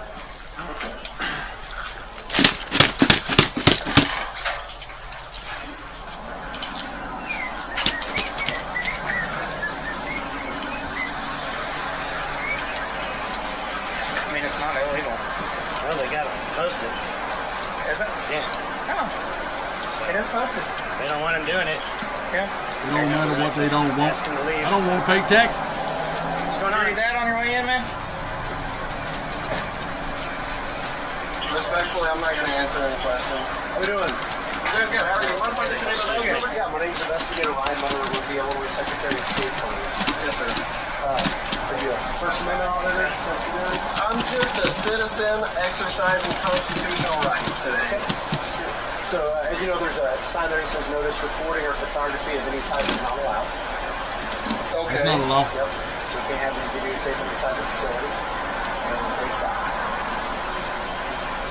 I mean, it's not illegal. Well, they got it posted. Is it? Yeah. Oh. It is posted. They don't want him doing it. Yeah. It don't matter what they don't want. I don't want to pay tax. What's going on? Read that on your way in, man? Respectfully, I'm not going to answer any questions. How we doing? Doing good. How are you? What if I get your name? Okay. Yeah, my name's Investigator Ryan Mother would be Illinois Secretary of State Police. Yes, sir. Are you a First Amendment auditor? Is that what you're doing? I'm just a citizen exercising constitutional rights today. So, as you know, there's a sign there that says notice recording or photography of any type is not allowed. Okay. It's not allowed. Yep. So you can't have any videotape inside the facility. And it's that.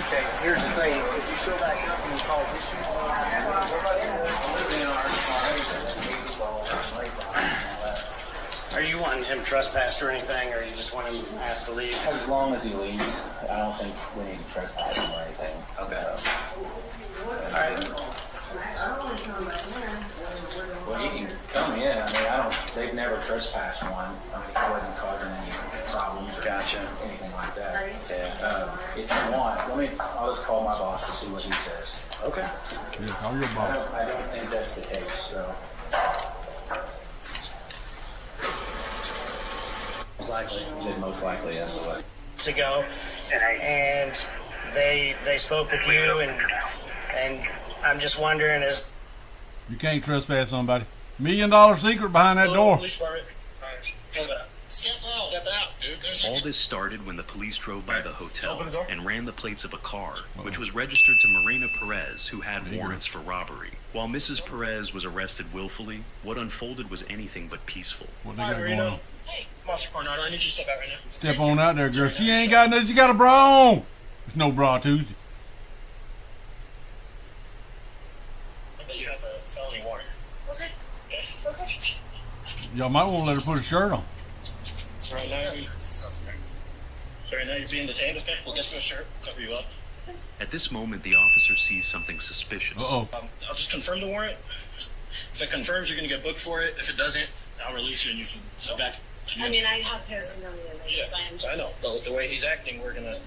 Okay, here's the thing. If you show back up and you cause issues, are you wanting him trespassed or anything, or you just want him asked to leave? As long as he leaves, I don't think we need to trespass him or anything. Okay. All right. Well, he can come in. I mean, they've never trespassed one. I mean, he wasn't causing any problems or anything like that. Yeah. If you want, I'll just call my boss to see what he says. Okay. Yeah, call your boss. I don't think that's the case, so. Most likely. He said most likely, yes, it was. Ago, and they spoke with you, and I'm just wondering is You can't trespass somebody. $1 million secret behind that door. Step out, dude. All this started when the police drove by the hotel and ran the plates of a car, which was registered to Marina Perez, who had warrants for robbery. While Mrs. Perez was arrested willfully, what unfolded was anything but peaceful. What they got going on? Hey, Master Coronado, I need you to step out right now. Step on out there, girl. She ain't got nothing. She got a bra on. It's no bra Tuesday. I bet you have a felony warrant. Okay. Y'all might want to let her put a shirt on. Right now you're being detained, okay? We'll get you a shirt, cover you up. At this moment, the officer sees something suspicious. Uh-oh. I'll just confirm the warrant. If it confirms, you're going to get booked for it. If it doesn't, I'll release you and you can sit back. I mean, I have paraphernalia. Yeah, I know. But with the way he's acting, we're going to...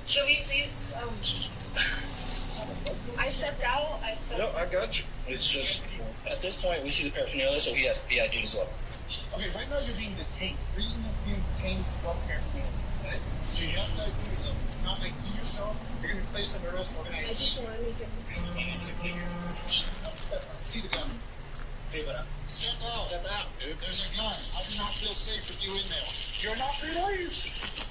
Should we please, I stepped out. No, I got you. It's just, at this point, we see the paraphernalia, so he has PID as well. Okay, right now you're being detained. The reason you're being detained is about paraphernalia. Right? So you have to do yourself. It's not like you yourself. You're going to be placed under arrest. I just want to See the gun. Step out, dude. There's a gun. I do not feel safe with you in there. You're not free to leave.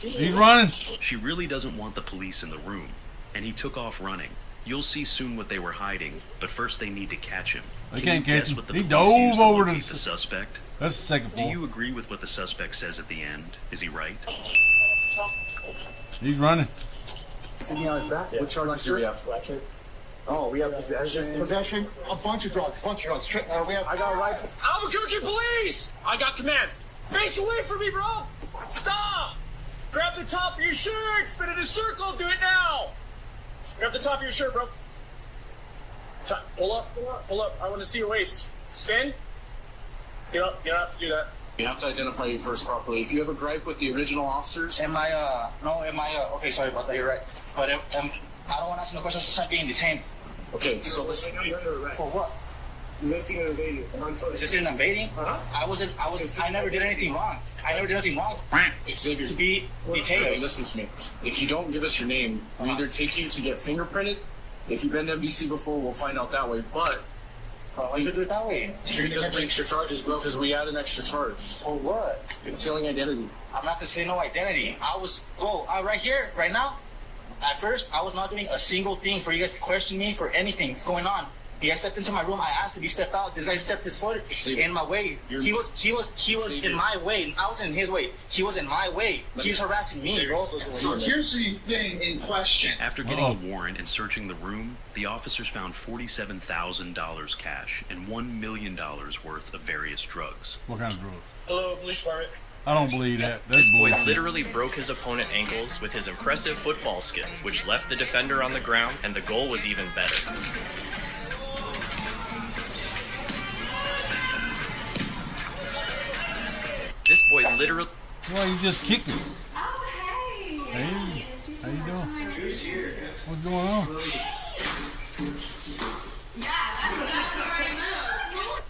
He's running. She really doesn't want the police in the room, and he took off running. You'll see soon what they were hiding, but first they need to catch him. They can't catch him. What the He police dove used to over locate to the suspect. That's the second floor. Do you agree with what the suspect says at the end? Is he right? He's running. Sitting on his back? What charges do we have? Oh, we have possession. A bunch of drugs. We have. I got a rifle. Albuquerque police! I got commands. Face away from me, bro! Stop! Grab the top of your shirt! Spin in a circle! Do it now! Grab the top of your shirt, bro. Pull up. I want to see your waist. Spin. You don't have to do that. You have to identify you first properly. If you have a gripe with the original officers. Okay, sorry about that, you're right. But I don't want to ask no questions since I'm being detained. Okay, so listen. For what? Resisting and invading. Resisting and invading? I never did anything wrong. Xavier, to be detained. Okay, listen to me. If you don't give us your name, we either take you to get fingerprinted. If you've been to NBC before, we'll find out that way. But you could do it that way. you're gonna get extra charges, bro, because we add an extra charge. For what? Concealing identity. I'm not concealing no identity. Right here, right now. At first, I was not doing a single thing for you guys to question me for anything that's going on. You guys stepped into my room. I asked if he stepped out. This guy stepped his foot in my way. He was in my way. I was in his way. He was in my way. He's harassing me, bro. So here's the thing in question. After getting a warrant and searching the room, the officers found $47,000 cash and $1 million worth of various drugs. What kind of drugs? Hello, police department. I don't believe that. That's This boy bullshit. literally broke his opponent's ankles with his impressive football skills, which left the defender on the ground, and the goal was even better. This boy literally... Well, you just kicked him. Oh, hey. Hey, how you doing? What's going on? Yeah, that's already moved.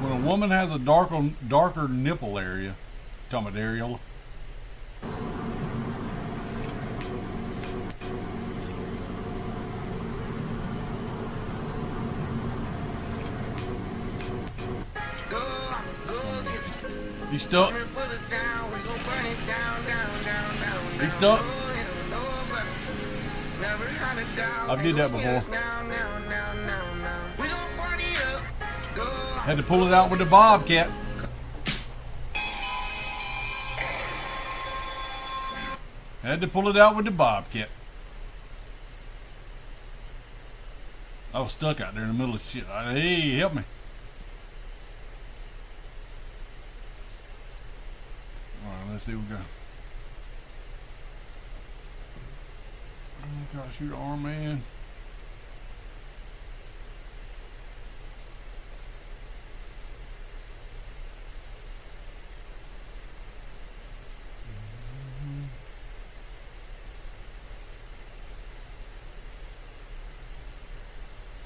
When a woman has a darker nipple area, talking about the areola. You stuck? He stuck? I did that before. Had to pull it out with the bobcat. Had to pull it out with the bobcat. I was stuck out there in the middle of shit. Hey, help me. Alright, let's see what we got. Oh, gotta shoot an arm man.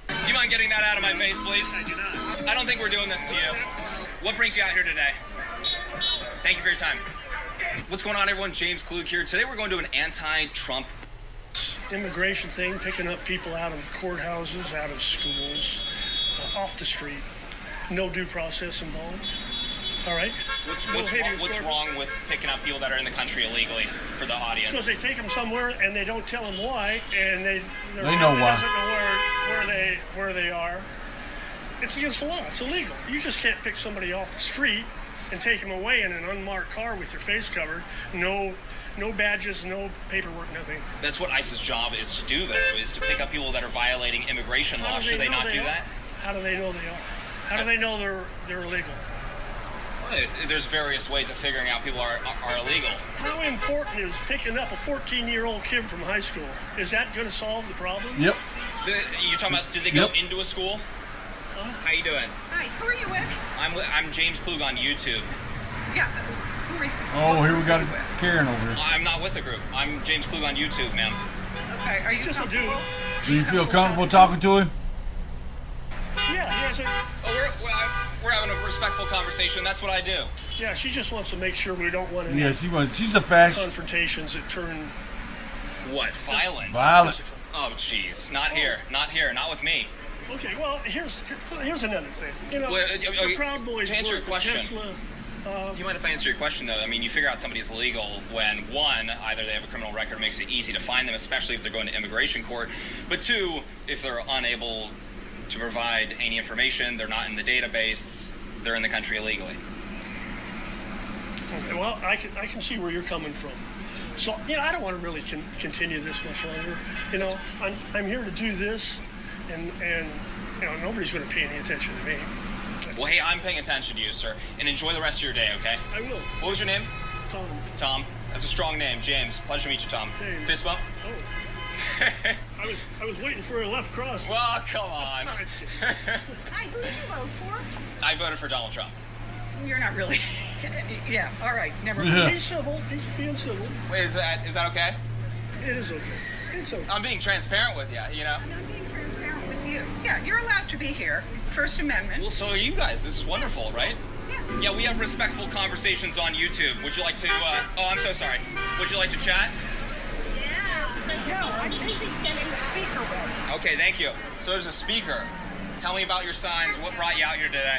Do you mind getting that out of my face, please? I don't think we're doing this to you. What brings you out here today? Thank you for your time. What's going on, everyone? James Klug here. Today we're going to an anti-Trump immigration thing, picking up people out of courthouses, out of schools, off the street. No due process involved. All right? What's wrong with picking up people that are in the country illegally for the audience? Because they take them somewhere and they don't tell them why, and they know why. Doesn't know where they are. It's against the law. It's illegal. You just can't pick somebody off the street and take them away in an unmarked car with your face covered. No badges, no paperwork, nothing. That's what ICE's job is to do, though, is to pick up people that are violating immigration law. Should they not do that? How do they know they are? How do they know they're illegal? There's various ways of figuring out people are illegal. How important is picking up a 14-year-old kid from high school? Is that going to solve the problem? Yep. You're talking about, did they go into a school? Huh? How you doing? Hi, who are you with? I'm James Klug on YouTube. Yeah, who are you? Oh, here we got Karen over here. I'm not with the group. I'm James Klug on YouTube, ma'am. Okay, are you just a dude? Do you feel comfortable talking to him? Yeah, we're having a respectful conversation. That's what I do. Yeah, she just wants to make sure we don't want any she's a fascist. confrontations that turn... What, violence? Violence. Oh, jeez. Not here. Not here. Not with me. Okay, well, here's another thing. You know, the Proud Boys to answer your work question, Tesla, do you mind if I answer your question, though? I mean, you figure out somebody's illegal when, one, either they have a criminal record, makes it easy to find them, especially if they're going to immigration court, but two, if they're unable to provide any information, they're not in the database, they're in the country illegally. Okay, well, I can see where you're coming from. So, I don't want to really continue this much longer. I'm here to do this, and nobody's going to pay any attention to me. Well, hey, I'm paying attention to you, sir, and enjoy the rest of your day, okay? I will. What was your name? Tom. Tom. That's a strong name. James. Pleasure to meet you, Tom. Hey. Fist bump? Oh. I was waiting for a left cross. Well, come on. Hi, who did you vote for? I voted for Donald Trump. You're not really. Yeah, all right, never Yeah. mind. He's civil. He's being civil. Wait, is that okay? It is okay. It's okay. I'm being transparent with you, I'm not being transparent with you. Yeah, you're allowed to be here. First Amendment. Well, so are you guys. This is wonderful, right? Yeah, we have respectful conversations on YouTube. Would you like to, oh, I'm so sorry. Would you like to chat? No, I'm busy getting the speaker ready. Okay, thank you. So there's a speaker. Tell me about your signs. What brought you out here today?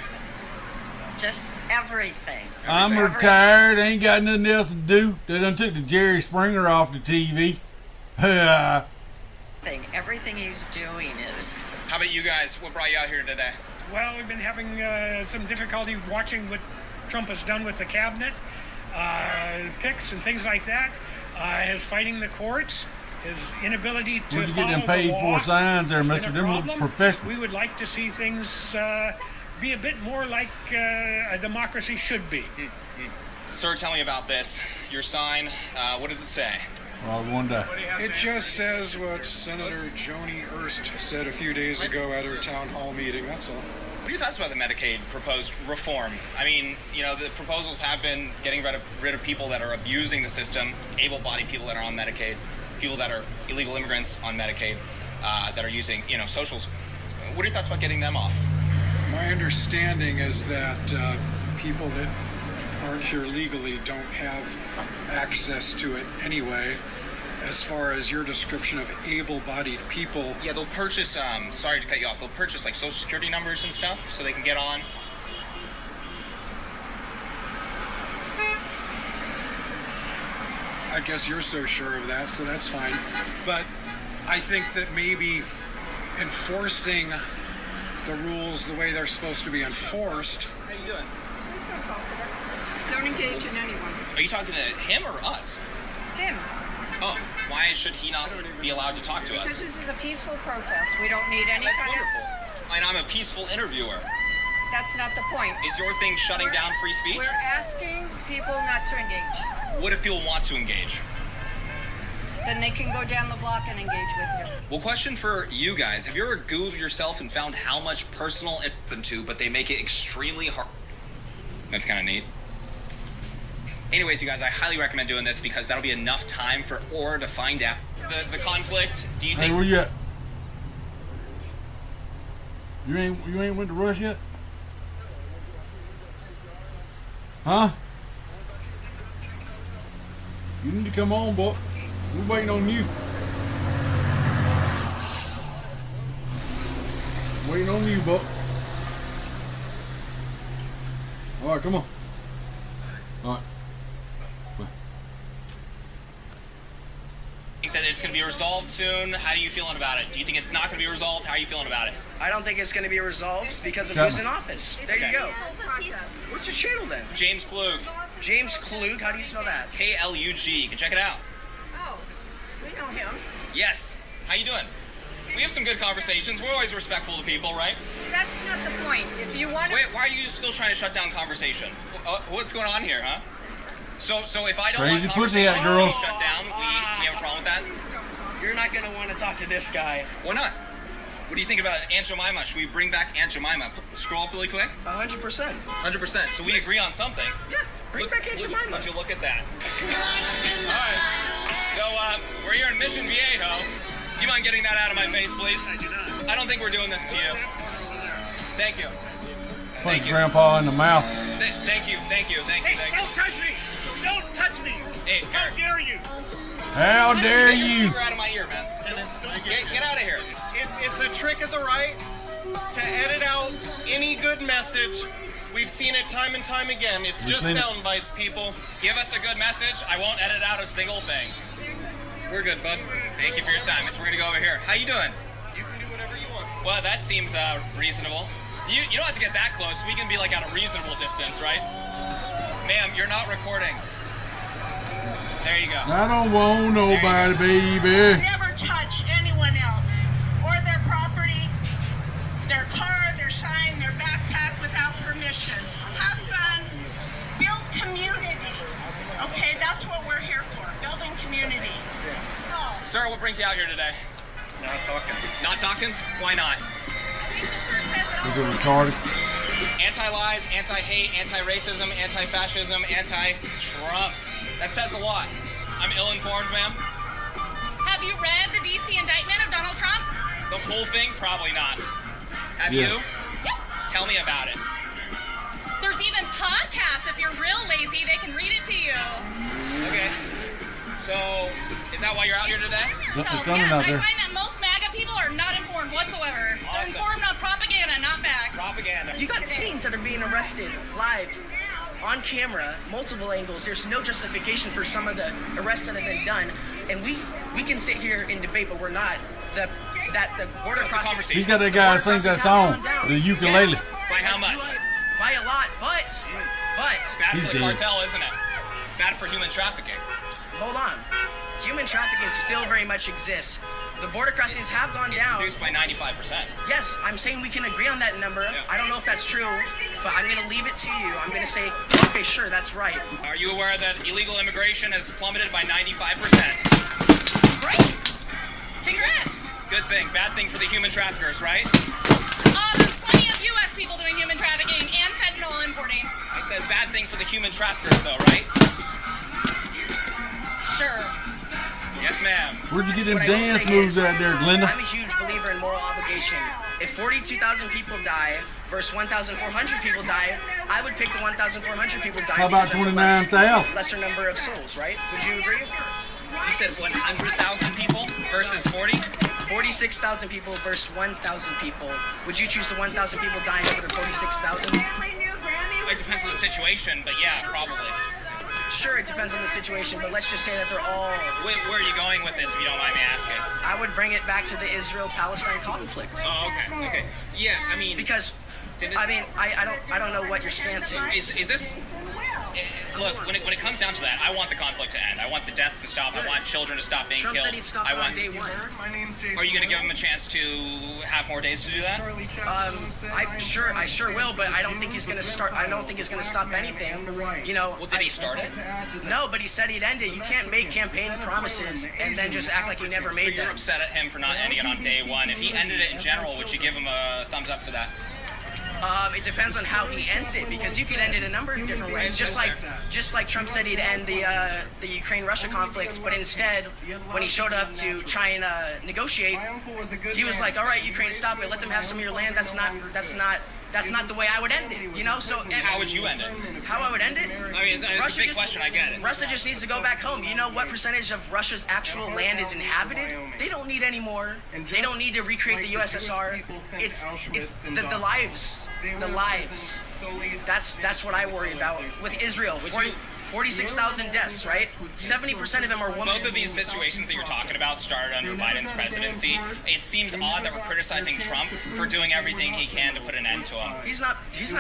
Just everything. I'm retired. Ain't got nothing else to do. They done took the Jerry Springer off the TV. Everything he's doing is. How about you guys? What brought you out here today? Well, we've been having some difficulty watching what Trump has done with the cabinet, picks and things like that. His fighting the courts, his inability to Where'd you follow get them paid the law for signs there, has been mister? a Them look problem. professional. We would like to see things be a bit more like a democracy should be. Sir, tell me about this. Your sign, what does it say? Well, one day. It just says what Senator Joni Ernst said a few days ago at her town hall meeting, that's all. What are your thoughts about the Medicaid proposed reform? I mean, the proposals have been getting rid of people that are abusing the system, able-bodied people that are on Medicaid, people that are illegal immigrants on Medicaid, that are using, socials. What are your thoughts about getting them off? My understanding is that people that aren't here legally don't have access to it anyway. As far as your description of able-bodied people, Yeah, they'll purchase, sorry to cut you off, they'll purchase like social security numbers and stuff so they can get on. I guess you're so sure of that, so that's fine. But I think that maybe enforcing the rules the way they're supposed to be enforced. How you doing? Don't engage in anyone. Are you talking to him or us? Him. Oh, why should he not be allowed to talk to Because us? this is a peaceful protest. We don't need any That's kind wonderful. And I'm a peaceful interviewer. of. That's not the point. Is your thing shutting down free speech? We're asking people not to engage. What if people want to engage? Then they can go down the block and engage with you. Well, question for you guys. Have you ever Googled yourself and found how much personal into, but they make it extremely hard? That's kind of neat. Anyways, you guys, I highly recommend doing this because that'll be enough time for Orr to find out the conflict. Do you Hey, think... where you at? You ain't went to Rush yet? Huh? You need to come on, boy. We're waiting on you. Waiting on you, boy. All right, come on. All right. Think that it's going to be resolved soon? How are you feeling about it? Do you think it's not going to be resolved? How are you feeling about it? I don't think it's going to be resolved because of Chapman. who's in office. There you go. What's your channel then? James Klug. James Klug? How do you spell that? K-L-U-G. You can check it out. Oh, we know him. Yes. How you doing? We have some good conversations. We're always respectful to people, right? That's not the point. If you want to... Wait, why are you still trying to shut down conversation? What's going on here, huh? So if I don't Crazy want pussy conversation hat, girl. to be shut down, we have a problem with that? You're not going to want to talk to this guy. Why not? What do you think about Aunt Jemima? Should we bring back Aunt Jemima? Scroll up really quick. 100%. 100%. So we agree on something. Yeah, bring back Aunt Jemima. Would you look at that? All right. So we're here in Mission Viejo. Do you mind getting that out of my face, please? I do not. I don't think we're doing this to you. Thank you. Punch Grandpa in the mouth. Thank you. Don't touch me! Don't touch me! Hey, how dare you? How dare Get your you? finger out of my ear, man. Get out of here. It's a trick of the right to edit out any good message. We've seen it time and time again. It's just sound bites, people. Give us a good message. I won't edit out a single thing. We're good, bud. Thank you for your time. So we're gonna go over here. How you doing? You can do whatever you want. Well, that seems reasonable. You don't have to get that close. We can be like at a reasonable distance, right? Ma'am, you're not recording. There you go. I don't want nobody, baby. Never touch anyone else or their property, their car, their sign, their backpack without permission. Have fun. Build community. Okay, that's what we're here for. Building community. Sir, what brings you out here today? Not talking. Not talking? Why not? Is it retarded? Anti-lies, anti-hate, anti-racism, anti-fascism, anti-Trump. That says a lot. I'm ill-informed, ma'am. Have you read the DC indictment of Donald Trump? The whole thing? Probably not. Have Yes. you? Yep. Tell me about it. There's even podcasts. If you're real lazy, they can read it to you. Okay. So, is that why you're out here today? So, It's yes, stunning out I there. find that most MAGA people are not informed whatsoever. They're Awesome. informed on propaganda, not facts. Propaganda. You got teens that are being arrested live on camera, multiple angles. There's no justification for some of the arrests that have been done, and we can sit here and debate, but we're not. The border crossing. He's got that guy that sings that song, the ukulele. Yes. By how much? By a lot, but Bad He's for the dead. cartel, isn't it? Bad for human trafficking. hold on. Human trafficking still very much exists. The border crossings have gone down. Reduced by 95%. Yes, I'm saying we can agree on that number. Yeah. I don't know if that's true, but I'm going to leave it to you. I'm going to say, okay, sure, that's right. Are you aware that illegal immigration has plummeted by 95%? Great! Congrats! Good thing. Bad thing for the human traffickers, right? There's plenty of U.S. people doing human trafficking and fentanyl importing. I said bad thing for the human traffickers, though, right? Sure. Yes, ma'am. Where'd you get them What I will dance say moves is, out there, Glenda? I'm a huge believer in moral obligation. If 42,000 people die versus 1,400 people die, I would pick the 1,400 people dying. How about because that's a 29,000? lesser number of souls, right? Would you agree? You said 100,000 people versus 40? 46,000 people versus 1,000 people. Would you choose the 1,000 people dying over the 46,000? It depends on the situation, but yeah, probably. Sure, it depends on the situation, but let's just say that they're all... Where are you going with this, if you don't mind me asking? I would bring it back to the Israel-Palestine conflict. Oh, okay, okay. Yeah, I mean... Because, I don't know what your stance is. Is this... Look, when it comes down to that, I want the conflict to end. I want the deaths to stop. I want children to stop being Trump killed. said he'd stop on day one. Are you going to give him a chance to have more days to do that? I sure will, but I don't think he's gonna start. I don't think he's gonna stop anything. You know. Well, did he start it? No, but he said he'd end it. You can't make campaign promises and then just act like you never So made you're them. upset at him for not ending it on day one. If he ended it in general, would you give him a thumbs up for that? It depends on how he ends it, because you could end it a number of different ways. Just like Trump said he'd end the Ukraine-Russia conflict, but instead, when he showed up to try and negotiate, he was like, "All right, Ukraine, stop it. Let them have some of your land." That's not the way I would end it. You know. So How would you end it? How I would end it? I mean, it's a big question. I get it. Russia just needs to go back home. You know what percentage of Russia's actual land is inhabited? They don't need any more. They don't need to recreate the USSR. It's the lives. The lives. That's what I worry about with Israel. 46,000 deaths, right? 70% of them are women. Both of these situations that you're talking about started under Biden's presidency. It seems odd that we're criticizing Trump for doing everything he can to put an end to him. He's not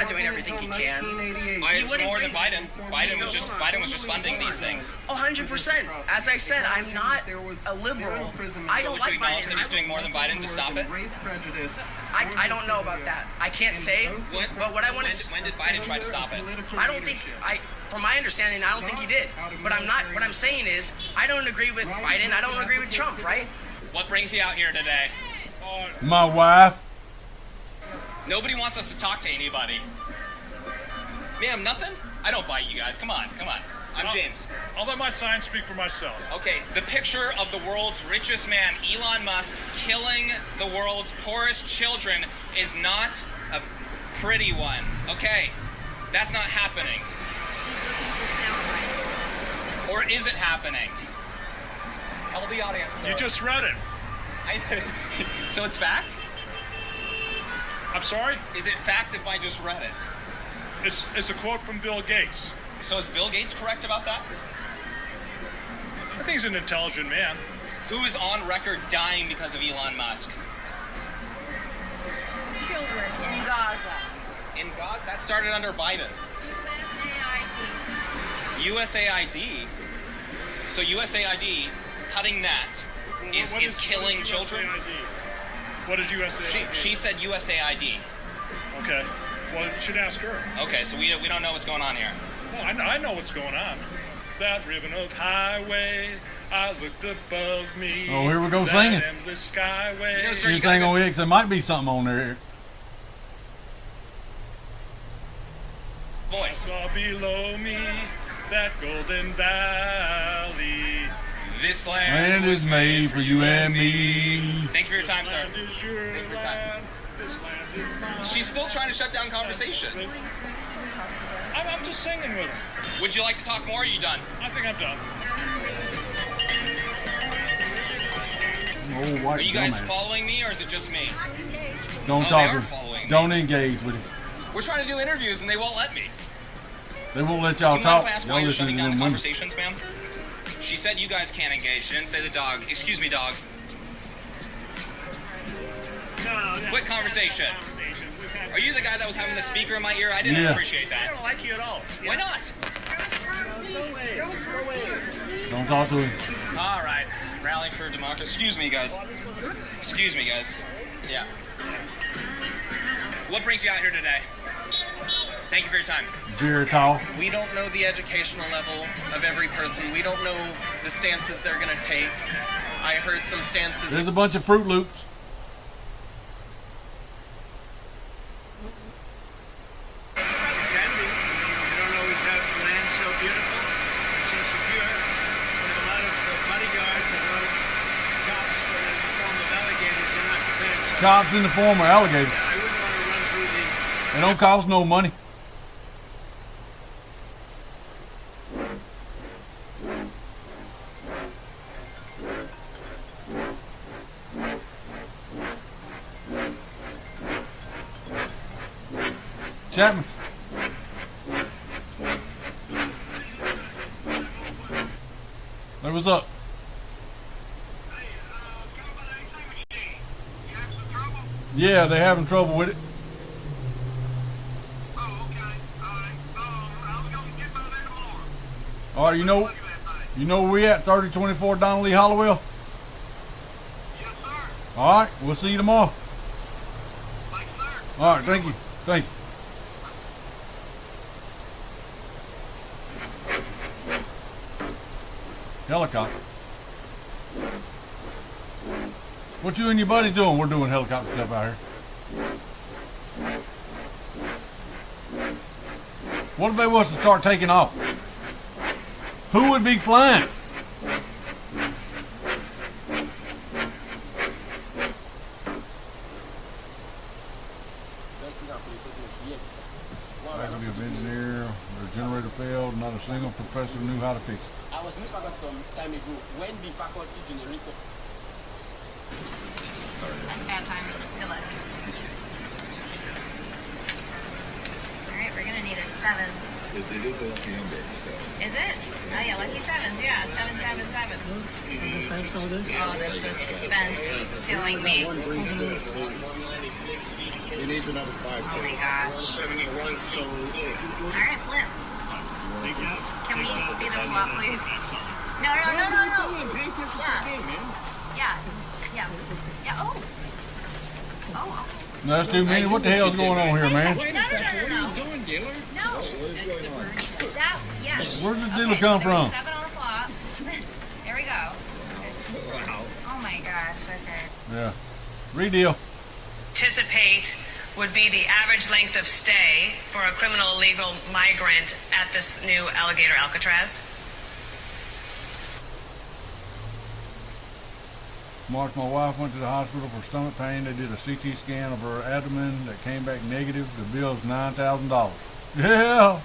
doing everything he can. It's more than Biden. Biden was just funding these things. 100%. As I said, I'm not a liberal. I don't Would you like acknowledge Biden. that he's doing more than Biden to stop it? I don't know about that. I can't say. But what I want to... When did Biden try to stop it? I don't think... From my understanding, I don't think he did. But I'm not... What I'm saying is, I don't agree with Biden. I don't agree with Trump, right? What brings you out here today? My wife. Nobody wants us to talk to anybody. Ma'am, nothing? I don't bite you guys. Come on, come on. I'm James. I'll let my sign speak for myself. Okay, the picture of the world's richest man, Elon Musk, killing the world's poorest children is not a pretty one. Okay, that's not happening. Or is it happening? Tell the audience, sir. You just read it. So it's fact? I'm sorry? Is it fact if I just read it? It's a quote from Bill Gates. So is Bill Gates correct about that? I think he's an intelligent man. Who is on record dying because of Elon Musk? Children in Gaza. In Gaza? That started under Biden. USAID. So USAID cutting that is killing children. What is USAID? She said USAID. Okay. Well, you should ask her. Okay, so we don't know what's going on here. Well, I know what's going on. That ribbon of highway, I looked above me. Oh, here we go that singing. endless skyway. Anything on X, there might be something on there. Voice. I saw below me that golden valley. This Land is made for you and me. Thank you for your time, sir. Thank you for your time. She's still trying to shut down conversation. I'm just singing with her. Would you like to talk more, or are you done? I think I'm done. Oh, white Are you guys dumbass. following me, or is it just me? Don't Oh, talk they to are him. following me. Don't engage with him. We're trying to do interviews, and they won't let me. They won't let Do y'all you mind talk. if I ask why Y'all you're listen to shutting down the them women. conversations, ma'am? She said you guys can't engage. She didn't say the dog. Excuse me, dog. Quick conversation. Are you the guy that was having the speaker in my ear? I didn't Yeah. appreciate that. I don't like you at all. Why not? Don't talk to him. All right. Rally for democracy. Excuse me, guys. Excuse me, guys. Yeah. What brings you out here today? Thank you for your time. Geritol. We don't know the educational level of every person. We don't know the stances they're going to take. I heard some stances. There's a bunch of Fruit Loops. Cops in the form of alligators. They don't cost no money. Chapman. Hey, what's up? Yeah, they're having trouble with it. All right, you know where we at? 3024 Donnelly Hollowell. All right, we'll see you tomorrow. All right, thank you. Thank you. Helicopter. What you and your buddies doing? We're doing helicopter stuff out here. What if they was to start taking off? Who would be flying? Faculty of engineer, the generator failed, not a single professor knew how to fix it. I was in this faculty some time ago when the faculty generator. That's bad timing. Kill it. Alright, we're gonna need a 7. It is a lucky number, so. Is it? Oh yeah, lucky 7s, yeah. 777. Oh, this is Ben killing me. It needs another 5. Oh my gosh. 71, so. Alright, flip. Can we see the flop, please? No. Yeah. Oh. No, that's too many. What the hell's going on here, man? No. What are you doing, dealer? No. What is going on? That, yeah. Where's this dealer come from? 7 on the flop. There we go. Wow. Oh my gosh, okay. Yeah. Redeal. Anticipate would be the average length of stay for a criminal illegal migrant at this new Alligator Alcatraz? Mark, my wife went to the hospital for stomach pain. They did a CT scan of her abdomen that came back negative. The bill's $9,000. Yeah.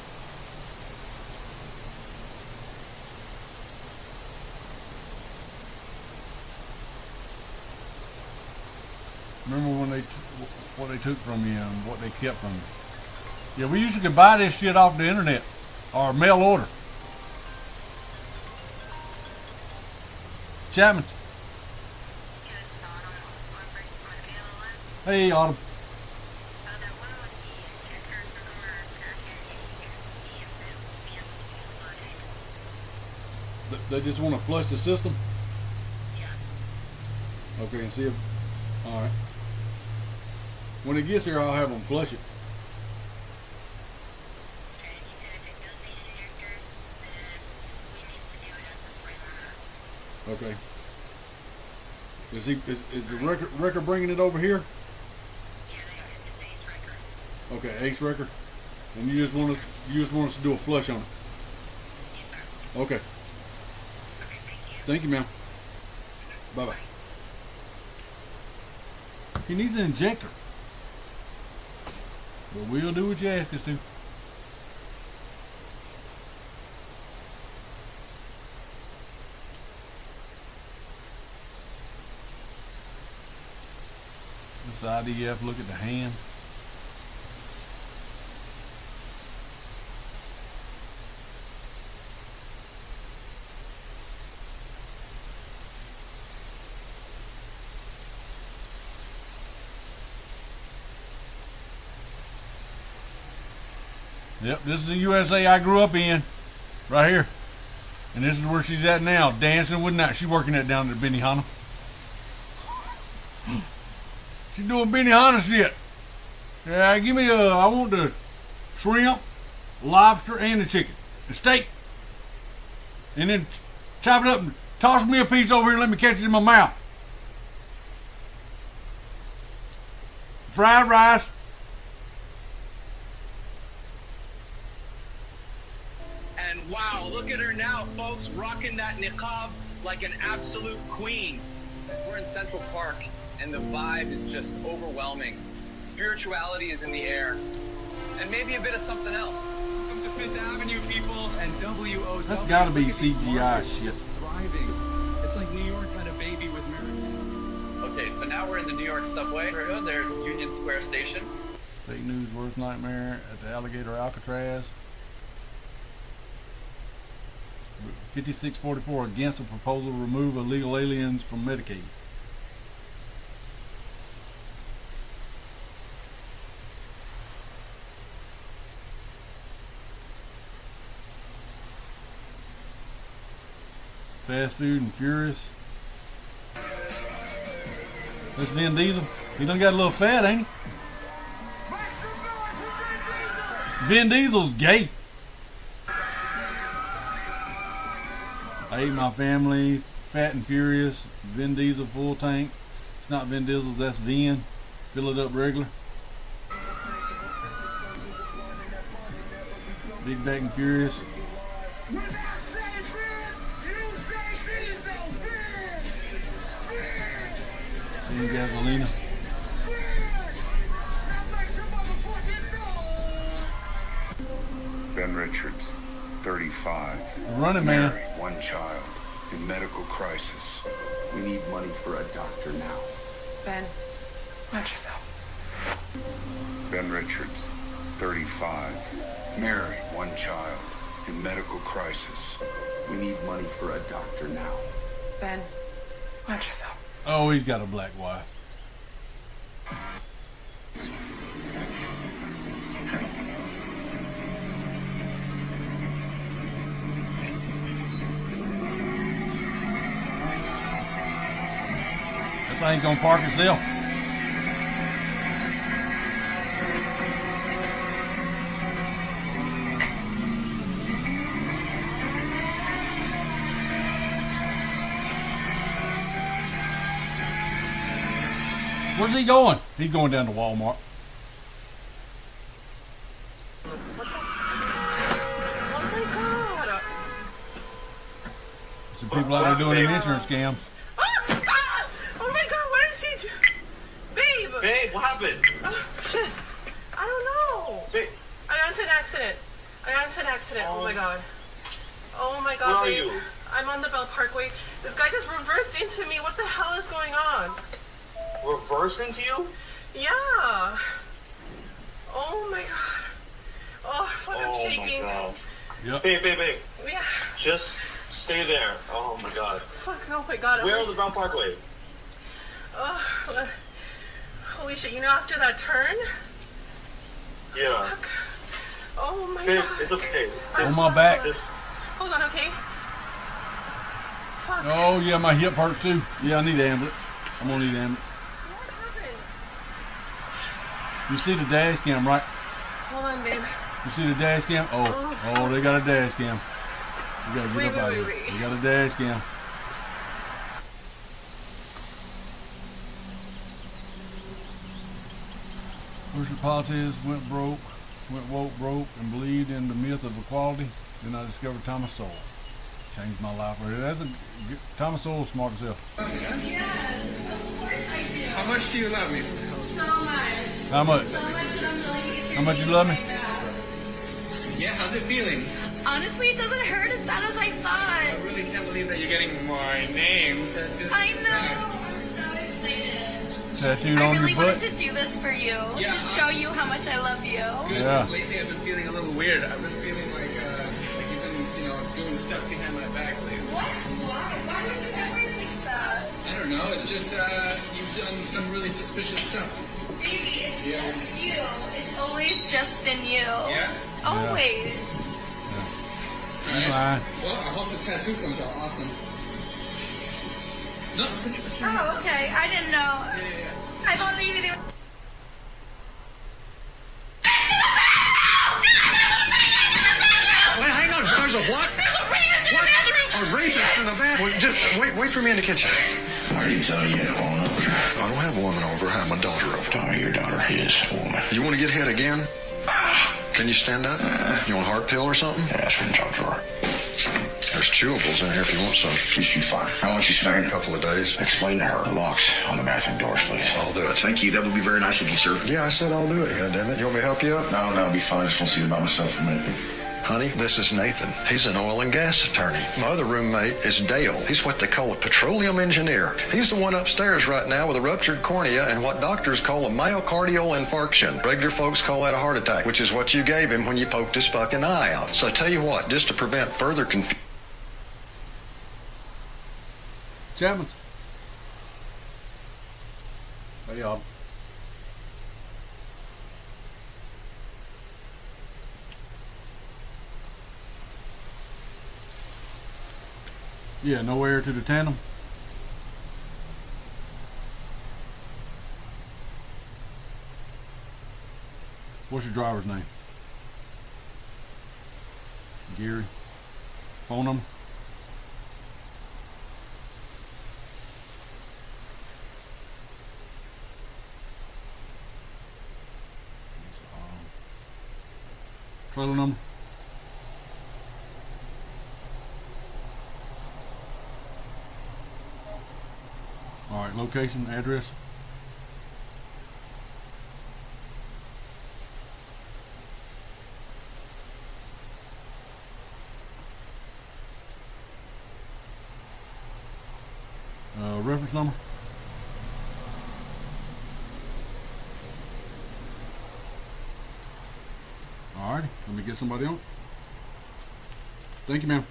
Remember when what they took from you and what they kept from you. Yeah, we usually could buy this shit off the internet or mail order. Chapman. Hey, Autumn. They just want to flush the system? Okay, and see if... Alright. When it gets here, I'll have them flush it. Okay. Is the wrecker bringing it over here? Okay, Ace wrecker. And you just want us to do a flush on it. Okay. Thank you, ma'am. Bye bye. He needs an injector. But we'll do what you ask us to. This IDF, look at the hand. Yep, this is the USA I grew up in, right here. And this is where she's at now, dancing with night. She's working that down at Benihana. She's doing Benihana shit. Yeah, give me I want the shrimp, lobster, and the chicken. The steak. And then chop it up and toss me a piece over here and let me catch it in my mouth. Fried rice. And wow, look at her now, folks, rocking that niqab like an absolute queen. We're in Central Park, and the vibe is just overwhelming. Spirituality is in the air, and maybe a bit of something else. Welcome to Fifth Avenue, people, and WO. That's got to be CGI shit. Thriving. It's like New York had a baby with Mary. Okay, so now we're in the New York subway. There's Union Square Station. Fake news, worst nightmare at the Alligator Alcatraz. 5644 against a proposal to remove illegal aliens from Medicaid. Fast Food and Furious. This Vin Diesel. He done got a little fat, ain't he? Vin Diesel's gay. I ate my family, Fat and Furious, Vin Diesel full tank. It's not Vin Diesel's, that's Vin. Fill it up regular. Big Back and Furious. And Gasolina. Ben Richards, 35. Running man. Married, one child, in medical crisis. We need money for a doctor now. Ben, watch yourself. Ben Richards, 35. Married, one child, in medical crisis. We need money for a doctor now. Ben, watch yourself. Oh, he's got a black wife. That thing gonna park itself. Where's he going? He's going down to Walmart. Some people out there doing insurance scams. Oh my God, what is he doing? Babe! Babe, what happened? Oh, shit. I don't know. Babe. I got into an accident. Oh my God. Oh my God, Where are babe. you? I'm on the Bell Parkway. This guy just reversed into me. What the hell is going on? Reversed into you? Yeah. Oh my God. Oh, fuck, I'm shaking. My God. Yep. Babe. Yeah. Just stay there. Oh my God. Fuck, oh my God. Where on the Brown Parkway? Oh, holy shit, you know after that turn? Yeah. Fuck. Oh my Babe, God. it's okay. On my back. Just Hold on, okay? Oh, yeah, my hip hurts too. Yeah, I need an ambulance. I'm gonna need an ambulance. You see the dash cam, right? Hold on, babe. You see the dash cam? Oh, they got a dash cam. You gotta get up out of here. They got a dash cam. Worship politics went woke, broke, and believed in the myth of equality. Then I discovered Thomas Sowell. Changed my life. Thomas Sowell, smart as hell. How much do you love me? So much. How much? So much that I'm willing to get How much you love me? Yeah, how's it feeling? Honestly, it doesn't hurt as bad as I thought. I really can't believe that you're getting my name tattooed. I know. I'm so excited. Tattooed I on really your butt? wanted to do this for you, Yeah. to show you how much I love you. Good, Yeah. Lately I've been feeling a little weird. I've been feeling like you've been, doing stuff behind my back lately. What? Why? Why would you ever think that? I don't know. It's just you've done some really suspicious stuff. Baby, it's just you. It's always just been you. Yeah? Always. All right. Bye. Well, I hope the tattoo comes out awesome. No. Oh, okay. I didn't know. Yeah. I thought maybe they were... Wait, hang on. There's a what? What? A rapist in the bathroom? Well, just wait for me in the kitchen. I already tell you, I don't have a woman over. I have my daughter over. Tommy, your daughter is a woman. You want to get hit again? Can you stand up? You want a heart pill or something? Yeah, I shouldn't talk to her. There's chewables in here if you want some. Is she fine? How long is she staying? A couple of days. Explain to her. The locks on the bathroom doors, please. I'll do it. Thank you. That would be very nice of you, sir. Yeah, I said I'll do it. Goddammit. You want me to help you up? No, I'll be fine. I just want to see it by myself a minute. Honey, this is Nathan. He's an oil and gas attorney. My other roommate is Dale. He's what they call a petroleum engineer. He's the one upstairs right now with a ruptured cornea and what doctors call a myocardial infarction. Regular folks call that a heart attack, which is what you gave him when you poked his fucking eye out. So I tell you what, just to prevent further confusion. Chapman. Hey, y'all. Yeah, no air to the tandem. What's your driver's name? Gary. Phone number? Trailer number? All right, location, address. Reference number. All righty, let me get somebody on. Thank you, ma'am.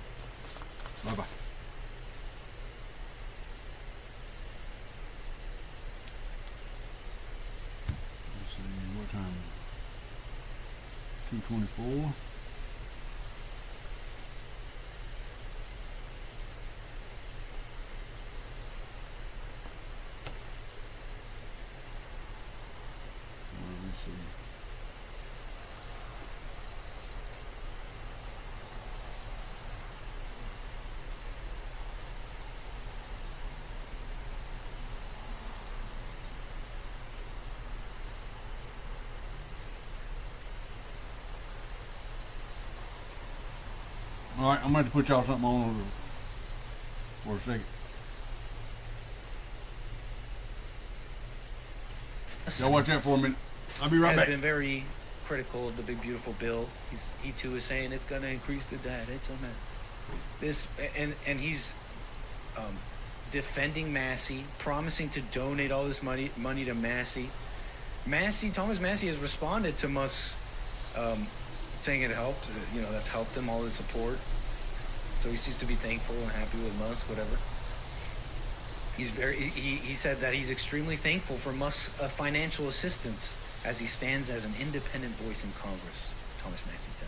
Bye-bye. Let's see, what time? 2:24. All right, I'm going to have to put y'all something on for a second. Y'all watch that for a minute. I'll be right has back. Been very critical of the big beautiful bill. He too is saying it's going to increase the debt. It's a mess. This and he's defending Massey, promising to donate all this money to Massey. Thomas Massey has responded to Musk's saying it helped. That's helped him, all the support. So he seems to be thankful and happy with Musk, whatever. He said that he's extremely thankful for Musk's financial assistance as he stands as an independent voice in Congress, Thomas Massey said.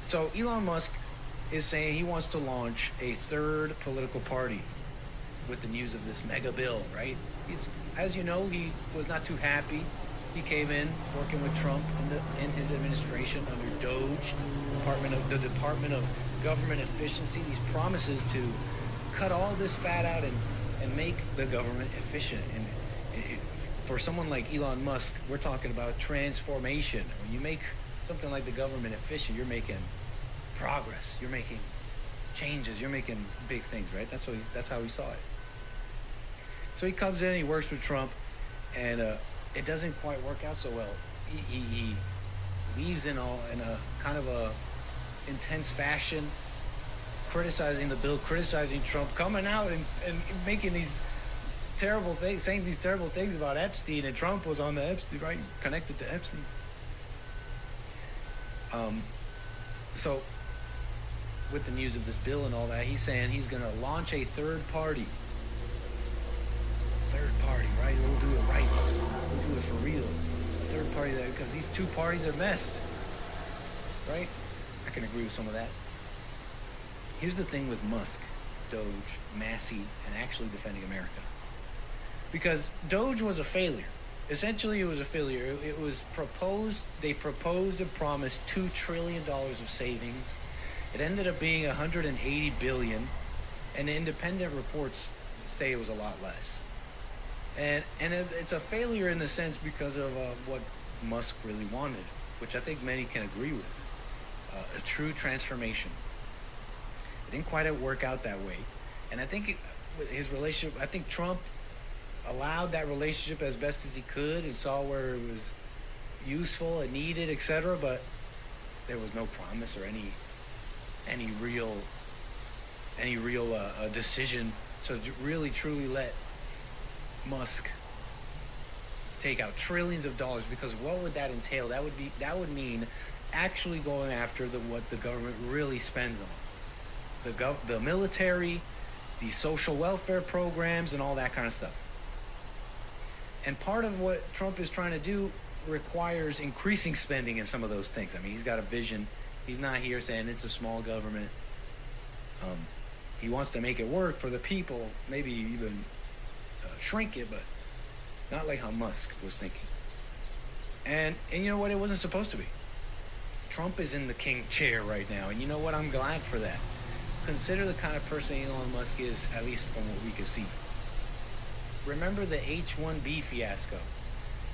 So Elon Musk is saying he wants to launch a third political party with the news of this mega bill, right? As you know, he was not too happy. He came in working with Trump in his administration under DOGE, the Department of Government Efficiency, these promises to cut all this fat out and make the government efficient. And for someone like Elon Musk, we're talking about transformation. When you make something like the government efficient, you're making progress, you're making changes, you're making big things, right? That's how he saw it. So he comes in, he works with Trump, and it doesn't quite work out so well. He leaves in a kind of a intense fashion, criticizing the bill, criticizing Trump, coming out and making these terrible things, saying these terrible things about Epstein, and Trump was on the Epstein, right? Connected to Epstein. So with the news of this bill and all that, he's saying he's going to launch a third party. Third party, right? We'll do it right. We'll do it for real. A third party, because these two parties are messed, right? I can agree with some of that. Here's the thing with Musk, Doge, Massey, and actually defending America. Because Doge was a failure. Essentially, it was a failure. It was proposed, they proposed and promised $2 trillion of savings. It ended up being $180 billion, and independent reports say it was a lot less. And it's a failure in the sense because of what Musk really wanted, which I think many can agree with. A true transformation. It didn't quite work out that way. And I think his relationship, I think Trump allowed that relationship as best as he could and saw where it was useful and needed, etc. But there was no promise or any real decision to really truly let Musk take out trillions of dollars, because what would that entail? That would mean actually going after what the government really spends on. The military, the social welfare programs, and all that kind of stuff. And part of what Trump is trying to do requires increasing spending in some of those things. I mean, he's got a vision. He's not here saying it's a small government. He wants to make it work for the people, maybe even shrink it, but not like how Musk was thinking. And you know what? It wasn't supposed to be. Trump is in the king chair right now, and you know what? I'm glad for that. Consider the kind of person Elon Musk is, at least from what we can see. Remember the H-1B fiasco.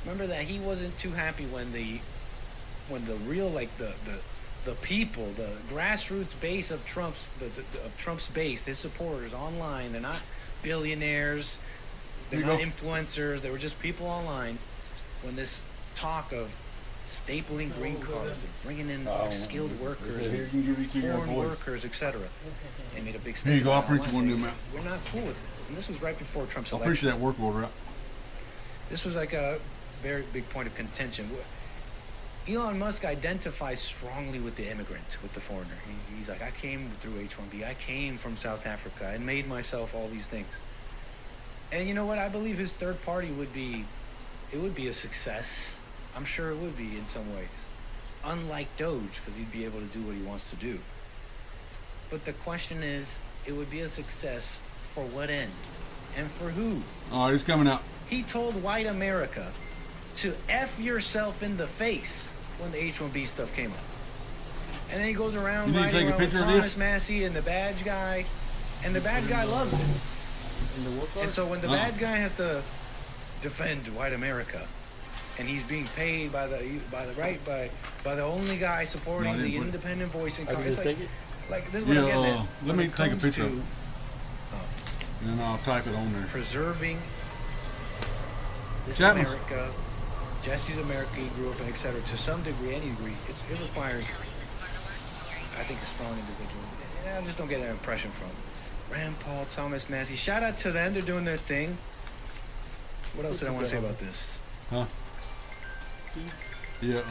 Remember that he wasn't too happy when the real, like the people, the grassroots base of Trump's base, his supporters online, they're not billionaires, they're not influencers, they were just people online. When this talk of stapling green cards and bringing in skilled workers, foreign workers, etc. They made a big statement. Here you go, I'll print you one new map. We're not cool with this. And this was right before Trump's I'll election. print you that work order out. This was like a very big point of contention. Elon Musk identifies strongly with the immigrant, with the foreigner. He's like, I came through H-1B. I came from South Africa. I made myself all these things. And you know what? I believe his third party would be a success. I'm sure it would be in some ways. Unlike Doge, because he'd be able to do what he wants to do. But the question is, it would be a success for what end? And for who? All right, it's coming out. He told white America to F yourself in the face when the H-1B stuff came up. And then he goes around riding around with Thomas Massey and the badge guy, and the bad guy loves it. And so when the bad guy has to defend white America, and he's being paid by the only guy supporting the independent voice in Congress, like this is what I'm getting at. Let me take a picture of it, and I'll type it on there. Preserving this Chapman. America, Jesse's America, he grew up in, etc. To some degree, any degree, it requires, I think, a strong individual. I just don't get that impression from Rand Paul, Thomas Massey. Shout out to them; they're doing their thing. What else did I want to say about this? Huh? Yeah.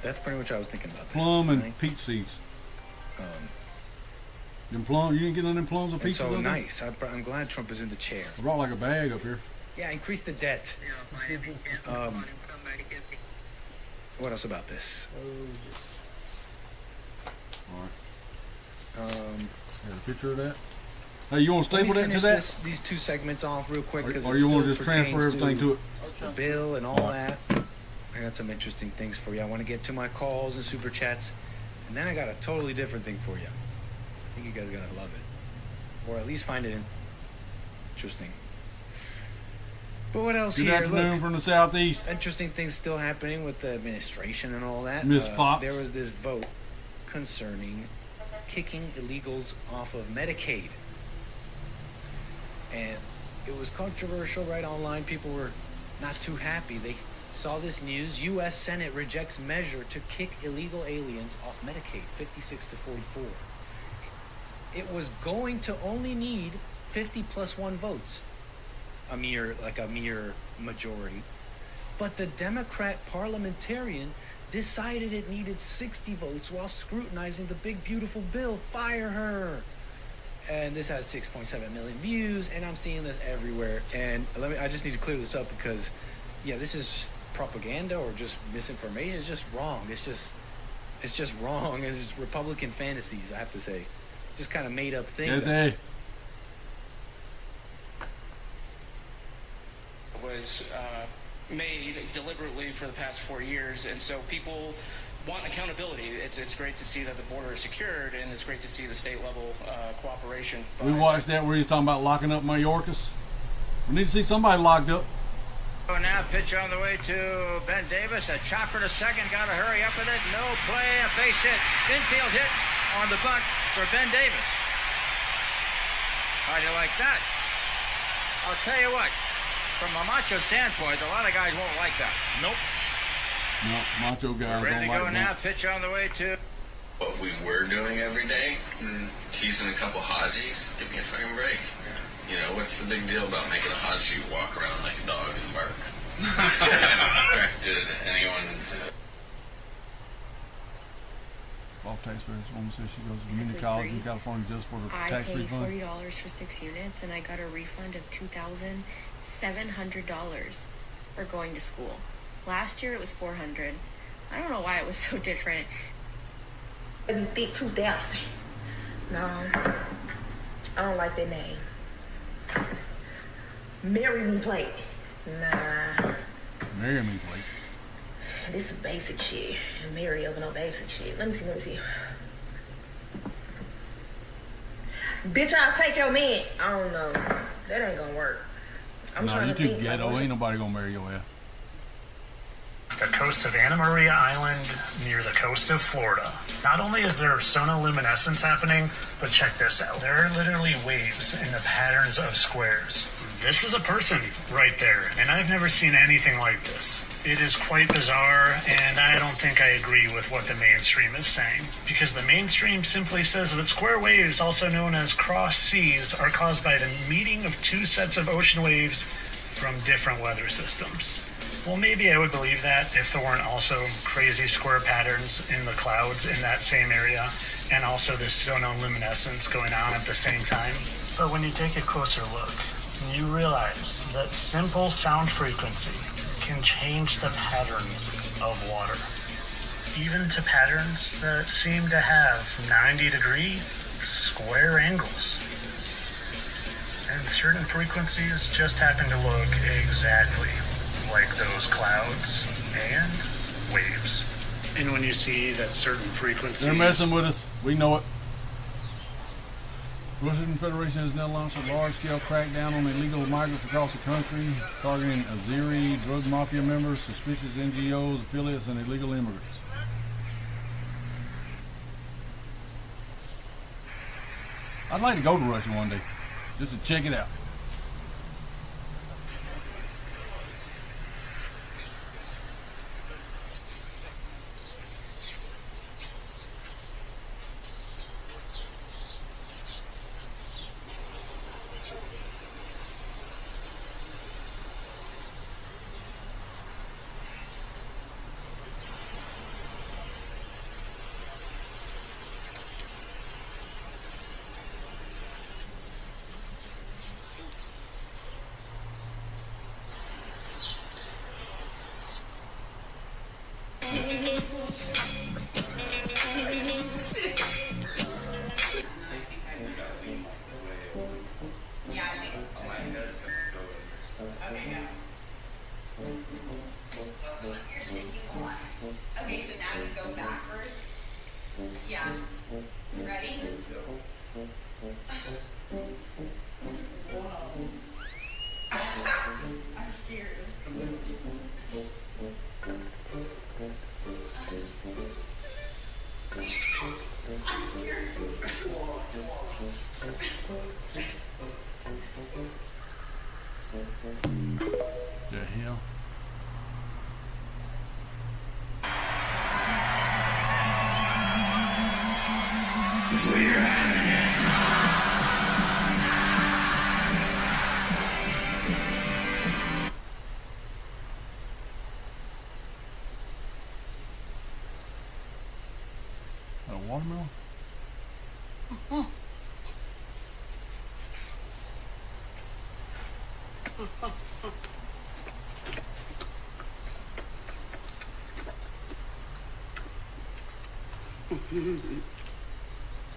That's pretty much what I was thinking about. Plum and peach seeds. Them plum, you didn't get on them plums and peaches? So nice. I'm glad Trump is in the chair. I brought like a bag up here. Yeah, increase the debt. What else about this? All right. Got a picture of that? Hey, you want to staple that to that? These two segments off real quick, Or you want to just transfer everything to it? The bill and all that. I got some interesting things for you. I want to get to my calls and super chats, and then I got a totally different thing for you. I think you guys are gonna love it, or at least find it interesting. But what else Good here? afternoon Look, from the southeast. interesting things still happening with the administration and all that. Miss Fox. There was this vote concerning kicking illegals off of Medicaid. And it was controversial right online. People were not too happy. They saw this news. U.S. Senate rejects measure to kick illegal aliens off Medicaid, 56 to 44. It was going to only need 50 plus 1 votes. A mere majority. But the Democrat parliamentarian decided it needed 60 votes while scrutinizing the big beautiful bill. Fire her. And this has 6.7 million views, and I'm seeing this everywhere. And I just need to clear this up because, yeah, this is propaganda or just misinformation. It's just wrong. It's just wrong. And it's Republican fantasies, I have to say. Just kind of made up things. Was made deliberately for the past 4 years, and so people want accountability. It's great to see that the border is secured, and it's great to see the state level cooperation. We watched that where he's talking about locking up Mayorkas. We need to see somebody locked up. Now pitch on the way to Ben Davis. A chopper to second. Got to hurry up with it. No play. A base hit. Infield hit on the bunt for Ben Davis. How do you like that? I'll tell you what. From a macho standpoint, a lot of guys won't like that. Nope. No, macho guys Ready don't to like go now. bunts. Pitch on the way to. What we were doing every day, teasing a couple Haji's, give me a fucking break. You know, what's the big deal about making a Haji walk around like a dog and bark? Did anyone... Off taxpayers, woman says she goes to community college in California just for the I tax paid refund. $40 for 6 units, and I got a refund of $2,700 for going to school. Last year it was $400. I don't know why it was so different. Maybe think 2,000. No, I don't like that name. Marry me plate. Nah. Marry me plate. This is basic shit. Marry over no basic shit. Let me see. Bitch, I'll take your man. I don't know. That ain't gonna work. I'm No, trying you to too think. ghetto. Ain't nobody gonna marry your ass. The coast of Anna Maria Island near the coast of Florida. Not only is there sonoluminescence happening, but check this out. There are literally waves in the patterns of squares. This is a person right there, and I've never seen anything like this. It is quite bizarre, and I don't think I agree with what the mainstream is saying, because the mainstream simply says that square waves, also known as cross seas, are caused by the meeting of two sets of ocean waves from different weather systems. Well, maybe I would believe that if there weren't also crazy square patterns in the clouds in that same area, and also there's sonoluminescence going on at the same time. But when you take a closer look, you realize that simple sound frequency can change the patterns of water, even to patterns that seem to have 90-degree square angles. And certain frequencies just happen to look exactly like those clouds and waves. And when you see that certain frequencies... They're messing with us. We know it. Russian Federation has now launched a large-scale crackdown on illegal migrants across the country, targeting Azeri, drug mafia members, suspicious NGOs, affiliates, and illegal immigrants. I'd like to go to Russia one day, just to check it out. A watermelon?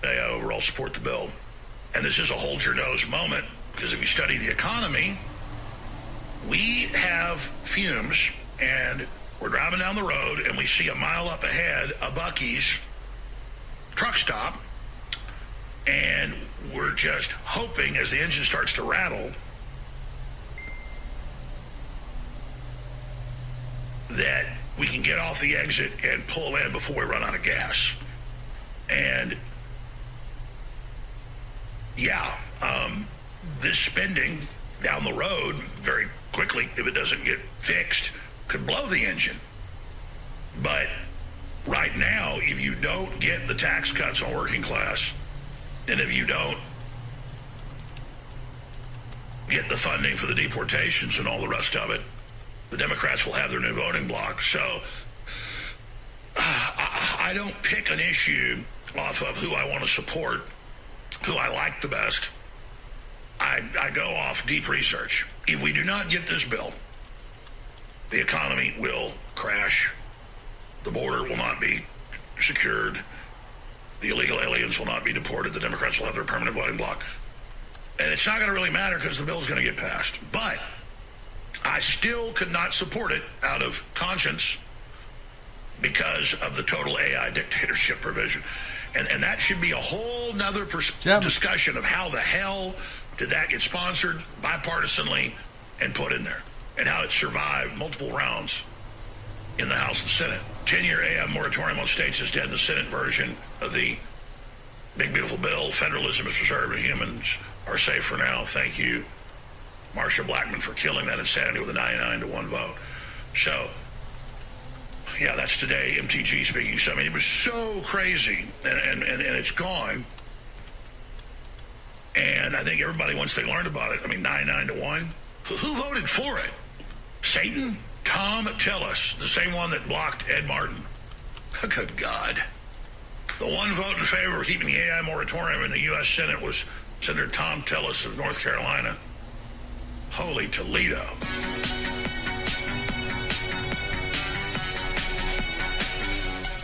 I overall support the bill. And this is a hold your nose moment, because if you study the economy, we have fumes, and we're driving down the road and we see a mile up ahead a Buc-ee's truck stop, and we're just hoping as the engine starts to rattle that we can get off the exit and pull in before we run out of gas. And yeah, this spending down the road very quickly, if it doesn't get fixed, could blow the engine. But right now, if you don't get the tax cuts on working class, and if you don't get the funding for the deportations and all the rest of it, the Democrats will have their new voting bloc. So I don't pick an issue off of who I want to support, who I like the best. I go off deep research. If we do not get this bill, the economy will crash. The border will not be secured. The illegal aliens will not be deported. The Democrats will have their permanent voting bloc. And it's not going to really matter because the bill is going to get passed. But I still could not support it out of conscience because of the total AI dictatorship provision. And that should be a whole nother discussion of how the hell did that get sponsored bipartisanly and put in there, and how it survived multiple rounds in the House and Senate. 10-year AI moratorium on states is dead in the Senate version of the big, beautiful bill. Federalism is preserved and humans are safe for now. Thank you, Marsha Blackman, for killing that insanity with a 99-1 vote. So, yeah, that's today, MTG speaking. So, I mean, it was so crazy, and it's gone. And I think everybody, once they learned about it, I mean, 99-1. Who voted for it? Satan? Tom Tillis, the same one that blocked Ed Martin. Good God. The one vote in favor of keeping the AI moratorium in the U.S. Senate was Senator Tom Tillis of North Carolina. Holy Toledo.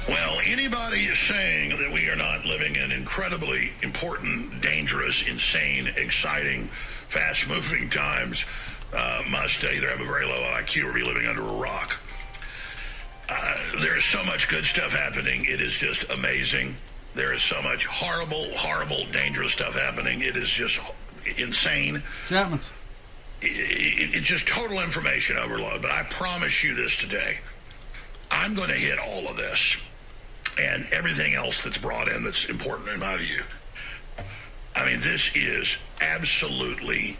Well, anybody saying that we are not living in incredibly important, dangerous, insane, exciting, fast-moving times must either have a very low IQ or be living under a rock. There is so much good stuff happening. It is just amazing. There is so much horrible, horrible, dangerous stuff happening. It is just insane. Chapman's. It's just total information overload. But I promise you this today. I'm going to hit all of this and everything else that's brought in that's important in my view. I mean, this is absolutely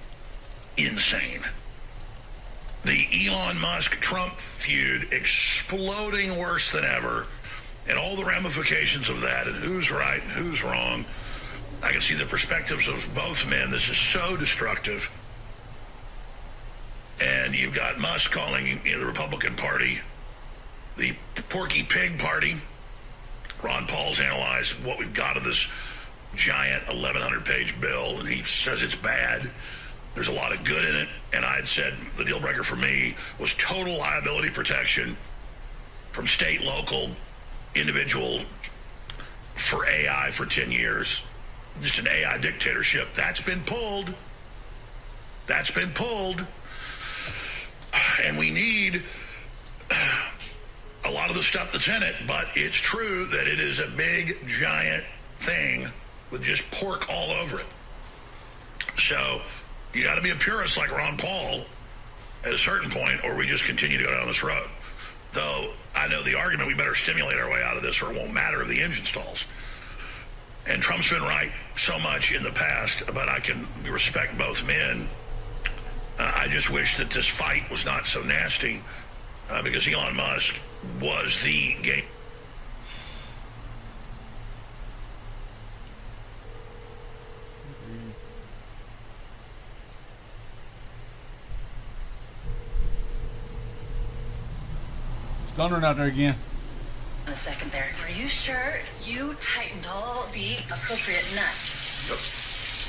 insane. The Elon Musk-Trump feud exploding worse than ever, and all the ramifications of that, and who's right and who's wrong. I can see the perspectives of both men. This is so destructive. And you've got Musk calling the Republican Party the Porky Pig Party. Ron Paul's analyzed what we've got of this giant 1,100-page bill, and he says it's bad. There's a lot of good in it, and I had said the deal breaker for me was total liability protection from state, local, individual for AI for 10 years. Just an AI dictatorship. That's been pulled. That's been pulled. And we need a lot of the stuff that's in it, but it's true that it is a big, giant thing with just pork all over it. So you got to be a purist like Ron Paul at a certain point, or we just continue to go down this road. Though I know the argument, we better stimulate our way out of this or it won't matter if the engine stalls. And Trump's been right so much in the past, but I can respect both men. I just wish that this fight was not so nasty because Elon Musk was the game. thundering out there again. A second there. Are you sure you tightened all the appropriate nuts? Yep.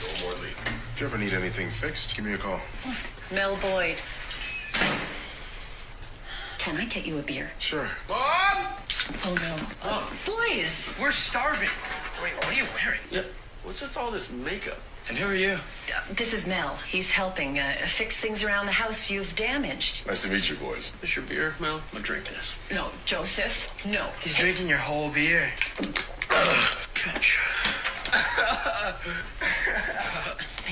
No more leak. If you ever need anything fixed, give me a call. Mel Boyd. Can I get you a beer? Sure. Mom! Oh no. Oh. Boys! We're starving. Wait, what are you wearing? Yeah. What's with all this makeup? And who are you? This is Mel. He's helping fix things around the house you've damaged. Nice to meet you, boys. Is your beer, Mel? I'm drinking this. No, Joseph. No. He's drinking your whole beer. Catch. I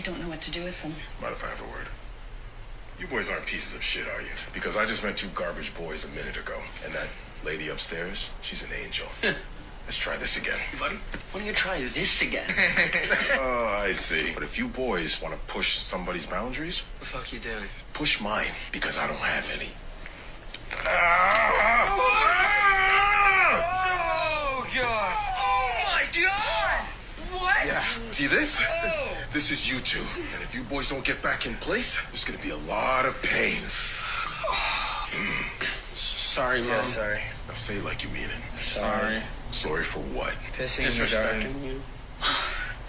don't know what to do with them. Mind if I have a word? You boys aren't pieces of shit, are you? Because I just met 2 garbage boys a minute ago. And that lady upstairs, she's an angel. Let's try this again. Buddy, why don't you try this again? Oh, I see. But if you boys want to push somebody's boundaries, What the fuck you doing? push mine, because I don't have any. Oh, God. Oh, my God. What? Yeah. See this? Oh. This is you 2. And if you boys don't get back in place, there's going to be a lot of pain. Sorry, Mom. Yeah, sorry. Now say it like you mean it. Sorry. Sorry for what? Pissing in your garden. Disrespecting you.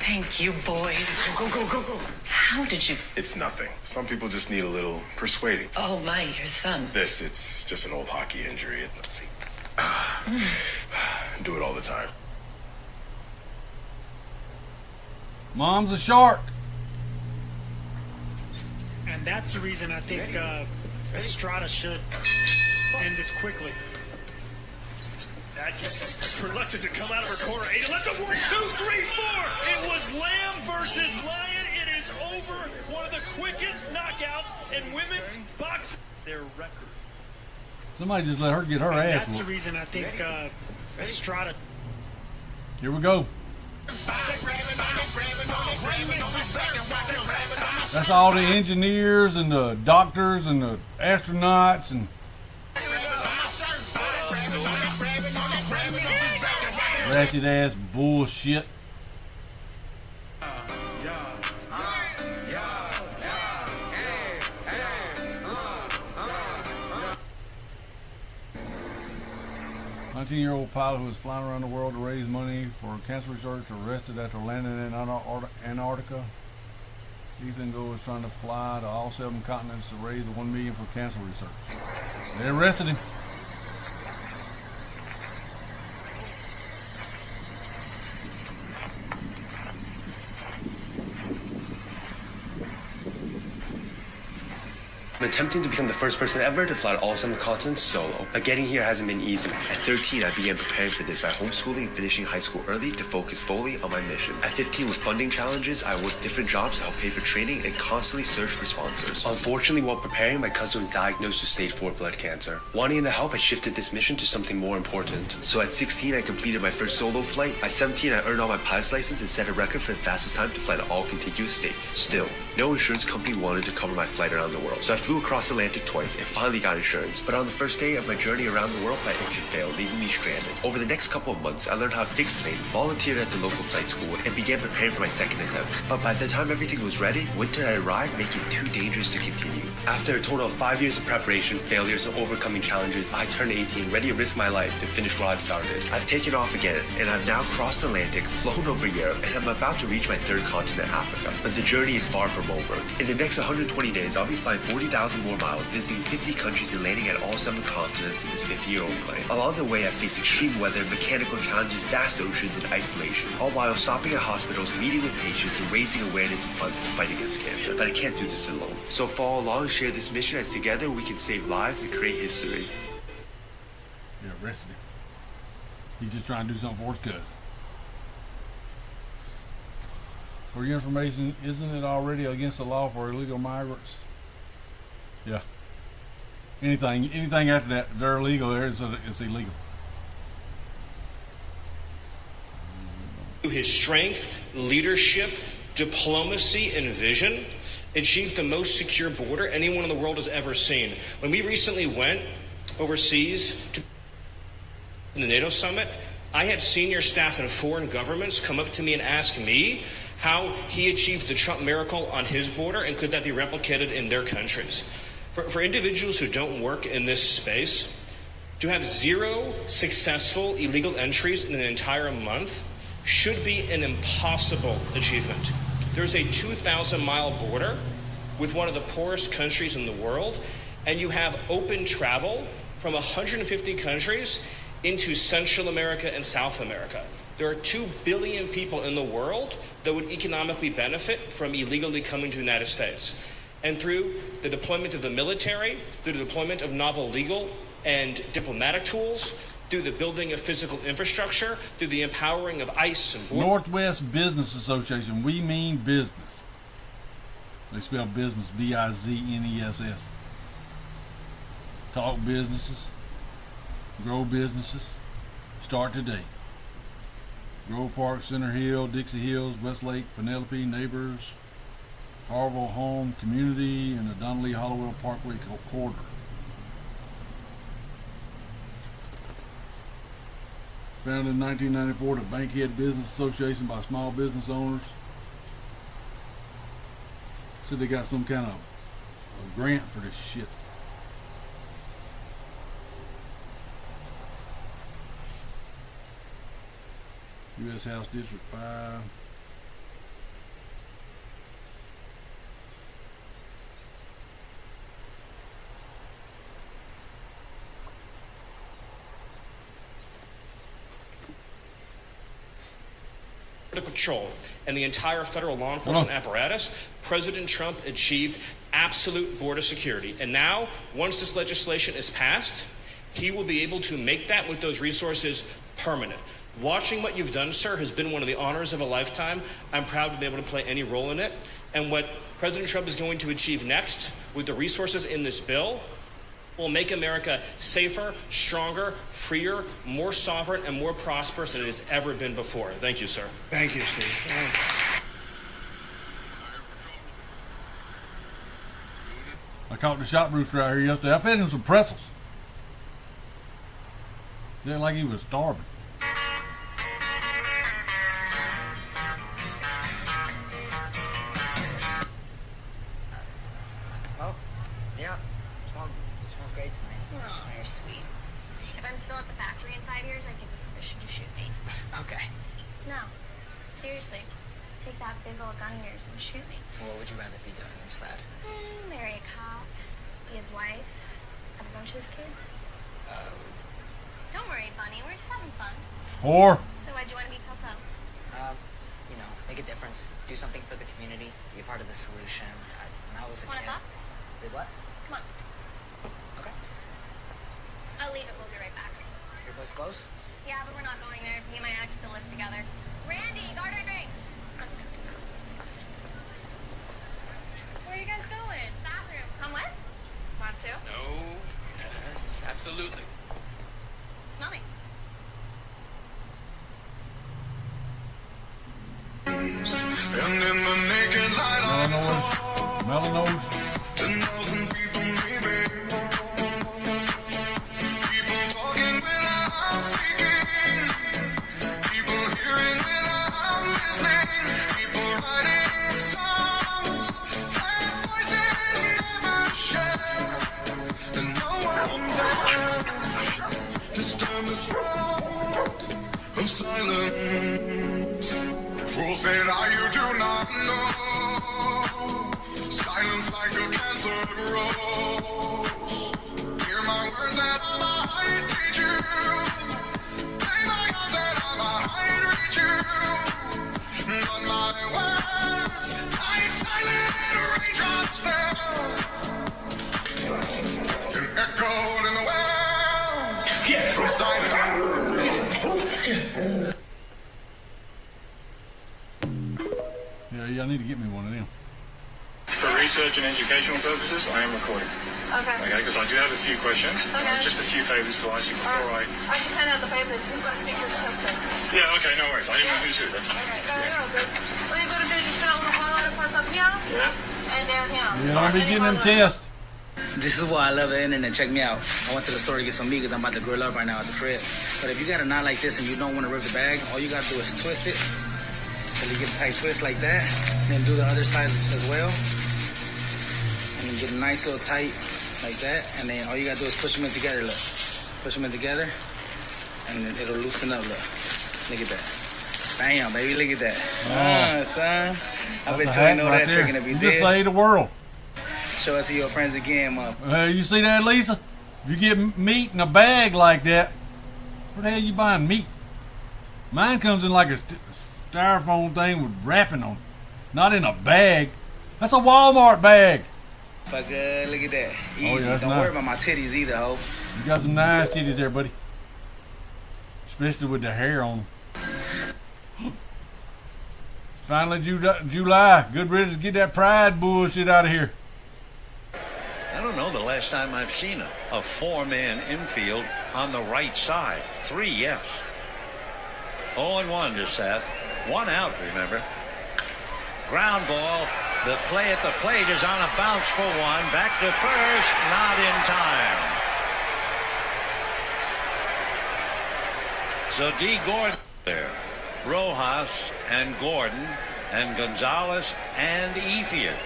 Thank you, boys. Go, go, go, go. How did you... It's nothing. Some people just need a little persuading. Oh, my, your thumb. It's just an old hockey injury. Let's see. Do it all the time. Mom's a shark. And that's the reason I think Estrada should end this quickly. That just reluctant to come out of her corner. 8 and left of 1, 2, 3, 4. It was Lamb versus Lion. It is over. One of the quickest knockouts in women's boxing. Their record. Somebody just let her get her ass That's the whooped. reason I think Estrada. Here we go. That's all the engineers and the doctors and the astronauts and ratchet ass bullshit. A 19-year-old pilot who was flying around the world to raise money for cancer research arrested after landing in Antarctica. Ethan Go was trying to fly to all 7 continents to raise $1 million for cancer research. They arrested him. I'm attempting to become the first person ever to fly to all 7 continents solo, but getting here hasn't been easy. At 13, I began preparing for this by homeschooling and finishing high school early to focus fully on my mission. At 15, with funding challenges, I worked different jobs to help pay for training and constantly searched for sponsors. Unfortunately, while preparing, my cousin was diagnosed with stage 4 blood cancer. Wanting to help, I shifted this mission to something more important. So at 16, I completed my first solo flight. By 17, I earned all my pilot's license and set a record for the fastest time to fly to all contiguous states. Still, no insurance company wanted to cover my flight around the world, so I flew across the Atlantic twice and finally got insurance. But on the first day of my journey around the world, my engine failed, leaving me stranded. Over the next couple of months, I learned how to fix planes, volunteered at the local flight school, and began preparing for my second attempt. But by the time everything was ready, winter had arrived, making it too dangerous to continue. After a total of 5 years of preparation, failures, and overcoming challenges, I turned 18, ready to risk my life to finish what I've started. I've taken off again, and I've now crossed the Atlantic, flown over Europe, and I'm about to reach my 3rd continent, Africa. But the journey is far from over. In the next 120 days, I'll be flying 40,000 more miles, visiting 50 countries and landing at all 7 continents in this 50-year-old plane. Along the way, I faced extreme weather, mechanical challenges, vast oceans, and isolation, all while stopping at hospitals, meeting with patients, and raising awareness and funds to fight against cancer. But I can't do this alone. So follow along and share this mission as together we can save lives and create history. You're arrested him. He's just trying to do something for his cousin. For your information, isn't it already against the law for illegal migrants? Yeah. Anything after that, they're illegal. It's illegal. His strength, leadership, diplomacy, and vision achieved the most secure border anyone in the world has ever seen. When we recently went overseas to the NATO summit, I had senior staff in foreign governments come up to me and ask me how he achieved the Trump miracle on his border and could that be replicated in their countries. For individuals who don't work in this space, To have 0 successful illegal entries in an entire month should be an impossible achievement. There's a 2,000-mile border with one of the poorest countries in the world, and you have open travel from 150 countries into Central America and South America. There are 2 billion people in the world that would economically benefit from illegally coming to the United States. And through the deployment of the military, through the deployment of novel legal and diplomatic tools, through the building of physical infrastructure, through the empowering of ICE and border. Northwest Business Association. We mean business. They spell business B-I-Z-N-E-S-S. Talk businesses. Grow businesses. Start today. Grove Park, Center Hill, Dixie Hills, Westlake, Penelope, Neighbors, Harville Home, Community, and the Donnelly Hollowell Parkway corridor. Founded in 1994, the Bankhead Business Association by small business owners. Said they got some kind of a grant for this shit. U.S. House District 5. Patrol and the entire federal law enforcement apparatus, President Trump achieved absolute border security. And now, once this legislation is passed, he will be able to make that with those resources permanent. Watching what you've done, sir, has been one of the honors of a lifetime. I'm proud to be able to play any role in it. And what President Trump is going to achieve next with the resources in this bill will make America safer, stronger, freer, more sovereign, and more prosperous than it has ever been before. Thank you, sir. Thank you, Steve. I caught the shop rooster out here yesterday. I fed him some pretzels. Didn't like he was starving. Well, yeah. Smells great tonight. Oh, you're sweet. If I'm still at the factory in 5 years, I'd give you permission to shoot me. Okay. No. Seriously. Take that big old gun of yours and shoot me. What would you rather be doing instead? Marry a cop. Be his wife. Have a bunch of his kids. Don't worry, Bunny. We're just having fun. Or So why'd you want to be Popo? Make a difference. Do something for the community. Be a part of the solution. When I was a Want to kid. fuck? Did what? Come on. Okay. I'll leave it. We'll be right back. Your place close? Yeah, but we're not going there. Me and my ex still live together. Randy, guard our drinks. Where are you guys going? Bathroom. Come with? Want to? No. Yes, absolutely. Smell me. And in the naked light I saw Melanose. 10,000 people maybe. People talking without speaking. People hearing without listening. People writing songs. Their voices never share. And no one dares disturb the sound of silence. Fool said, you do not know. Silence like a cancer grows. Hear my words and I might teach you. Play my cards and I might reach you. But my words, like silent raindrops fell. And echoed in the wells of silence. Yeah, I need to get me one of them. For research and educational purposes, I am recording. Okay. Okay, because I do have a few questions. Okay. Just a few favors to ask you before I... I just sent out the papers. Who's got speaker statistics? Yeah, okay, no worries. I didn't know who's who. That's Okay, you're all good. What you're going to do is just fill out the highlighter parts up here Yeah. and down here. Yeah, I'll be getting them tests. This is why I love the internet. Check me out. I went to the store to get some meat because I'm about to grill up right now at the crib. But if you got a knot like this and you don't want to rip the bag, all you got to do is twist it until you get a tight twist like that. And then do the other side as well. And then get a nice little tight like that. And then all you got to do is push them in together. Look. Push them in together, and then it'll loosen up. Look at that. Bam, baby, look at that. Son. I bet you ain't know that trick gonna be dead. Just save the world. Show it to your friends again, Mom. You see that, Lisa? If you get meat in a bag like that, where the hell you buying meat? Mine comes in like a styrofoam thing with wrapping on it. Not in a bag. That's a Walmart bag. Fuck, look at that. Easy. Oh, yeah, Don't worry about my titties either, ho. You got some nice titties there, buddy. Especially with the hair on them. Finally, July. Good riddance. Get that pride bullshit out of here. I don't know the last time I've seen a four-man infield on the right side. 3, yes. 0-1 to Seth. 1 out, remember. Ground ball. The play at the plate is on a bounce for 1. Back to first. Not in time. So D. Gordon there. Rojas and Gordon and Gonzalez and Ethier.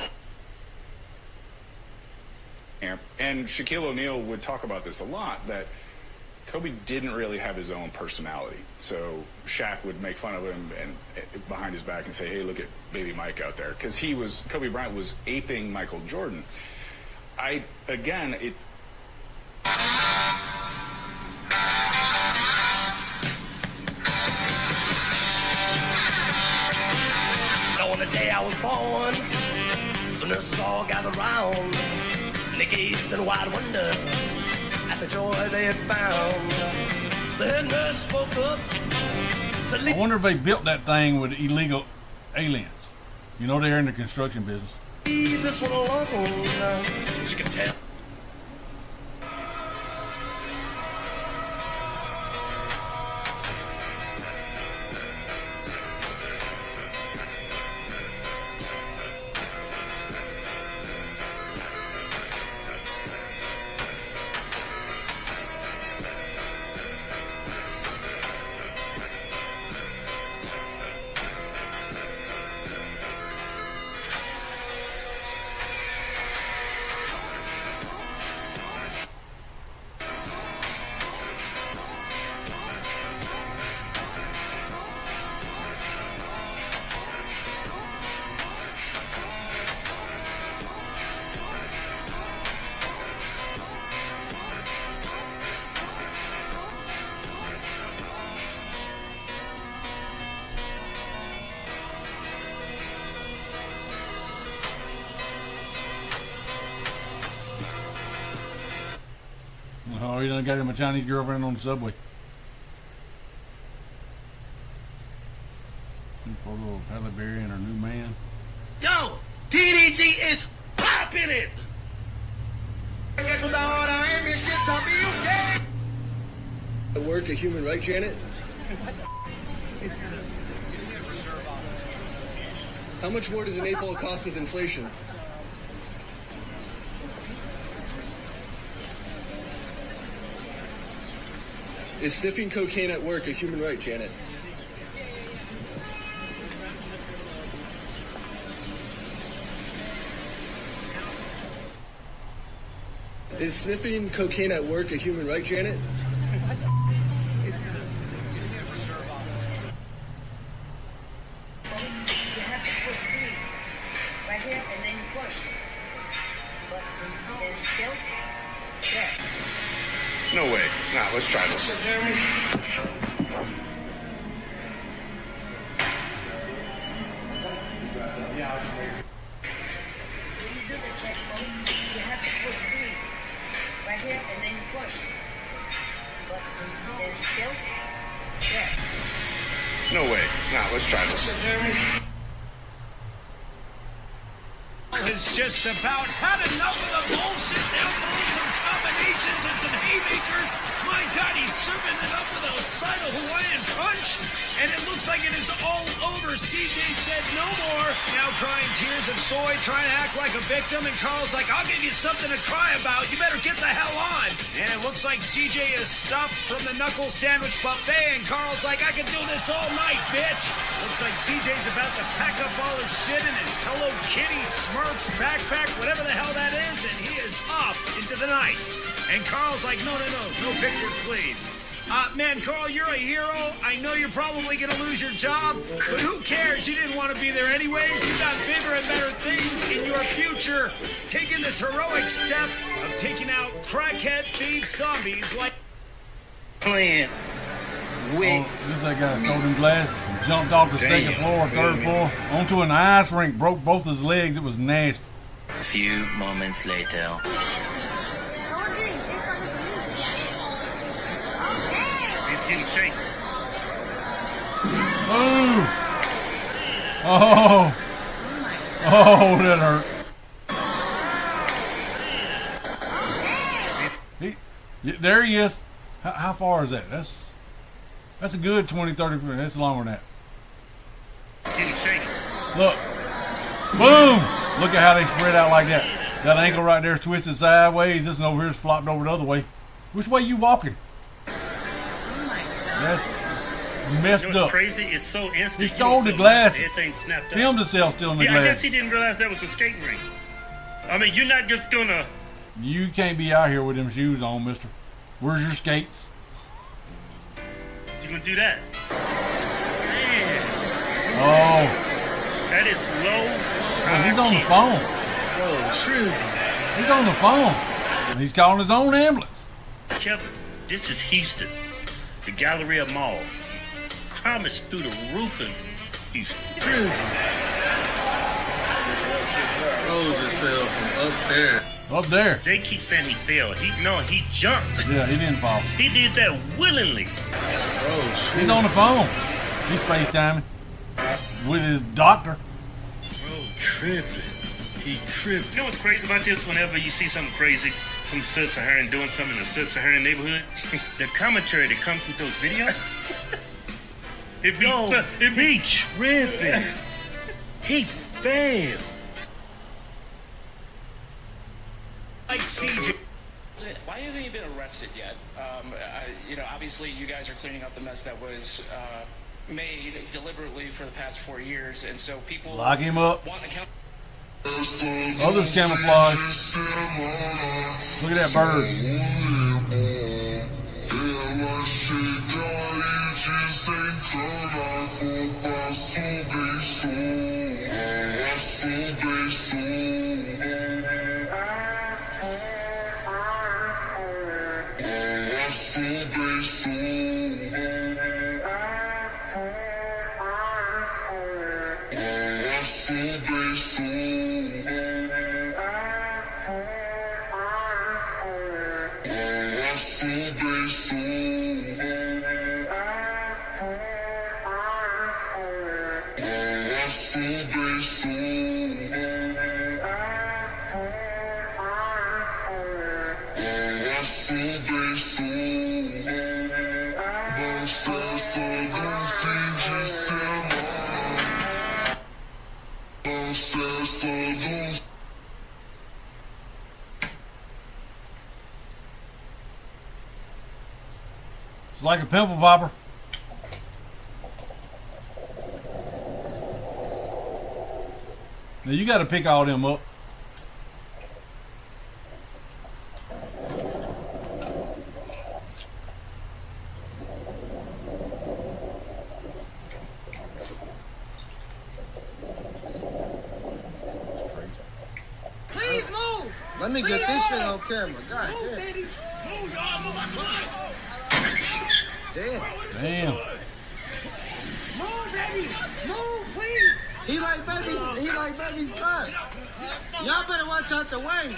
And Shaquille O'Neal would talk about this a lot, that Kobe didn't really have his own personality. So Shaq would make fun of him and behind his back and say, hey, look at baby Mike out there. Because Kobe Bryant was aping Michael Jordan. On the day I was born, the nurses all gathered round. They gazed in wide wonder at the joy they had found. The head nurse spoke up. I wonder if they built that thing with illegal aliens. You know, they're in the construction business. Leave this one alone. She could tell. Oh, he done got him a Chinese girlfriend on the subway. New photo of Halle Berry and her new man. Yo, TDG is popping it. At work, a human right, Janet? How much more does an 8-ball cost with inflation? Is sniffing cocaine at work a human right, Janet? Is sniffing cocaine at work a human right, Janet? No way. Nah, let's try this. No way. Nah, let's try this. Has just about had enough of the bullshit. Now throwing some combinations and some haymakers. My God, he's serving it up with a side of Hawaiian punch, and it looks like it is all over. CJ said no more. Now crying tears of soy, trying to act like a victim, and Carl's like, I'll give you something to cry about. You better get the hell on. And it looks like CJ is stuffed from the knuckle sandwich buffet, and Carl's like, I can do this all night, bitch. Looks like CJ's about to pack up all his shit in his Hello Kitty Smurfs backpack, whatever the hell that is, and he is off into the night. And Carl's like, no pictures, please. Man, Carl, you're a hero. I know you're probably going to lose your job, but who cares? You didn't want to be there anyways. You got bigger and better things in your future. Taking this heroic step of taking out crackhead, thieves, zombies like... Playing with... This that guy stole them glasses and jumped off the second floor, third floor, onto an ice rink, broke both his legs. It was nasty. A few moments later. He's getting chased. Ooh! Oh! Oh, that hurt. There he is. How far is that? That's a good 20, 30 feet. That's longer than that. He's getting chased. Look. Boom! Look at how they spread out like that. That ankle right there is twisted sideways. This one over here is flopped over the other way. Which way you walking? That's messed You know what's up. crazy? It's so instant. He stole the glasses. Everything snapped up. Filmed himself stealing the I glasses. guess he didn't realize that was a skating rink. I mean, you're not just gonna... You can't be out here with them shoes on, mister. Where's your skates? You gonna do that? Man. Oh. That is low. Well, he's on the phone. Oh, true. He's on the phone. He's calling his own ambulance. Kevin, this is Houston. The Galleria Mall. Crime is through the roof in Houston. True. Oh, just fell from up there. Up there. They keep saying he fell. He jumped. Yeah, he didn't fall. He did that willingly. Oh, shit. He's on the phone. He's FaceTiming with his doctor. Bro, tripping. He tripped. You know what's crazy about this? Whenever you see something crazy, some sub-Saharan doing something in a sub-Saharan neighborhood, the commentary that comes with those videos, if he tripping, he failed. Like CJ. Why hasn't he been arrested yet? Obviously you guys are cleaning up the mess that was made deliberately for the past 4 years, and so people Lock him up. want to count. Others camouflage. Look at that bird. It's like a pimple popper. Now you got to pick all them up. Please move. Let me get this shit on camera. God damn. Move, y'all. Move, Damn. Damn. Move, baby. Move, please. He like baby Scott. Y'all better watch out the way.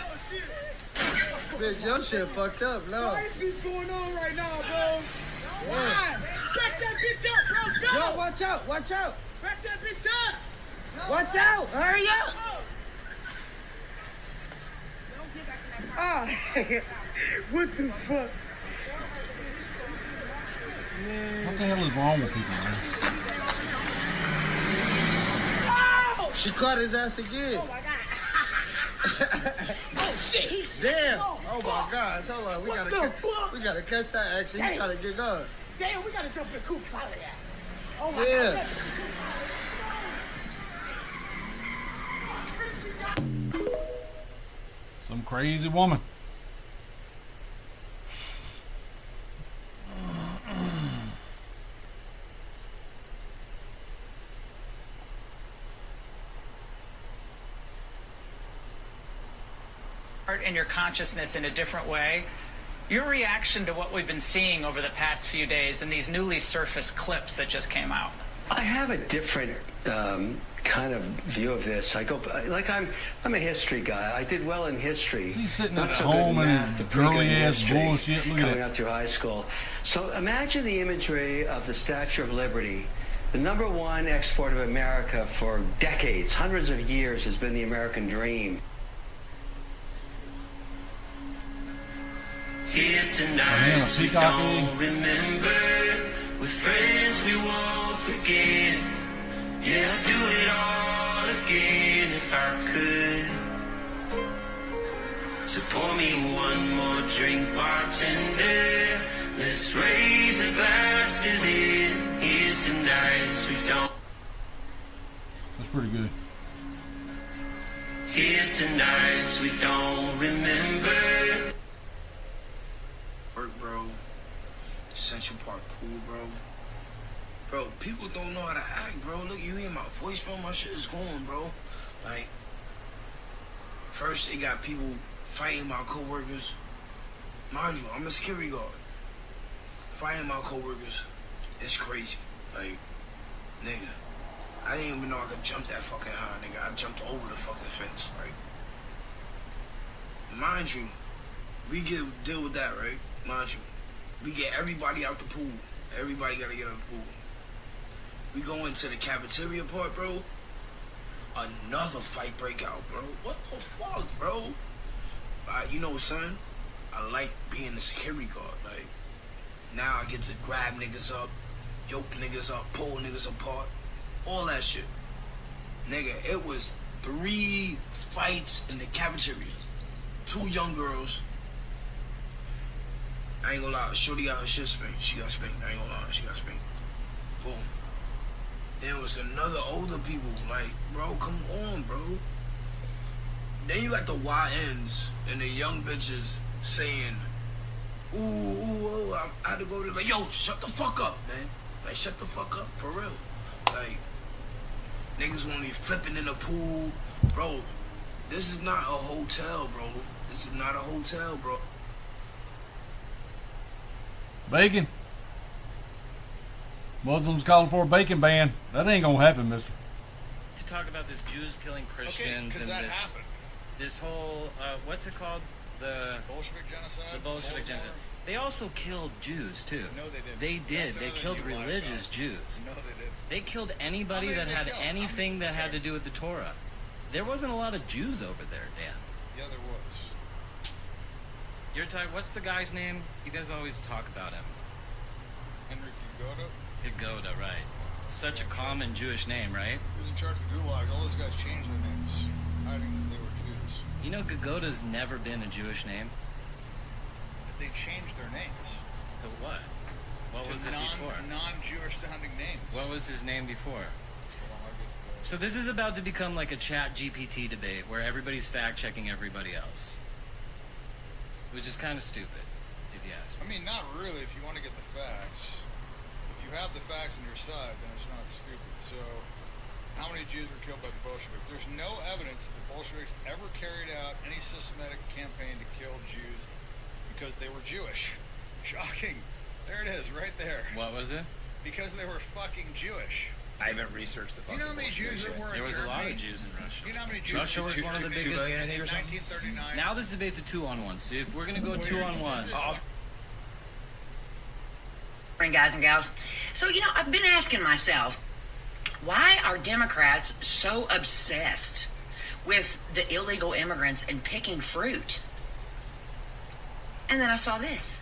Bitch, your shit fucked up, no. What is going on right now, bro? Yeah. Back that bitch up, bro. Go. Yo, watch out, watch out. Back that bitch up. Watch out, hurry up. Ah, what the fuck? What the hell is wrong with people, man? Oh! She caught his ass again. Oh my god. Oh shit, he's damn. Oh my gosh, hold on. We gotta catch that action. You trying to get going. Damn, we gotta jump in the coop out of that. Oh my god. Some crazy woman. and your consciousness in a different way. Your reaction to what we've been seeing over the past few days and these newly surfaced clips that just came out. I have a different kind of view of this. I go like I'm a history guy. I did well in history. He's sitting Not at so home good in and math, his but pretty good girly in ass history bullshit. Look at coming that. up through high school. So imagine the imagery of the Statue of Liberty. The #1 export of America for decades, hundreds of years, has been the American dream. Here's to nights we don't remember, with friends we won't forget. Yeah, I'd do it all again if I could. So pour me one more drink, bartender. Let's raise a glass to it. Here's to nights we don't. That's pretty good. Here's to nights we don't remember. Work, bro. Central Park pool, bro. Bro, people don't know how to act, bro. Look, you hear my voice, bro. My shit is going, bro. Like, first they got people fighting my coworkers. Mind you, I'm a security guard. Fighting my coworkers, it's crazy. Like, nigga, I didn't even know I could jump that fucking high, nigga. I jumped over the fucking fence, right? Mind you, we deal with that, right? Mind you, we get everybody out the pool. Everybody gotta get out the pool. We go into the cafeteria part, bro. Another fight break out, bro. What the fuck, bro? You know, son, I like being the security guard. Like, now I get to grab niggas up, yoke niggas up, pull niggas apart, all that shit. Nigga, it was 3 fights in the cafeteria. 2 young girls. I ain't gonna lie, Shorty got her shit spanked. She got spanked. I ain't gonna lie, she got spanked. Boom. Then it was another older people, like, bro, come on, bro. Then you got the YNs and the young bitches saying, ooh, I had to go to, like, yo, shut the fuck up, man. Like, shut the fuck up, for real. Like, niggas want to be flipping in the pool. Bro, this is not a hotel, bro. This is not a hotel, bro. Bacon. Muslims calling for a bacon ban. That ain't gonna happen, mister. To talk about this Jews killing Christians and that this happened. this whole what's it called? The Bolshevik genocide? The Bolshevik genocide. They also killed Jews too. No, they didn't. They did. That's They another killed thing you lied religious about. Jews. No, they didn't. They killed anybody How many that did had they kill? anything that had to do with the Torah. There wasn't a lot of Jews over there, Dan. Yeah, there was. You're talking. What's the guy's name? You guys always talk about him. Henry Gagoda? Gagoda, right? Such a common Jewish name, right? He was in charge of Gulag. All those guys changed their names, hiding that they were Jews. You know, Gagoda's never been a Jewish name. But they changed their names. To what? What was it before? Non-Jewish sounding names. What was his name before? So this is about to become like a chat GPT debate where everybody's fact-checking everybody else. Which is kind of stupid, if you ask me. I mean, not really if you want to get the facts. If you have the facts on your side, then it's not stupid. So, how many Jews were killed by the Bolsheviks? There's no evidence that the Bolsheviks ever carried out any systematic campaign to kill Jews because they were Jewish. Shocking. There it is, right there. What was it? Because they were fucking Jewish. I haven't researched the fucking You know how many Jews there were in There was Germany? a lot of Jews in Russia. You know how many Jews Russia was one of the biggest. 2 million, I think, or something. 1939. Now this debate's a 2-on-1. See, if we're gonna go 2-on-1. Guys and gals. So, you know, I've been asking myself, why are Democrats so obsessed with the illegal immigrants and picking fruit? And then I saw this.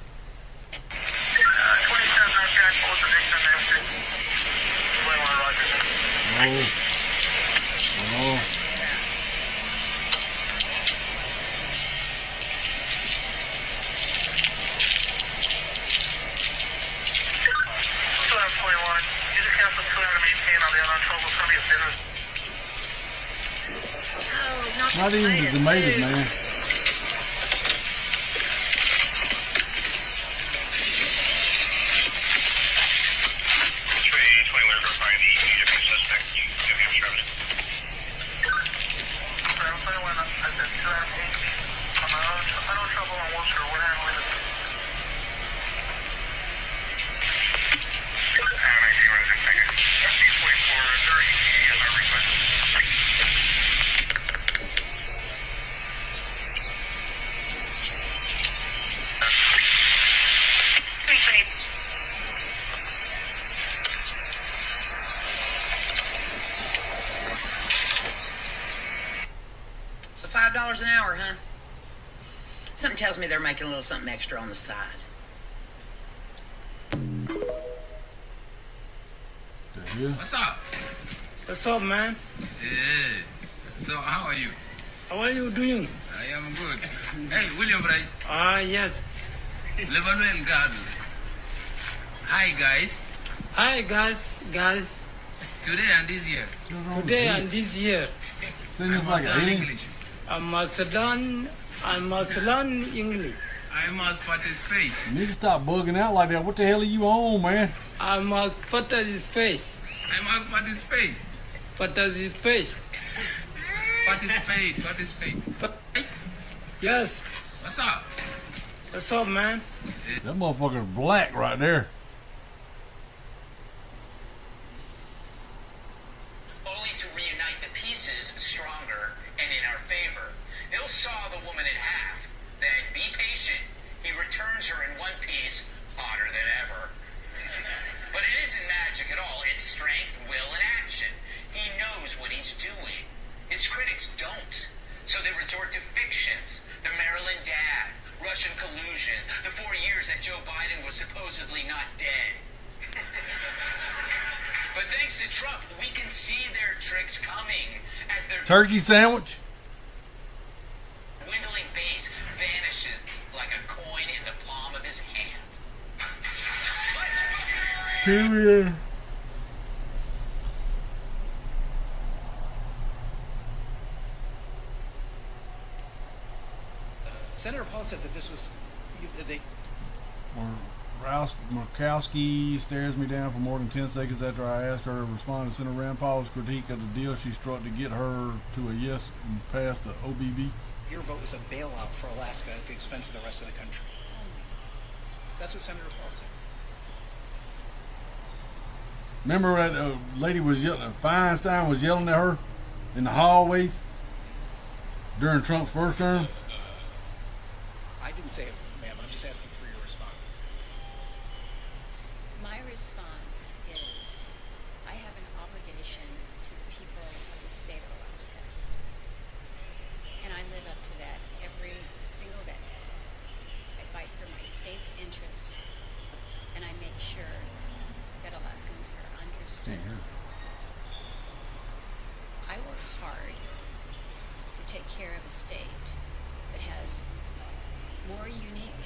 Not even the tomatoes, man. $10 an hour, huh? Something tells me they're making a little something extra on the side. What's up? What's up, man? Yeah. So, how are you? How are you doing? I am good. Hey, William, right? Yes. Lebanon Garden. Hi, guys. Hi, guys. Today and this year. Today and this year. Seems like English. I must learn English. I must participate. You need to stop bugging out like that. What the hell are you on, man? I must participate. I must participate. Participate. Participate. Yes. What's up? What's up, man? That motherfucker's black right there. Only to reunite the pieces stronger and in our favor. He'll saw the woman in half, then be patient. He returns her in one piece, hotter than ever. But it isn't magic at all. It's strength, will, and action. He knows what he's doing. His critics don't. So they resort to fictions. The Maryland dad, Russian collusion, the 4 years that Joe Biden was supposedly not dead. But thanks to Trump, we can see their tricks coming as their Turkey sandwich? dwindling base vanishes like a coin in the palm of his hand. Period. Senator Paul said that this was Murkowski stares me down for more than 10 seconds after I ask her to respond to Senator Rand Paul's critique of the deal she struck to get her to a yes and pass the OBB. your vote was a bailout for Alaska at the expense of the rest of the country. That's what Senator Paul said. Remember that lady was yelling, Feinstein was yelling at her in the hallways during Trump's first term? I didn't say it, ma'am. I'm just asking for your response. My response is I have an obligation to the people of the state of Alaska. And I live up to that every single day. I fight for my state's interests, and I make sure that Alaskans are understood. I work hard to take care of a state that has more unique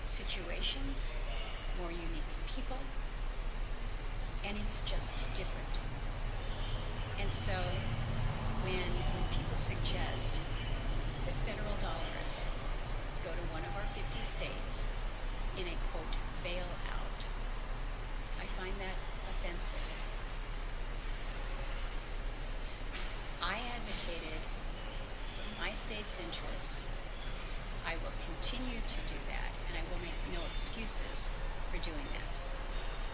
situations, more unique people, and it's just different. And so when people suggest that federal dollars go to one of our 50 states in a quote bailout, I find that offensive. I advocated for my state's interests. I will continue to do that, and I will make no excuses for doing that.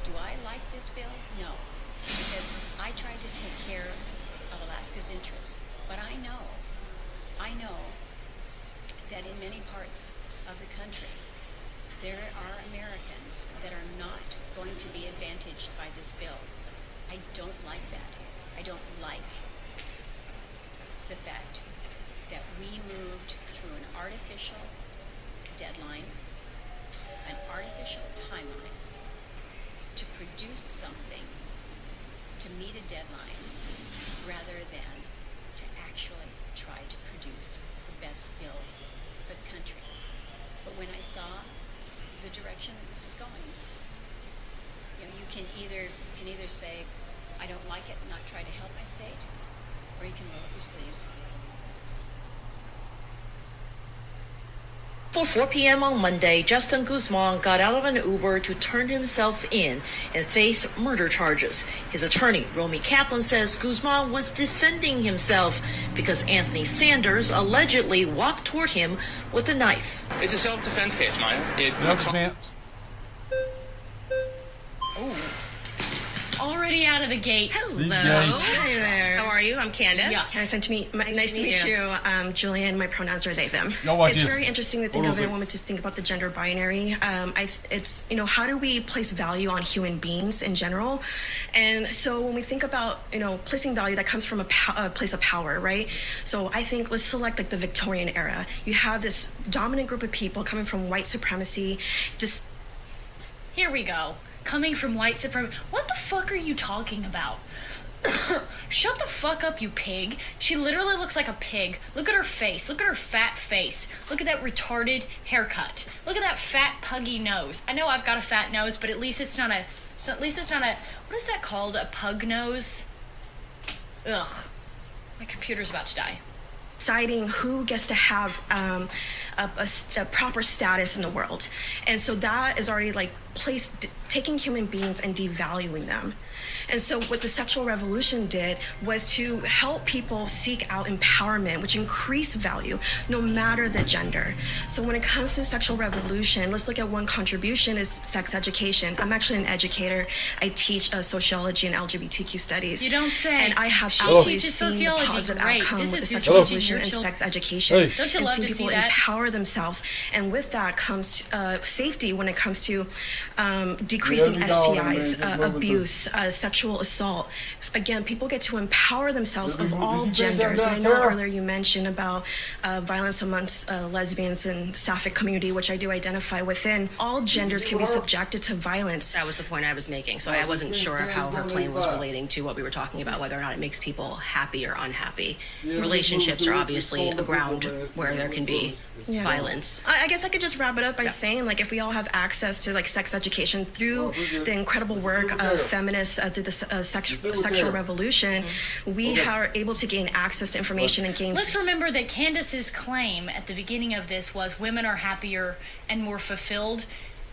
Do I like this bill? No, because I tried to take care of Alaska's interests. But I know that in many parts of the country, there are Americans that are not going to be advantaged by this bill. I don't like that. I don't like the fact that we moved through an artificial deadline, an artificial timeline, to produce something, to meet a deadline, rather than to actually try to produce the best bill for the country. But when I saw the direction that this is going, you can either say, I don't like it and not try to help my state, or you can roll up your sleeves. For 4 p.m. on Monday, Justin Guzman got out of an Uber to turn himself in and face murder charges. His attorney, Romy Kaplan, says Guzman was defending himself because Anthony Sanders allegedly walked toward him with a knife. It's a self-defense case, Maya. It's Self-defense. Already out of the gate. Hello. Hi there. How are are you? I'm Candace. Yeah. Nice to meet you. Julian, my pronouns are they, them. Y'all watch It's this. very interesting to think of it when we just think about the gender binary. It's, how do we place value on human beings in general? And so when we think about, placing value, that comes from a place of power, right? So I think let's select like the Victorian era. You have this dominant group of people coming from white supremacy, just... Here we go. Coming from white supremacy. What the fuck are you talking about? Shut the fuck up, you pig. She literally looks like a pig. Look at her face. Look at her fat face. Look at that retarded haircut. Look at that fat puggy nose. I know I've got a fat nose, but at least it's not a what is that called? A pug nose? Ugh. My computer's about to die. Deciding who gets to have a proper status in the world. And so that is already like taking human beings and devaluing them. And so what the sexual revolution did was to help people seek out empowerment, which increased value no matter the gender. So when it comes to sexual revolution, let's look at one contribution is sex education. I'm actually an educator. I teach sociology and LGBTQ studies. You don't say. And I have She absolutely teaches seen the sociology. positive Great. outcome This with the is sexual who's revolution teaching and your sex children. education. Hey. Don't you and love seeing to people see that? empower themselves. And with that comes safety when it comes to decreasing STIs, abuse, sexual assault. Again, people get to empower themselves of all genders. And I know earlier you mentioned about violence amongst lesbians and sapphic community, which I do identify within. All genders can be subjected to violence. That was the point I was making. So I wasn't sure how her claim was relating to what we were talking about, whether or not it makes people happy or unhappy. Relationships are obviously a ground where there can be violence. I guess I could just wrap it up by saying, like, if we all have access to like sex education through the incredible work of feminists through the sexual revolution, we are able to gain access to information and gain. Let's remember that Candace's claim at the beginning of this was women are happier and more fulfilled.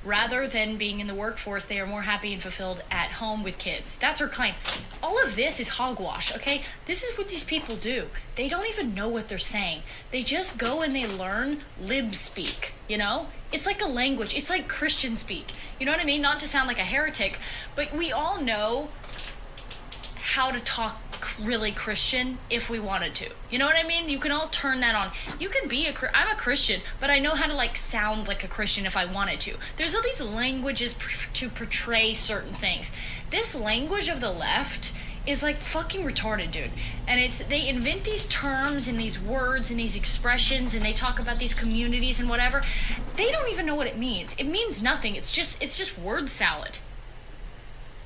Rather than being in the workforce, they are more happy and fulfilled at home with kids. That's her claim. All of this is hogwash, okay? This is what these people do. They don't even know what they're saying. They just go and they learn lib speak, It's like a language. It's like Christian speak. You know what I mean? Not to sound like a heretic, but we all know how to talk really Christian if we wanted to. You know what I mean? You can all turn that on. You can be I'm a Christian, but I know how to like sound like a Christian if I wanted to. There's all these languages to portray certain things. This language of the left is like fucking retarded, dude. And they invent these terms and these words and these expressions, and they talk about these communities and whatever. They don't even know what it means. It means nothing. It's just word salad.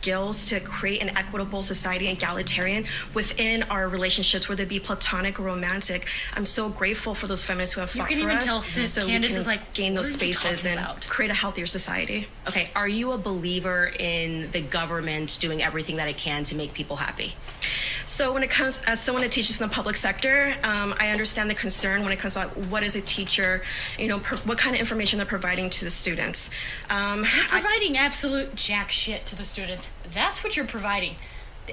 Skills to create an equitable society, egalitarian within our relationships, whether it be platonic or romantic. I'm so grateful for those feminists who have fought for us. You can even tell since so Candace we can is like, gain those what are you spaces talking and about? create a healthier society. Okay, are you a believer in the government doing everything that it can to make people happy? So when it comes, as someone that teaches in the public sector, I understand the concern when it comes to what is a teacher, what kind of information they're providing to the students. You're providing absolute jack shit to the students. That's what you're providing.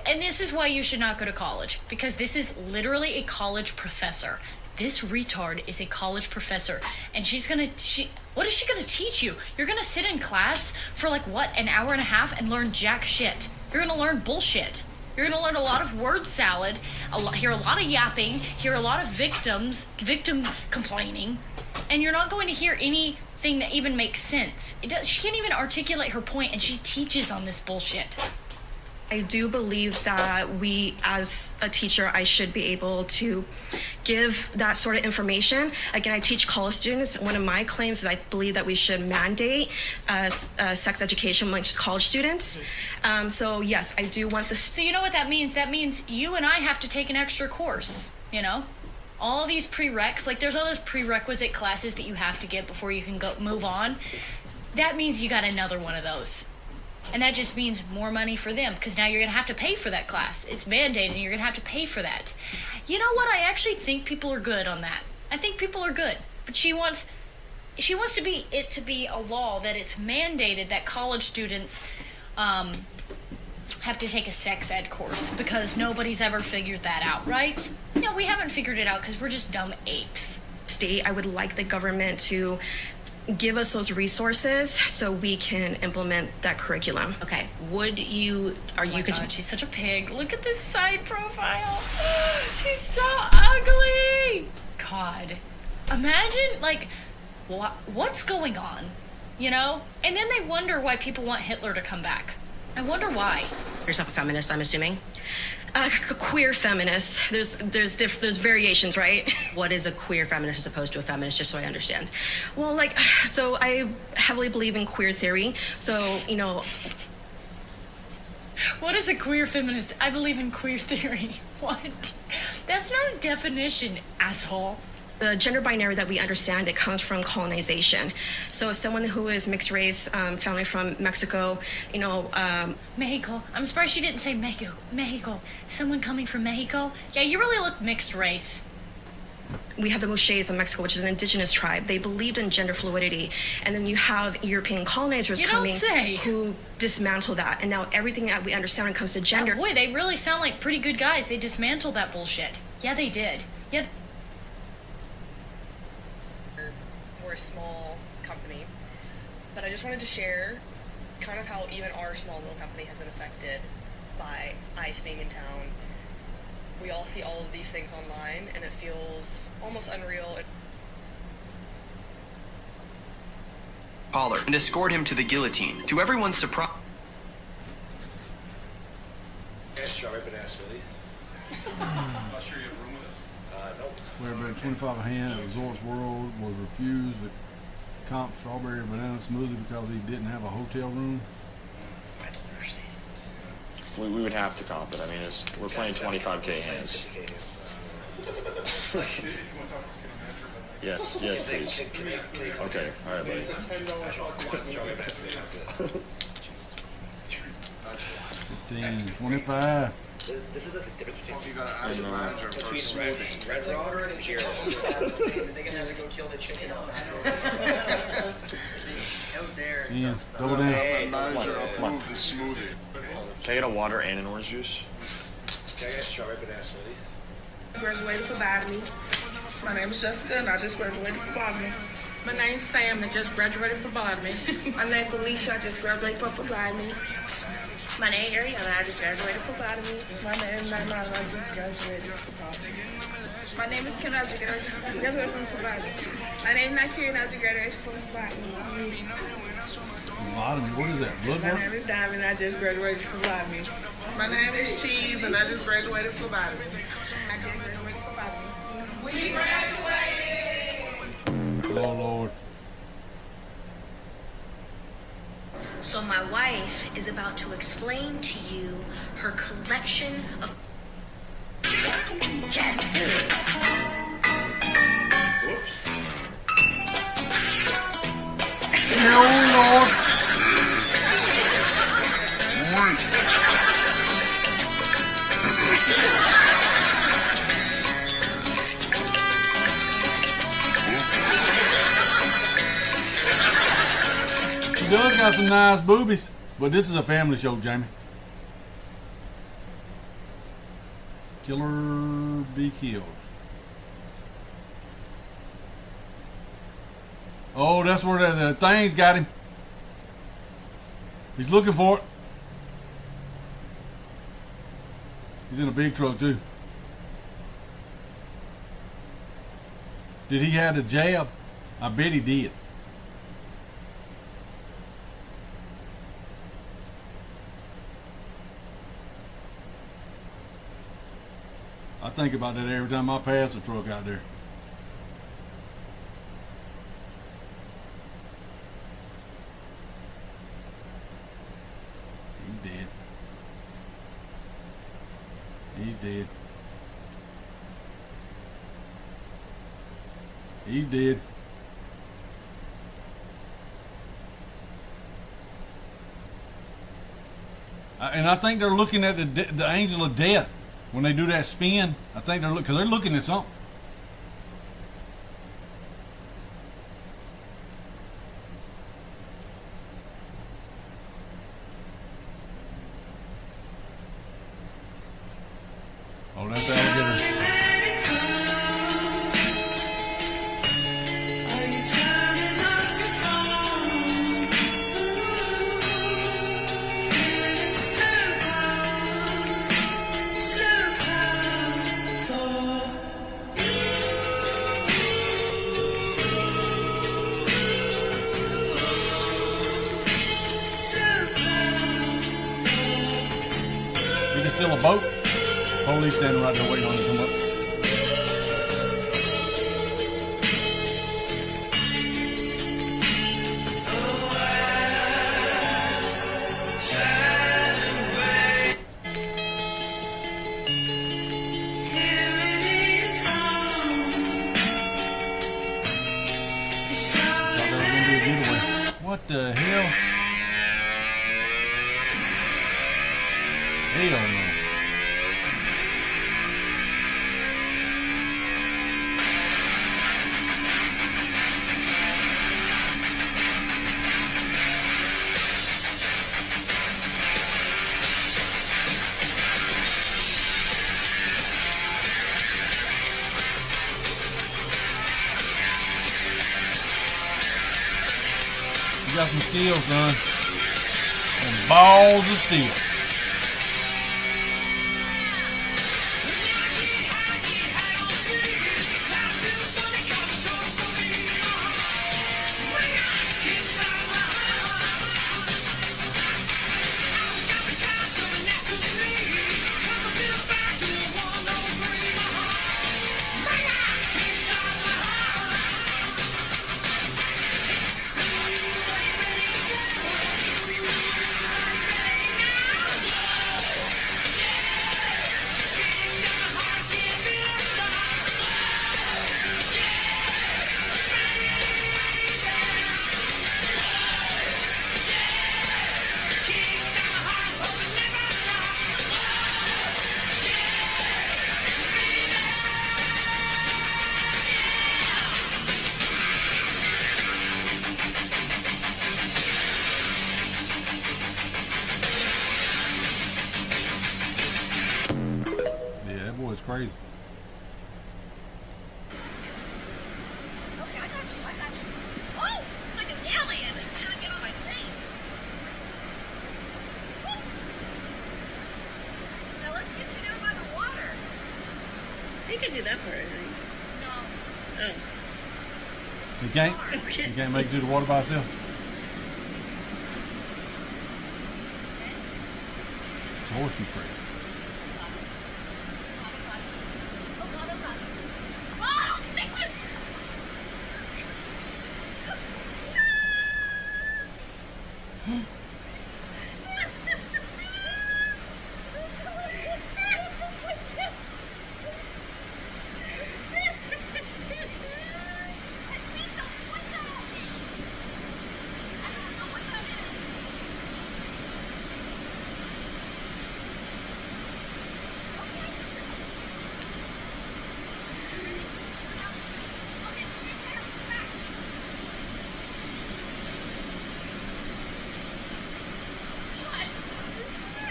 And this is why you should not go to college, because this is literally a college professor. This retard is a college professor, and what is she gonna teach you? You're gonna sit in class for an hour and a half and learn jack shit. You're gonna learn bullshit. You're going to learn a lot of word salad, hear a lot of yapping, hear a lot of victim complaining, and you're not going to hear anything that even makes sense. She can't even articulate her point, and she teaches on this bullshit. I do believe that as a teacher, I should be able to give that sort of information. Again, I teach college students. One of my claims is I believe that we should mandate sex education amongst college students. So yes, I do want this. So you know what that means? That means you and I have to take an extra course, All these prereqs, there's all those prerequisite classes that you have to get before you can move on. That means you got another one of those. And that just means more money for them, because now you're going to have to pay for that class. It's mandated, and you're going to have to pay for that. You know what? I actually think people are good on that. I think people are good. But she wants to be a law that it's mandated that college students have to take a sex ed course, because nobody's ever figured that out, right? No, we haven't figured it out because we're just dumb apes. I would like the government to give us those resources so we can implement that curriculum. Okay. Would you? Are you? God, she's such a pig. Look at this side profile. She's so ugly. God, imagine like what's going on, you know? And then they wonder why people want Hitler to come back. I wonder why. Yourself a feminist, I'm assuming. Queer feminist. There's variations, right? What is a queer feminist as opposed to a feminist, just so I understand? Well, like, so I heavily believe in queer theory. So, you know. What is a queer feminist? I believe in queer theory. What? That's not a definition, asshole. The gender binary that we understand, it comes from colonization. So someone who is mixed race, family from Mexico, you know. Mexico. I'm surprised she didn't say Mexico. Mexico. Someone coming from Mexico? Yeah, you really look mixed race. We have the Moches of Mexico, which is an indigenous tribe. They believed in gender fluidity. And then you have European colonizers who dismantle that. And now everything that we understand when it comes to gender. Oh boy, they really sound like pretty good guys. They dismantled that bullshit. Yeah, they did. Yeah. We're a small company, but I just wanted to share kind of how even our small little company has been affected by ICE being in town. We all see all of these things online, and it feels almost unreal. Collar and escort him to the guillotine. To everyone's surprise. Where about 25 a hand at Resorts World was refused the comp strawberry banana smoothie because he didn't have a hotel room. We would have to comp it. I mean, we're playing 25K hands. Yes, please. Okay, all right, buddy. 15, 25. This is the difference between Red Rocker and Jiro. They're gonna have to go kill the chicken. Yeah, double down. Come on. Can I get a water and an orange juice? Can I get a strawberry banana smoothie? Graduated for botany. My name is Jessica, and I just graduated for botany. My name's Sam, and just graduated for botany. My name's Alicia, I just graduated for botany. My name is Ariana, I just graduated for botany. My name is Nana, I just graduated for botany. My name is Kendra, I just graduated from botany. My name is Nakiri, and I just graduated from botany. Botany, what is that? Blood My work? name is Diamond, I just graduated from botany. My name is Cheese, and I just graduated from botany. I just graduated from botany. We graduated! Oh, Lord. So my wife is about to explain to you her collection of just foods. Oh, Lord. She does got some nice boobies, but this is a family show, Jamie. Killer be killed. Oh, that's where the thing's got him. He's looking for it. He's in a big truck too. Did he have the jab? I bet he did. I think about that every time I pass a truck out there. He's dead. He's dead. He's dead. And I think they're looking at the angel of death. When they do that spin, I think they're because they're looking at something. Oh, that's Alligator. boat. Police standing right there waiting on him to come up. What the hell? Hell no. You got some steel, son. And balls of steel. Crazy. Okay, I got you. Oh, it's like an alien. It's gonna get on my face. Woo. Now let's get you down by the water. You can do that part, I think. No. Oh. You can't? You can't make it to the water by itself? It's a horseshoe trick.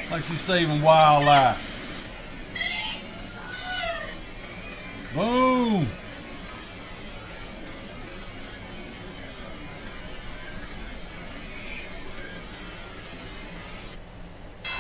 Like she's saving wildlife. Boom!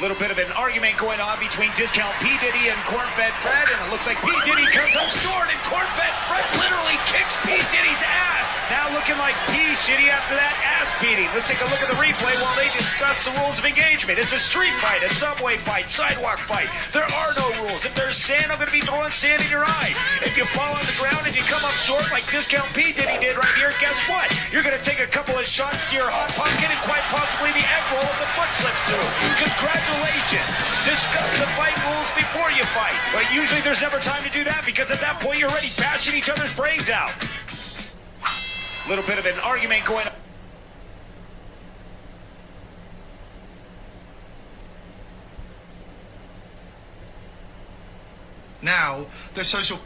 Little bit of an argument going on between Discount P. Diddy and Corn-Fed Fred, and it looks like P. Diddy comes up short, and Corn-Fed Fred literally kicks P. Diddy's ass. Now looking like P. Shitty after that ass beating. Let's take a look at the replay while they discuss the rules of engagement. It's a street fight, a subway fight, sidewalk fight. There are no rules. If there's sand, I'm going to be throwing sand in your eyes. If you fall on the ground and you come up short like Discount P. Diddy did right here, guess what? You're going to take a couple of shots to your hot pocket and quite possibly the egg roll if the foot slips through. Congratulations. Discuss the fight rules before you fight. But usually there's never time to do that because at that point you're already bashing each other's brains out. Little bit of an argument going on. Now, the social...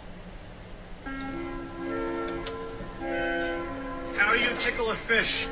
How do you tickle a fish?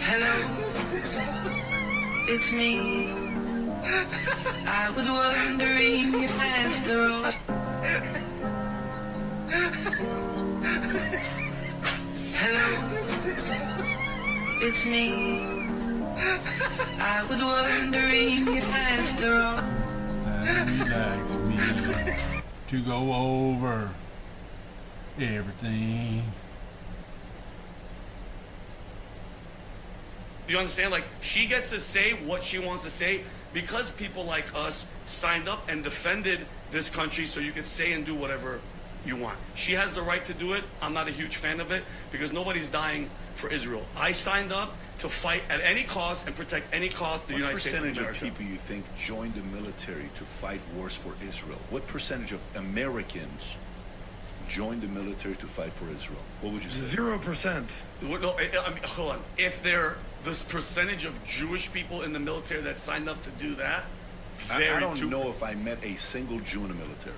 Hello, it's me. I was wondering if after all. Hello, it's me. I was wondering if after all. Time you like me to go over everything. You understand? Like, she gets to say what she wants to say because people like us signed up and defended this country so you can say and do whatever you want. She has the right to do it. I'm not a huge fan of it because nobody's dying for Israel. I signed up to fight at any cost and protect any cause the United States of America. What percentage of people you think joined the military to fight wars for Israel? What percentage of Americans joined the military to fight for Israel? What would you say? 0%. No, I mean, hold on. If this percentage of Jewish people in the military that signed up to do that, I don't know if I met a single Jew in the military.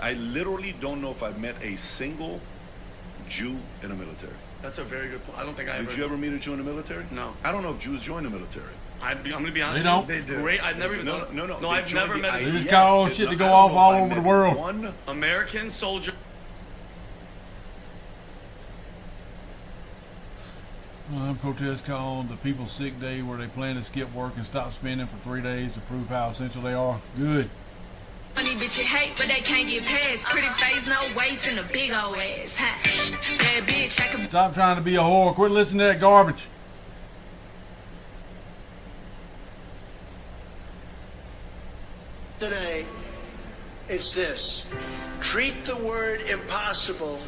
I literally don't know if I've met a single Jew in the military. That's a very good point. I don't think I ever. Did you ever meet a Jew in the military? No. I don't know if Jews join the military. I'm going to be honest. They don't. They do. Great. I've never even. No. No, I've never met. They just got all shit to go off all over the world. One American soldier. Protest called the People's Sick Day, where they plan to skip work and stop spending for 3 days to prove how essential they are. Good. Funny bitch you hate, but they can't get past. Pretty face, no waist, and a big old ass. Bad bitch, I can. Stop trying to be a whore. Quit listening to that garbage. Today, it's this. Treat the word impossible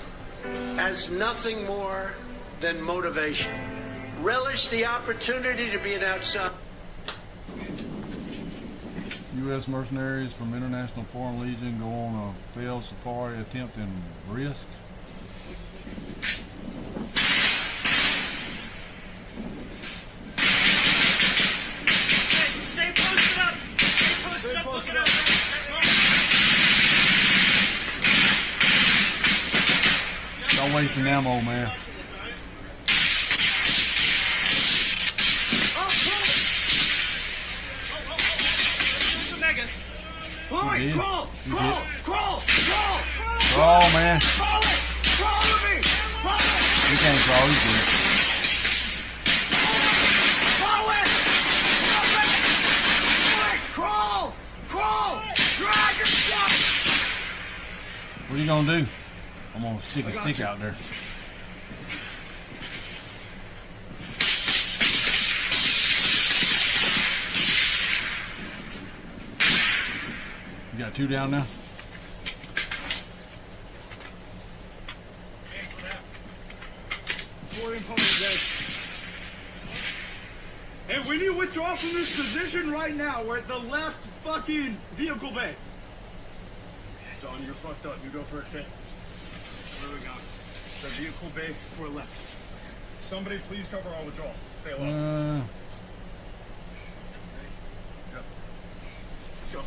as nothing more than motivation. Relish the opportunity to be an outsider. U.S. mercenaries from International Foreign Legion go on a failed safari attempt in Risk. Stay posted up. Stay posted up. Look it up. Don't wasting ammo, man. Boy, crawl, Crawl, man. Crawl with me. He can't crawl, he's good. Crawl, drag yourself. What are you gonna do? I'm gonna stick a stick out there. You got 2 down now? Hey, we need to withdraw from this position right now. We're at the left fucking vehicle bay. John, you're fucked up. You go first, okay? Where are we going? The vehicle bay for left. Somebody please cover our withdrawal. Stay alive. Let's go.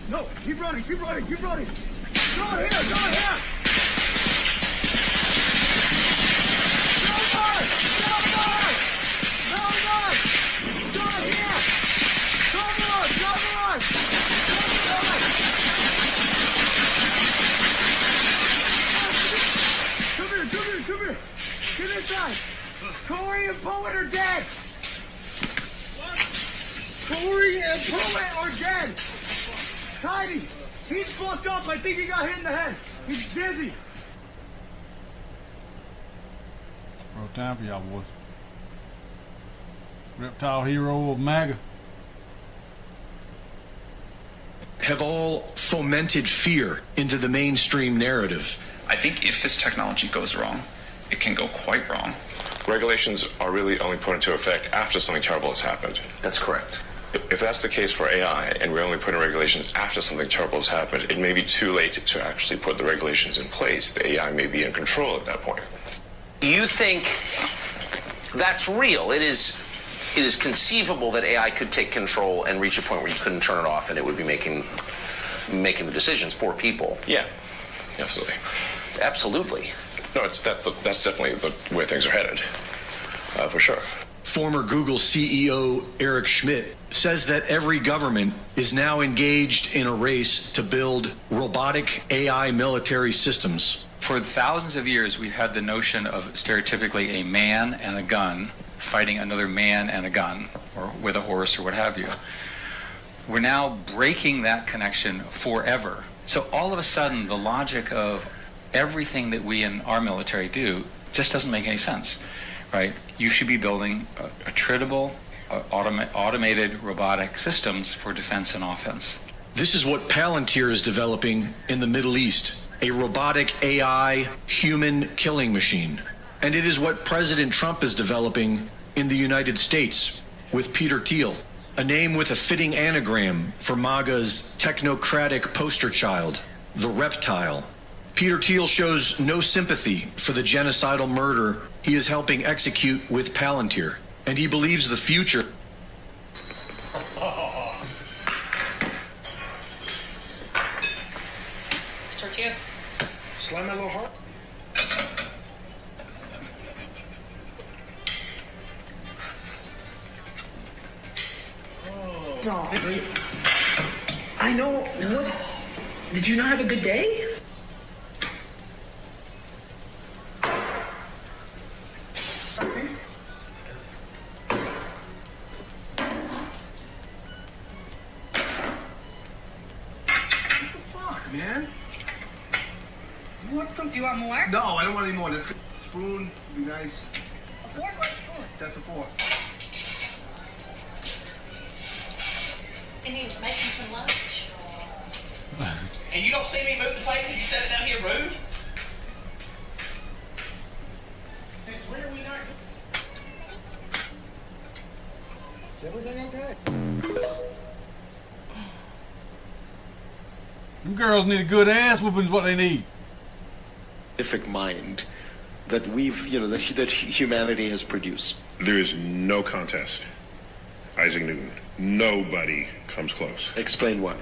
No, keep running. Go here. Come here. Get inside. Corey and Poet are dead. Corey and Poet are dead. Tidy. He's fucked up. I think he got hit in the head. He's dizzy. Bro, time for y'all boys. Reptile hero of MAGA. Have all fomented fear into the mainstream narrative. I think if this technology goes wrong, it can go quite wrong. Regulations are really only put into effect after something terrible has happened. That's correct. If that's the case for AI, and we're only putting regulations after something terrible has happened, it may be too late to actually put the regulations in place. The AI may be in control at that point. You think that's real? It is conceivable that AI could take control and reach a point where you couldn't turn it off and it would be making the decisions for people. Yeah, absolutely. Absolutely. No, that's definitely the way things are headed, for sure. Former Google CEO Eric Schmidt says that every government is now engaged in a race to build robotic AI military systems. For thousands of years, we've had the notion of stereotypically a man and a gun fighting another man and a gun, or with a horse or what have you. We're now breaking that connection forever. So all of a sudden, the logic of everything that we in our military do just doesn't make any sense, right? You should be building attritable, automated robotic systems for defense and offense. This is what Palantir is developing in the Middle East, a robotic AI human killing machine. And it is what President Trump is developing in the United States with Peter Thiel, a name with a fitting anagram for MAGA's technocratic poster child, the reptile. Peter Thiel shows no sympathy for the genocidal murder he is helping execute with Palantir, and he believes the future. It's our chance. Slime my little heart. Oh, I know. What? Did you not have a good day? Man? What the? Do you want more? No, I don't want any more. That's good. Spoon would be nice. A fork or a spoon? That's a fork. And he was making some lunch. And you don't see me move the plate because you set it down here rude? Since when are we not? Is everything okay? Them girls need a good ass whooping is what they need. Scientific mind that that humanity has produced. There is no contest. Isaac Newton. Nobody comes close. Explain why.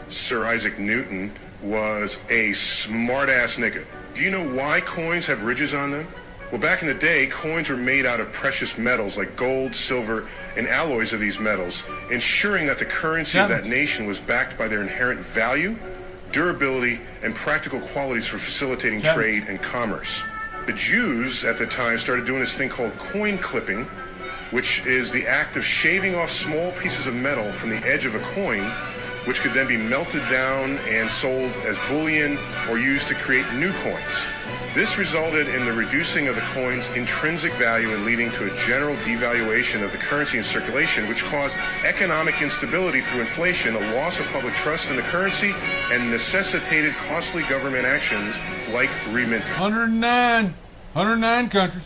Sir Isaac Newton was a smart-ass nigga. Do you know why coins have ridges on them? Well, back in the day, coins were made out of precious metals like gold, silver, and alloys of these metals, ensuring that the currency of that nation was backed by their inherent value, durability, and practical qualities for facilitating trade and commerce. The Jews at the time started doing this thing called coin clipping, which is the act of shaving off small pieces of metal from the edge of a coin, which could then be melted down and sold as bullion or used to create new coins. This resulted in the reducing of the coin's intrinsic value and leading to a general devaluation of the currency in circulation, which caused economic instability through inflation, a loss of public trust in the currency, and necessitated costly government actions like reminting. 109 countries.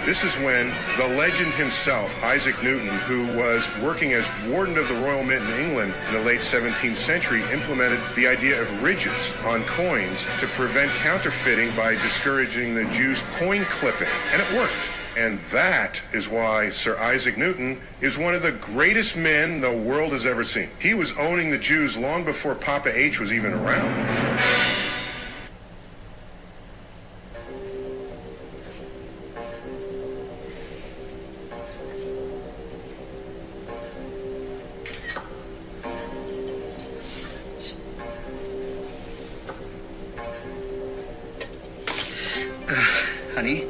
This is when the legend himself, Isaac Newton, who was working as warden of the Royal Mint in England in the late 17th century, implemented the idea of ridges on coins to prevent counterfeiting by discouraging the Jews' coin clipping. And it worked. And that is why Sir Isaac Newton is one of the greatest men the world has ever seen. He was owning the Jews long before Papa H was even around. Honey,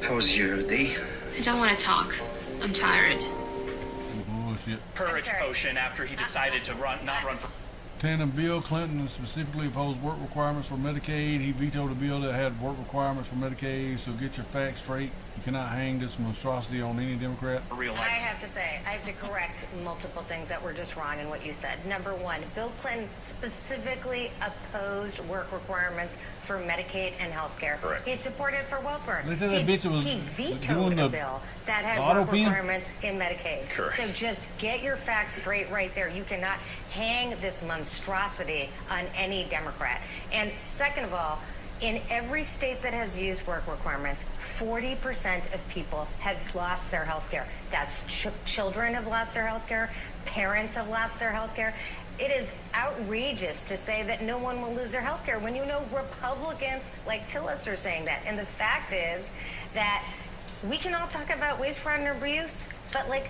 how was your day? I don't want to talk. I'm tired. Bullshit. Courage potion after he decided to not run for. Lieutenant Bill Clinton specifically opposed work requirements for Medicaid. He vetoed a bill that had work requirements for Medicaid. So get your facts straight. You cannot hang this monstrosity on any Democrat. I have to say, I have to correct multiple things that were just wrong in what you said. Number one, Bill Clinton specifically opposed work requirements for Medicaid and health care. Correct. He supported for welfare. They said that bitch was he doing vetoed the a bill that had auto work pen? requirements in Medicaid. Correct. So just get your facts straight right there. You cannot hang this monstrosity on any Democrat. And second of all, in every state that has used work requirements, 40% of people have lost their health care. That's children have lost their health care, parents have lost their health care. It is outrageous to say that no one will lose their health care when you know Republicans like Tillis are saying that. And the fact is that we can all talk about waste, fraud, and abuse, but like,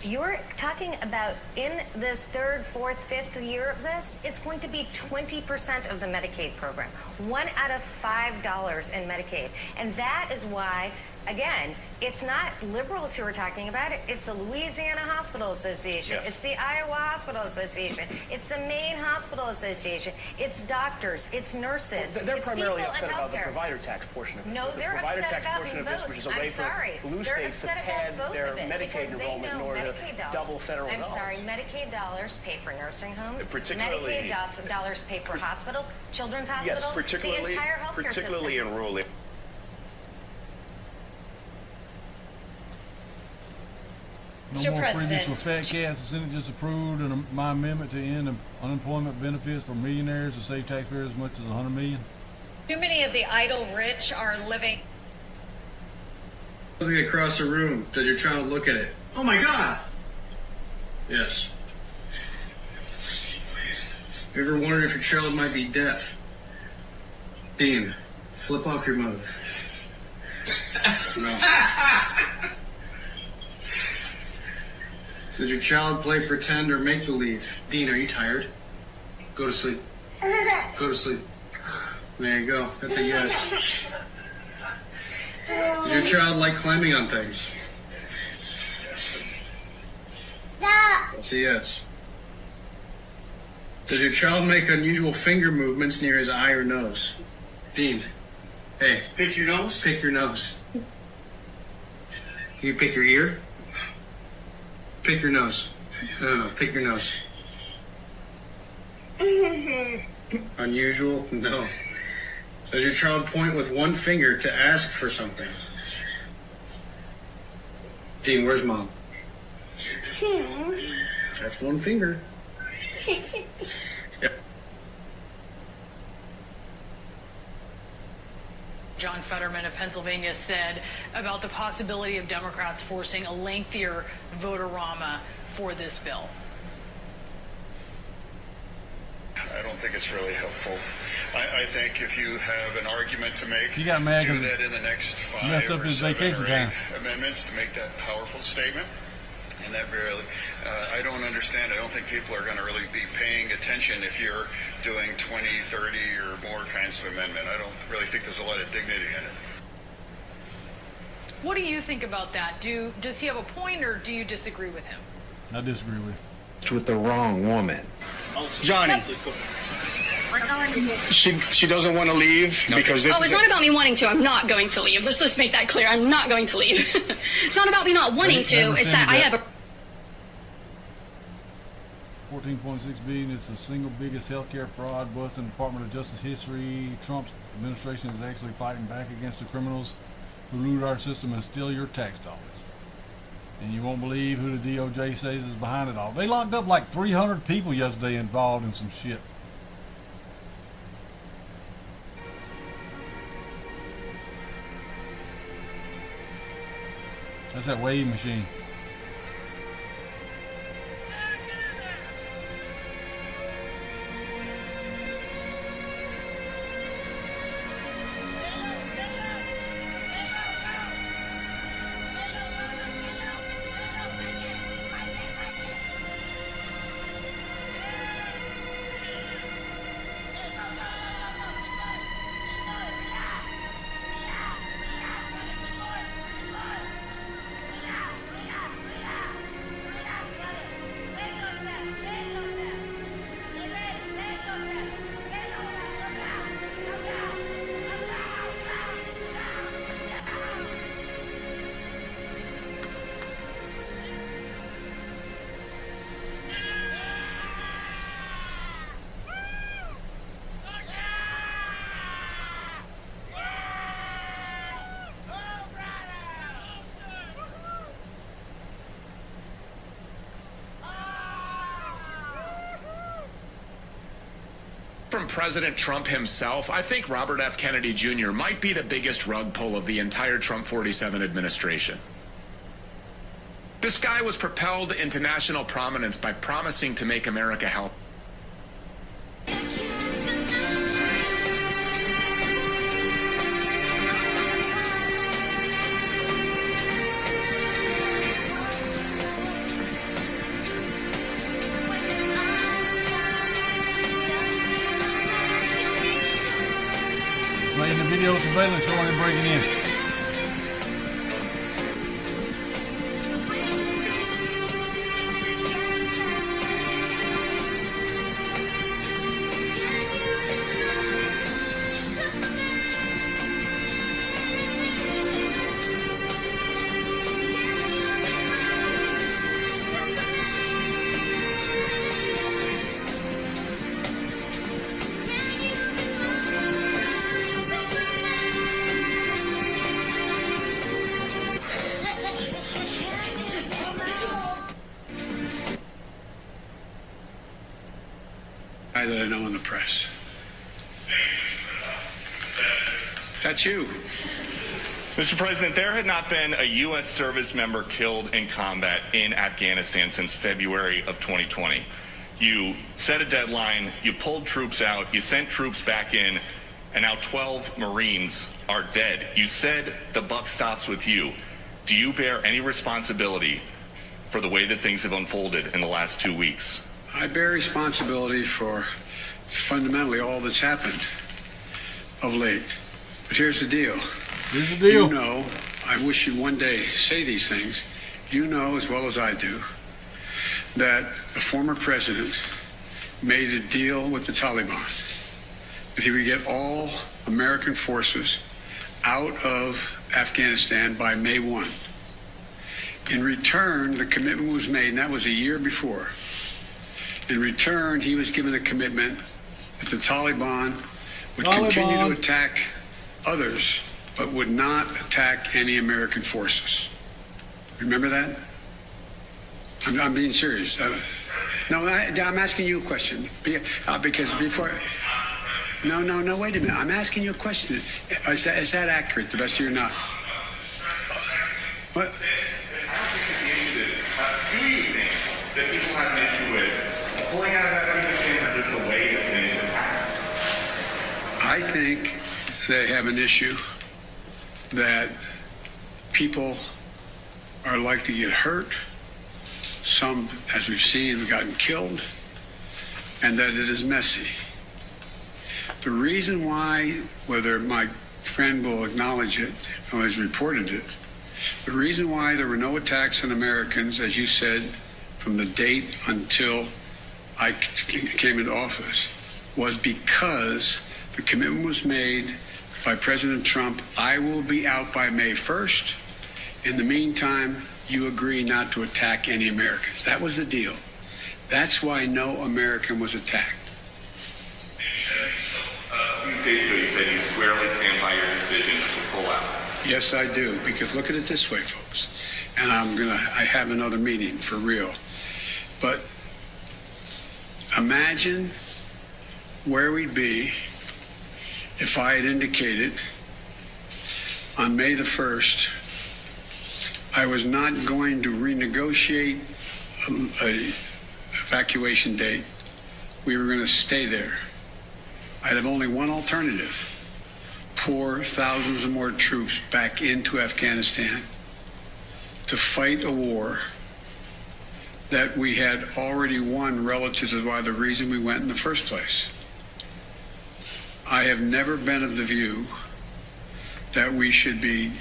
you're talking about in this third, fourth, fifth year of this, it's going to be 20% of the Medicaid program. 1 out of $5 in Medicaid. And that is why, again, it's not liberals who are talking about it. It's the Louisiana Hospital Association. Yes. It's the Iowa Hospital Association. It's the Maine Hospital Association. It's doctors. It's nurses. Well, they're it's primarily people upset in about the healthcare. provider tax portion of it. No, the they're provider upset tax about portion of both. this, which is a I'm way for sorry. blue They're states to upset pad about both their of it Medicaid because they enrollment in know order Medicaid to dollars. double federal I'm dollars. sorry, Medicaid dollars pay for nursing homes. Particularly- Medicaid dollars pay for hospitals, children's hospitals, Yes, the entire healthcare particularly system. in rural areas. No more freebies for fat cats. The Senate just approved my amendment to end unemployment benefits for millionaires to save taxpayers as much as $100 million. Too many of the idle rich are living. Looking across the room, does your child look at it? Oh my God! Yes. You ever wondered if your child might be deaf? Dean, flip off your mother. No. Does your child play pretend or make believe? Dean, are you tired? Go to sleep. Go to sleep. There you go. That's a yes. Does your child like climbing on things? That's a yes. Does your child make unusual finger movements near his eye or nose? Dean, hey. Pick your nose? Pick your nose. Can you pick your ear? Pick your nose. No, pick your nose. Unusual? No. Does your child point with one finger to ask for something? Dean, where's mom? That's one finger. Yep. John Fetterman of Pennsylvania said about the possibility of Democrats forcing a lengthier voter-rama for this bill. I don't think it's really helpful. I think if you have an argument to make, He got mad do 'cause that in the next messed 5 up or his 7 vacation or 8 time. amendments to make that powerful statement. And that barely, I don't understand. I don't think people are going to really be paying attention if you're doing 20, 30 or more kinds of amendment. I don't really think there's a lot of dignity in it. What do you think about that? Does he have a point, or do you disagree with him? I disagree with you. With the wrong woman. Johnny, she doesn't want to leave because this it's not about me wanting to. I'm not going to leave. Let's just make that clear. I'm not going to leave. It's not about me not wanting to. It's that I have a 14.6 billion is the single biggest healthcare fraud bust in Department of Justice history. Trump's administration is actually fighting back against the criminals who loot our system and steal your tax dollars. And you won't believe who the DOJ says is behind it all. They locked up like 300 people yesterday involved in some shit. That's that wave machine. From President Trump himself, I think Robert F. Kennedy Jr. might be the biggest rug pull of the entire Trump 47 administration. This guy was propelled into national prominence by promising to make America healthy. Playing the video surveillance showing him breaking in. That I know in the press. That's you. Mr. President, there had not been a U.S. service member killed in combat in Afghanistan since February of 2020. You set a deadline, you pulled troops out, you sent troops back in, and now 12 Marines are dead. You said the buck stops with you. Do you bear any responsibility for the way that things have unfolded in the last 2 weeks? I bear responsibility for fundamentally all that's happened of late. But here's the deal. Here's the deal. You know, I wish you'd one day say these things. You know as well as I do that the former president made a deal with the Taliban that he would get all American forces out of Afghanistan by May 1. In return, the commitment was made, and that was a year before. In return, he was given a commitment that the Taliban would continue to attack others, but would not attack any American forces. Remember that? I'm being serious. No, I'm asking you a question. Because before... No, wait a minute. I'm asking you a question. Is that accurate, the best of your knowledge? What? Do you think that people have an issue with pulling out of Afghanistan or just a way to finish the attack? I think they have an issue that people are likely to get hurt. Some, as we've seen, have gotten killed, and that it is messy. The reason why, whether my friend will acknowledge it or has reported it, the reason why there were no attacks on Americans, as you said, from the date until I came into office, was because the commitment was made by President Trump, I will be out by May 1st. In the meantime, you agree not to attack any Americans. That was the deal. That's why no American was attacked. A few days ago, you said you squarely stand by your decision to pull out. Yes, I do, because look at it this way, folks. And I have another meeting for real. But imagine where we'd be if I had indicated on May the 1st I was not going to renegotiate a evacuation date. We were going to stay there. I'd have only one alternative: pour thousands of more troops back into Afghanistan to fight a war that we had already won relative to why the reason we went in the first place. I have never been of the view that we should be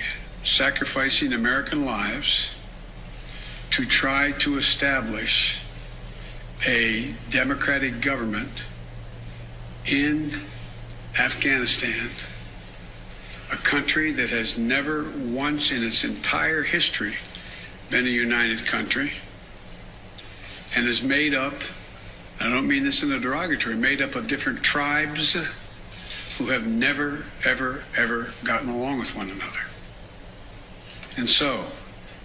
sacrificing American lives to try to establish a democratic government in Afghanistan, a country that has never once in its entire history been a united country and is made up, I don't mean this in a derogatory, made up of different tribes who have never, ever, ever gotten along with one another. And so,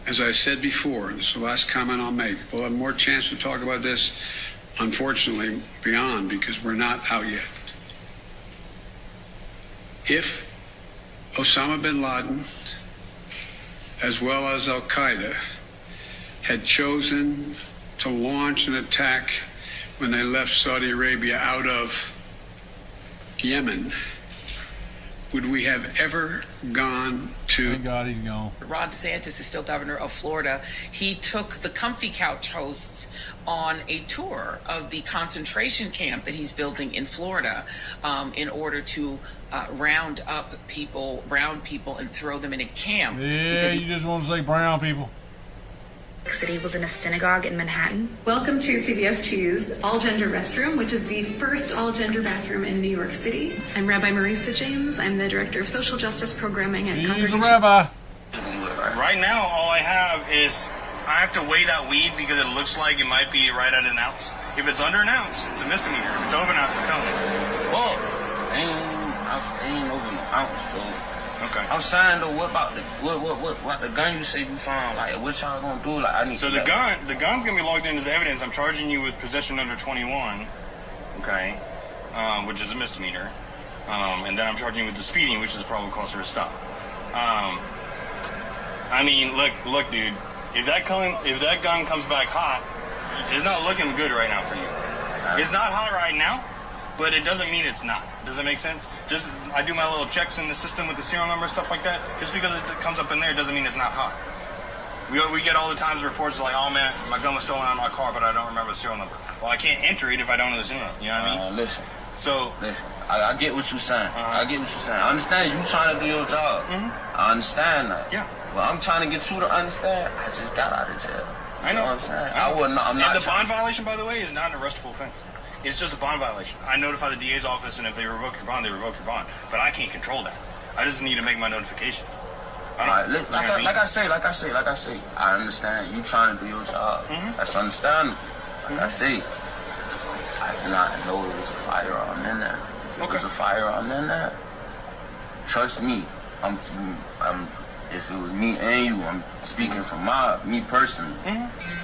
as I said before, and this is the last comment I'll make, we'll have more chance to talk about this, unfortunately, beyond, because we're not out yet. If Osama bin Laden, as well as Al-Qaeda, had chosen to launch an attack when they left Saudi Arabia out of Yemen, would we have ever gone to. Thank God he's gone. Ron DeSantis is still governor of Florida. He took the Comfy Couch hosts on a tour of the concentration camp that he's building in Florida in order to round up people, brown people, and throw them in a camp. Yeah, you just want to say brown people. City was in a synagogue in Manhattan. Welcome to CBS 2's all-gender restroom, which is the first all-gender bathroom in New York City. I'm Rabbi Marisa James. I'm the Director of Social Justice Programming at She's a rabbi. Right now, all I have is I have to weigh that weed because it looks like it might be right at an ounce. If it's under an ounce, it's a misdemeanor. If it's over an ounce, it's a felony. Well, ain't over no ounce, so. Okay. I'm saying though, what about what the gun you say you found? Like, what y'all gonna do? Like, I need. So the gun's gonna be logged in as evidence. I'm charging you with possession under 21, okay, which is a misdemeanor, and then I'm charging you with the speeding, which is a probable cause for a stop. I mean, look, dude. If that gun comes back hot, it's not looking good right now for you. It's not hot right now, but it doesn't mean it's not. Does that make sense? Just I do my little checks in the system with the serial number, stuff like that. Just because it comes up in there doesn't mean it's not hot. We get all the times reports like, oh man, my gun was stolen out of my car, but I don't remember the serial number. Well, I can't enter it if I don't know the serial number. You know what I mean? Listen. So listen, I get what you're saying. I get what you're saying. I understand you trying to do your job. I understand that. Yeah. Well, I'm trying to get you to understand. I just got out of jail. I know. You know what I'm saying? I'm not. And the bond violation, by the way, is not an arrestable offense. It's just a bond violation. I notify the DA's office, and if they revoke your bond, they revoke your bond. But I can't control that. I just need to make my notifications. Like I say, I understand you trying to do your job. That's understandable. Like I say, I did not know there was a firearm in there. If it was a firearm in there, trust me, if it was me and you, I'm speaking from me personally,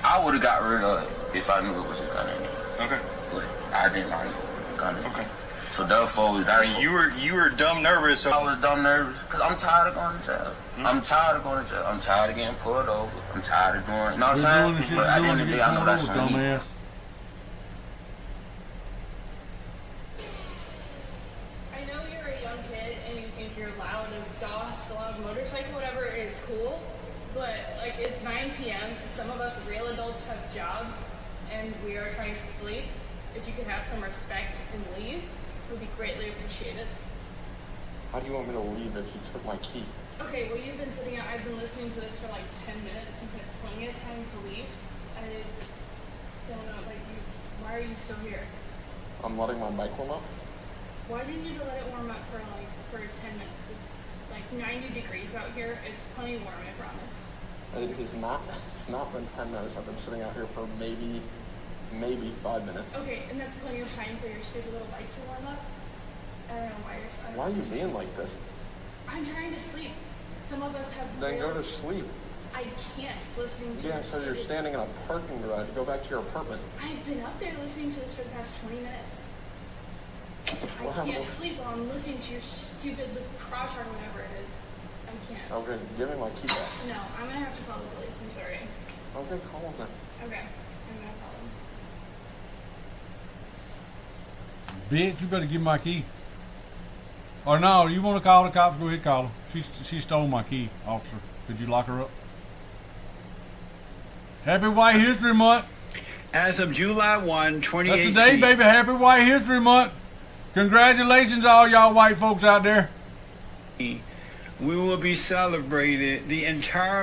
I would have got rid of it if I knew it was a gun in there. Okay. But I didn't know it was a gun in there. Okay. So therefore, that's you were dumb nervous. So. I was dumb nervous because I'm tired of going to jail. I'm tired of going to jail. I'm tired of getting pulled over. I'm tired of doing. You know what I'm saying? But at the end of the day, I know that's on me. It's 9 p.m. Some of us real adults have jobs, and we are trying to sleep. If you could have some respect and leave, it would be greatly appreciated. How do you want me to leave if you took my key? Okay, well, you've been sitting out. I've been listening to this for like 10 minutes. You've had plenty of time to leave. I don't know, why are you still here? I'm letting my bike warm up. Why do you need to let it warm up for 10 minutes? It's like 90 degrees out here. It's plenty warm, I promise. It's not been 10 minutes. I've been sitting out here for maybe 5 minutes. Okay, and that's plenty of time for your stupid little bike to warm up? I don't know why you're so... Why are you being like this? I'm trying to sleep. Some of us have... Then go to sleep. I can't listening to so you're standing in a parking garage. Go back to your apartment. I've been up there listening to this for the past 20 minutes. I can't sleep while I'm listening to your stupid crotch or whatever it is. I can't. Okay, give me my key back. No, I'm gonna have to call the police. I'm sorry. Okay, call them then. Okay, I'm gonna call them. Bitch, you better give me my key. Or no, you want to call the cops? Go ahead, call her. She stole my key, officer. Could you lock her up? Happy White History Month. As of July 1, 2018. That's today, baby. Happy White History Month. Congratulations, all y'all white folks out there. We will be celebrating the entire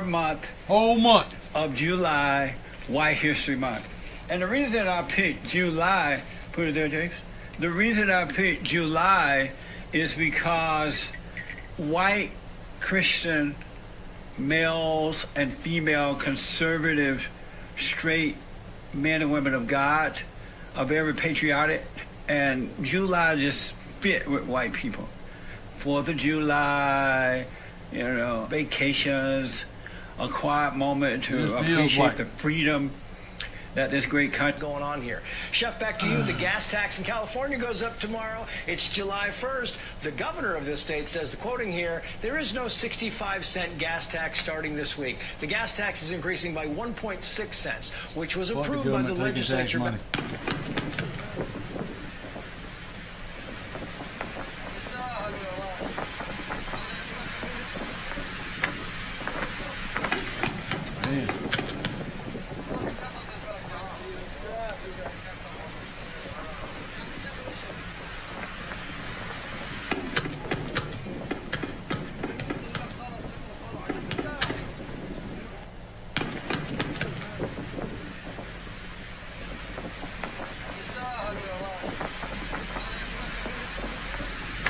whole month of July, White History Month. And the reason I picked July, put it there, James. The reason I picked July is because white Christian males and female conservative straight men and women of God are very patriotic, and July just fit with white people. 4th of July, vacations, a quiet moment to appreciate the freedom that this great country going on here. Chef, back to you. The gas tax in California goes up tomorrow. It's July 1st. The governor of this state says, the quoting here, there is no 65-cent gas tax starting this week. The gas tax is increasing by 1.6 cents, which was approved by the legislature.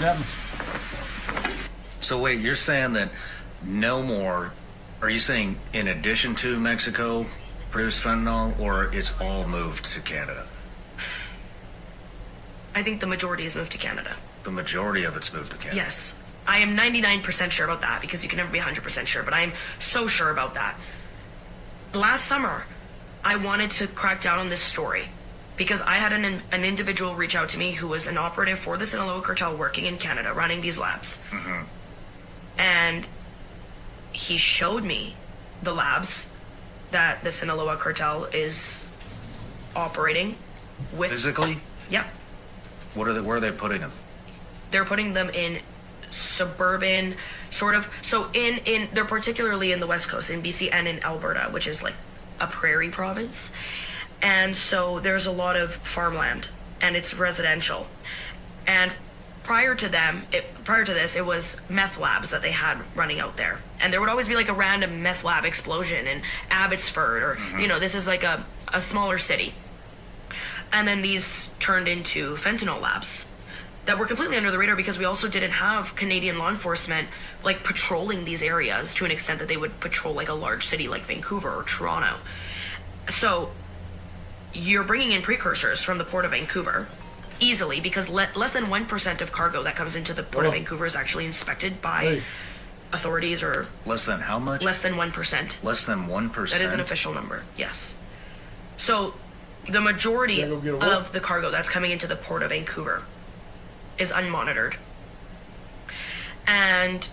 Chapman. So wait, you're saying that no more, are you saying in addition to Mexico produce fentanyl, or it's all moved to Canada? I think the majority is moved to Canada. The majority of it's moved to Canada? Yes. I am 99% sure about that, because you can never be 100% sure, but I am so sure about that. Last summer, I wanted to crack down on this story because I had an individual reach out to me who was an operative for the Sinaloa cartel working in Canada, running these labs. Mm-hmm. And he showed me the labs that the Sinaloa cartel is operating with. Physically? Yeah. Where are they putting them? They're putting them in suburban sort of, so they're particularly in the West Coast, in BC and in Alberta, which is like a prairie province. And so there's a lot of farmland and it's residential. And prior to this, it was meth labs that they had running out there. And there would always be like a random meth lab explosion in Abbotsford or, this is like a smaller city. And then these turned into fentanyl labs that were completely under the radar because we also didn't have Canadian law enforcement like patrolling these areas to an extent that they would patrol like a large city like Vancouver or Toronto. So you're bringing in precursors from the Port of Vancouver easily because less than 1% of cargo that comes into the Port of Vancouver is actually inspected by authorities, or less than how much? Less than 1%. Less than 1%? That is an official number, yes. So the majority of the cargo that's coming into the Port of Vancouver is unmonitored. And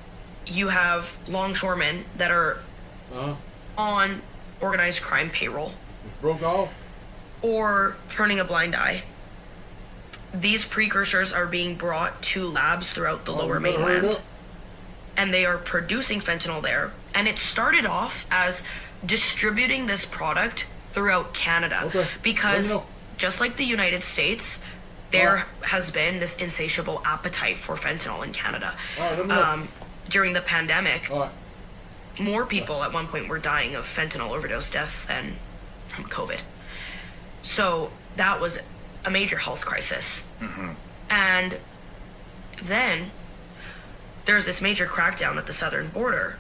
you have longshoremen that are on organized crime payroll. Just broke off? Or turning a blind eye. These precursors are being brought to labs throughout the lower mainland. And they are producing fentanyl there. And it started off as distributing this product throughout Canada. Because just like the United States, there has been this insatiable appetite for fentanyl in Canada. During the pandemic, more people at one point were dying of fentanyl overdose deaths than from COVID. So that was a major health crisis. Mm-hmm. And then there's this major crackdown at the southern border.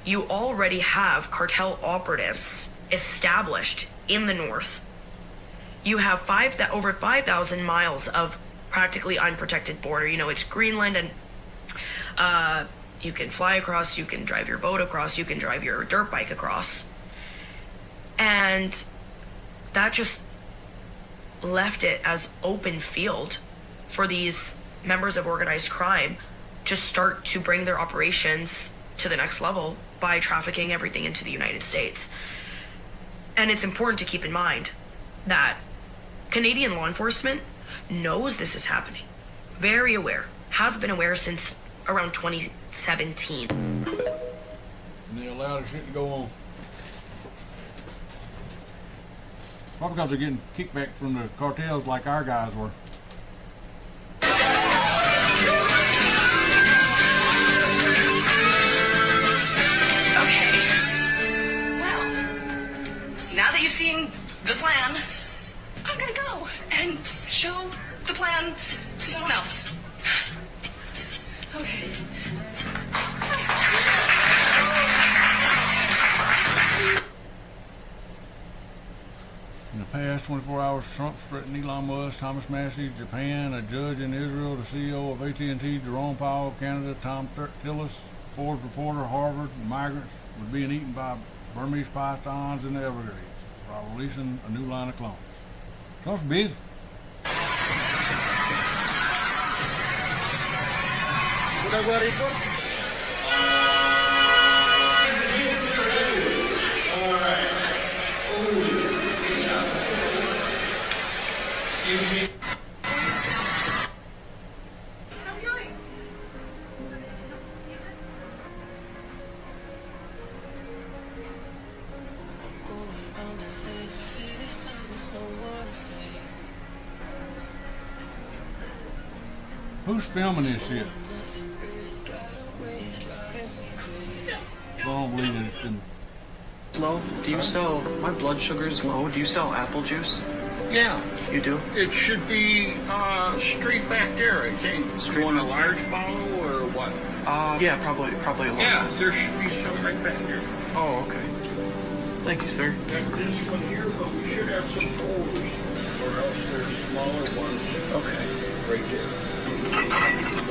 You already have cartel operatives established in the north. You have over 5,000 miles of practically unprotected border. It's Greenland, and you can fly across, you can drive your boat across, you can drive your dirt bike across. And that just left it as open field for these members of organized crime to start to bring their operations to the next level by trafficking everything into the United States. And it's important to keep in mind that Canadian law enforcement knows this is happening. Very aware. Has been aware since around 2017. And they allow the shit to go on. Probably because they're getting kickback from the cartels like our guys were. Okay. Well, now that you've seen the plan, I'm gonna go and show the plan to someone else. Okay. In the past 24 hours, Trump threatened Elon Musk, Thomas Massey, Japan, a judge in Israel, the CEO of AT&T, Jerome Powell, Canada, Tom Tillis, Ford reporter, Harvard, and migrants were being eaten by Burmese pythons in the Everglades while releasing a new line of clones. Trump's busy. Excuse me. Who's filming this shit? I don't believe it's been... Low? Do you sell... My blood sugar's low. Do you sell apple juice? Yeah. You do? It should be straight back there, I think. You want a large follow or what? Yeah, probably a lot. Yeah, there should be some right back there. Oh, okay. Thank you, sir. And this one here, but we should have some folders, or else there's smaller ones. Okay. Right there.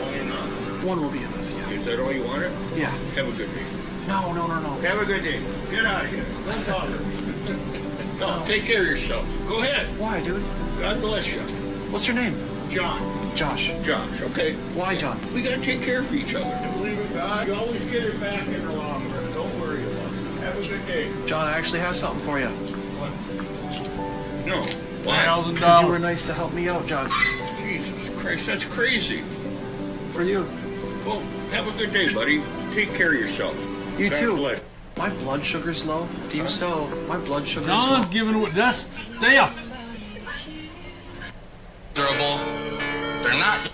One enough. One will be enough, yeah. Is that all you wanted? Yeah. Have a good day. No. Have a good day. Get out of here. Don't bother. No, take care of yourself. Go ahead. Why, dude? God bless you. What's your name? John. Josh. Josh, okay? Why, John? We gotta take care of each other. Believe in God, you always get it back in the long run. Don't worry about it. Have a good day. John, I actually have something for you. What? No. Why? Because you were nice to help me out, John. Jesus Christ, that's crazy. For you. Well, have a good day, buddy. Take care of yourself. You God too. bless. My blood sugar's low. Do you sell my blood sugar's John's low? giving away. That's there. Durable. They're not.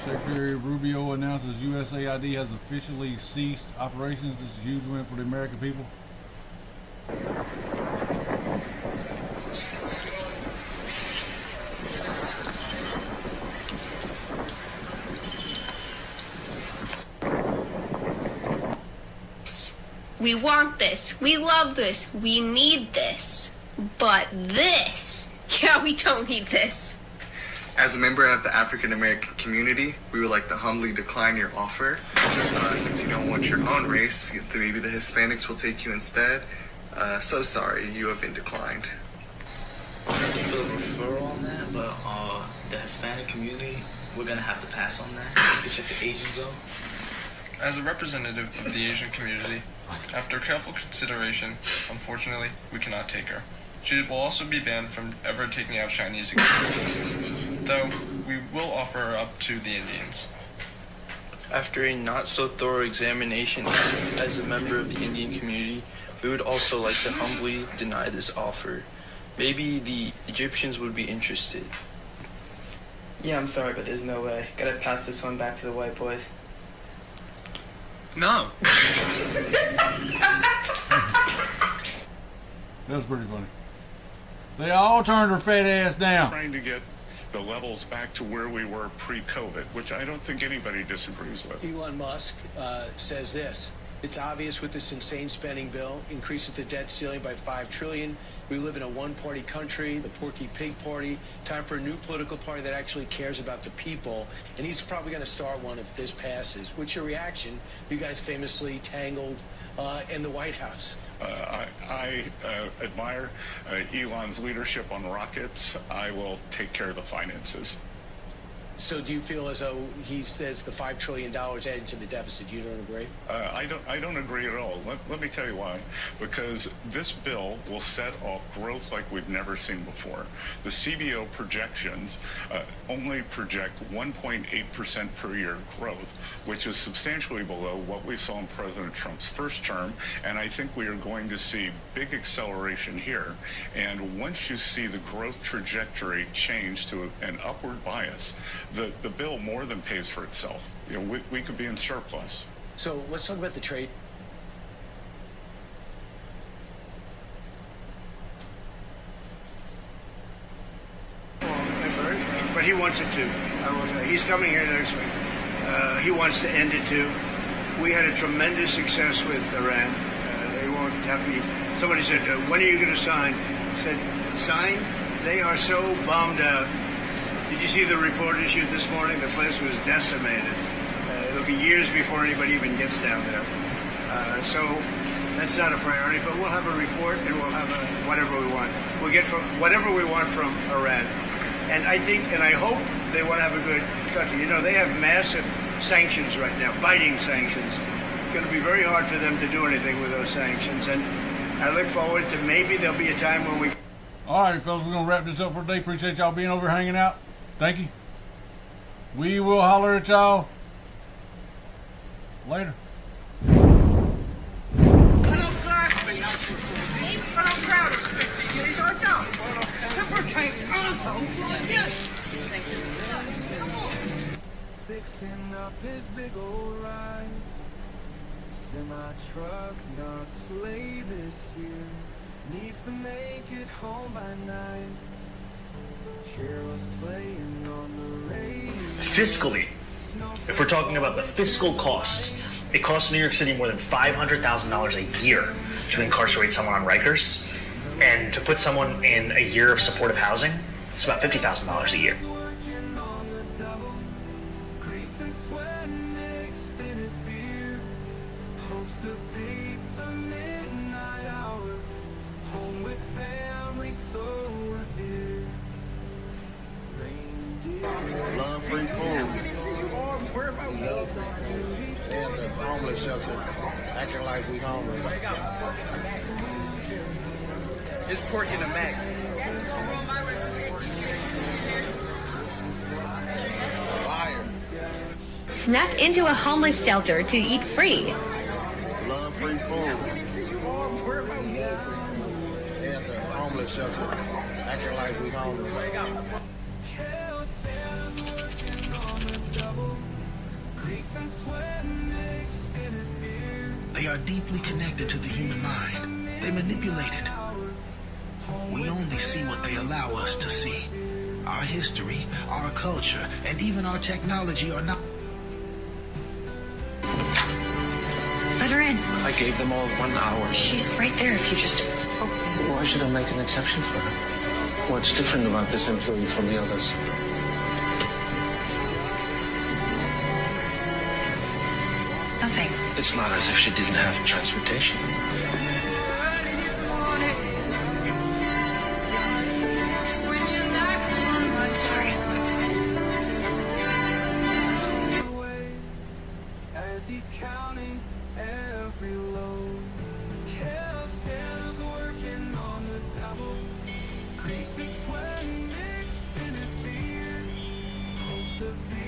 Secretary Rubio announces USAID has officially ceased operations. This is a huge win for the American people. We want this. We love this. We need this. But this, yeah, we don't need this. As a member of the African American community, we would like to humbly decline your offer. Since you don't want your own race, maybe the Hispanics will take you instead. So sorry, you have been declined. I can do a referral on that, but the Hispanic community, we're gonna have to pass on that. You can check the Asians though. As a representative of the Asian community, after careful consideration, unfortunately, we cannot take her. She will also be banned from ever taking out Chinese again. Though, we will offer her up to the Indians. After a not so thorough examination as a member of the Indian community, we would also like to humbly deny this offer. Maybe the Egyptians would be interested. Yeah, I'm sorry, but there's no way. Gotta pass this one back to the white boys. No. That was pretty funny. They all turned their fat ass down. Trying to get the levels back to where we were pre-COVID, which I don't think anybody disagrees with. Elon Musk says this. It's obvious with this insane spending bill, increases the debt ceiling by $5 trillion. We live in a one-party country, the Porky Pig Party. Time for a new political party that actually cares about the people. And he's probably going to start one if this passes. What's your reaction? You guys famously tangled in the White House. I admire Elon's leadership on rockets. I will take care of the finances. So do you feel as though he says the $5 trillion added to the deficit? You don't agree? I don't agree at all. Let me tell you why. Because this bill will set off growth like we've never seen before. The CBO projections only project 1.8% per year growth, which is substantially below what we saw in President Trump's first term. And I think we are going to see big acceleration here. And once you see the growth trajectory change to an upward bias, the bill more than pays for itself. You know, we could be in surplus. So let's talk about the trade. But he wants it too. I will say. He's coming here next week. He wants to end it too. We had a tremendous success with Iran. They won't have me. Somebody said, when are you going to sign? I said, sign? They are so bombed out. Did you see the report issued this morning? The place was decimated. It'll be years before anybody even gets down there. So that's not a priority, but we'll have a report and we'll have whatever we want. We'll get whatever we want from Iran. And I think, and I hope they want to have a good country. You know, they have massive sanctions right now, biting sanctions. It's going to be very hard for them to do anything with those sanctions. And I look forward to maybe there'll be a time when we... All right, fellas, we're going to wrap this up for today. Appreciate y'all being over here hanging out. Thank you. We will holler at y'all later. Cut off, sir. tank consoles like this. Fixing up his big old ride. Semi-truck, not slave this year. Needs to make it home by night. Carol's playing on the radio. Fiscally, if we're talking about the fiscal cost, it costs New York City more than $500,000 a year to incarcerate someone on Rikers. And to put someone in a year of supportive housing, it's about $50,000 a year. Love free food. They have the homeless shelter acting like we homeless. It's pork in a mac. Fire. Snuck into a homeless shelter to eat free. Love free food. They have the homeless shelter acting like we homeless. They are deeply connected to the human mind. They manipulate it. We only see what they allow us to see. Our history, our culture, and even our technology are not... Let her in. I gave them all 1 hour. She's right there if you just... Why should I make an exception for her? What's different about this employee from the others? Nothing. It's not as if she didn't have transportation.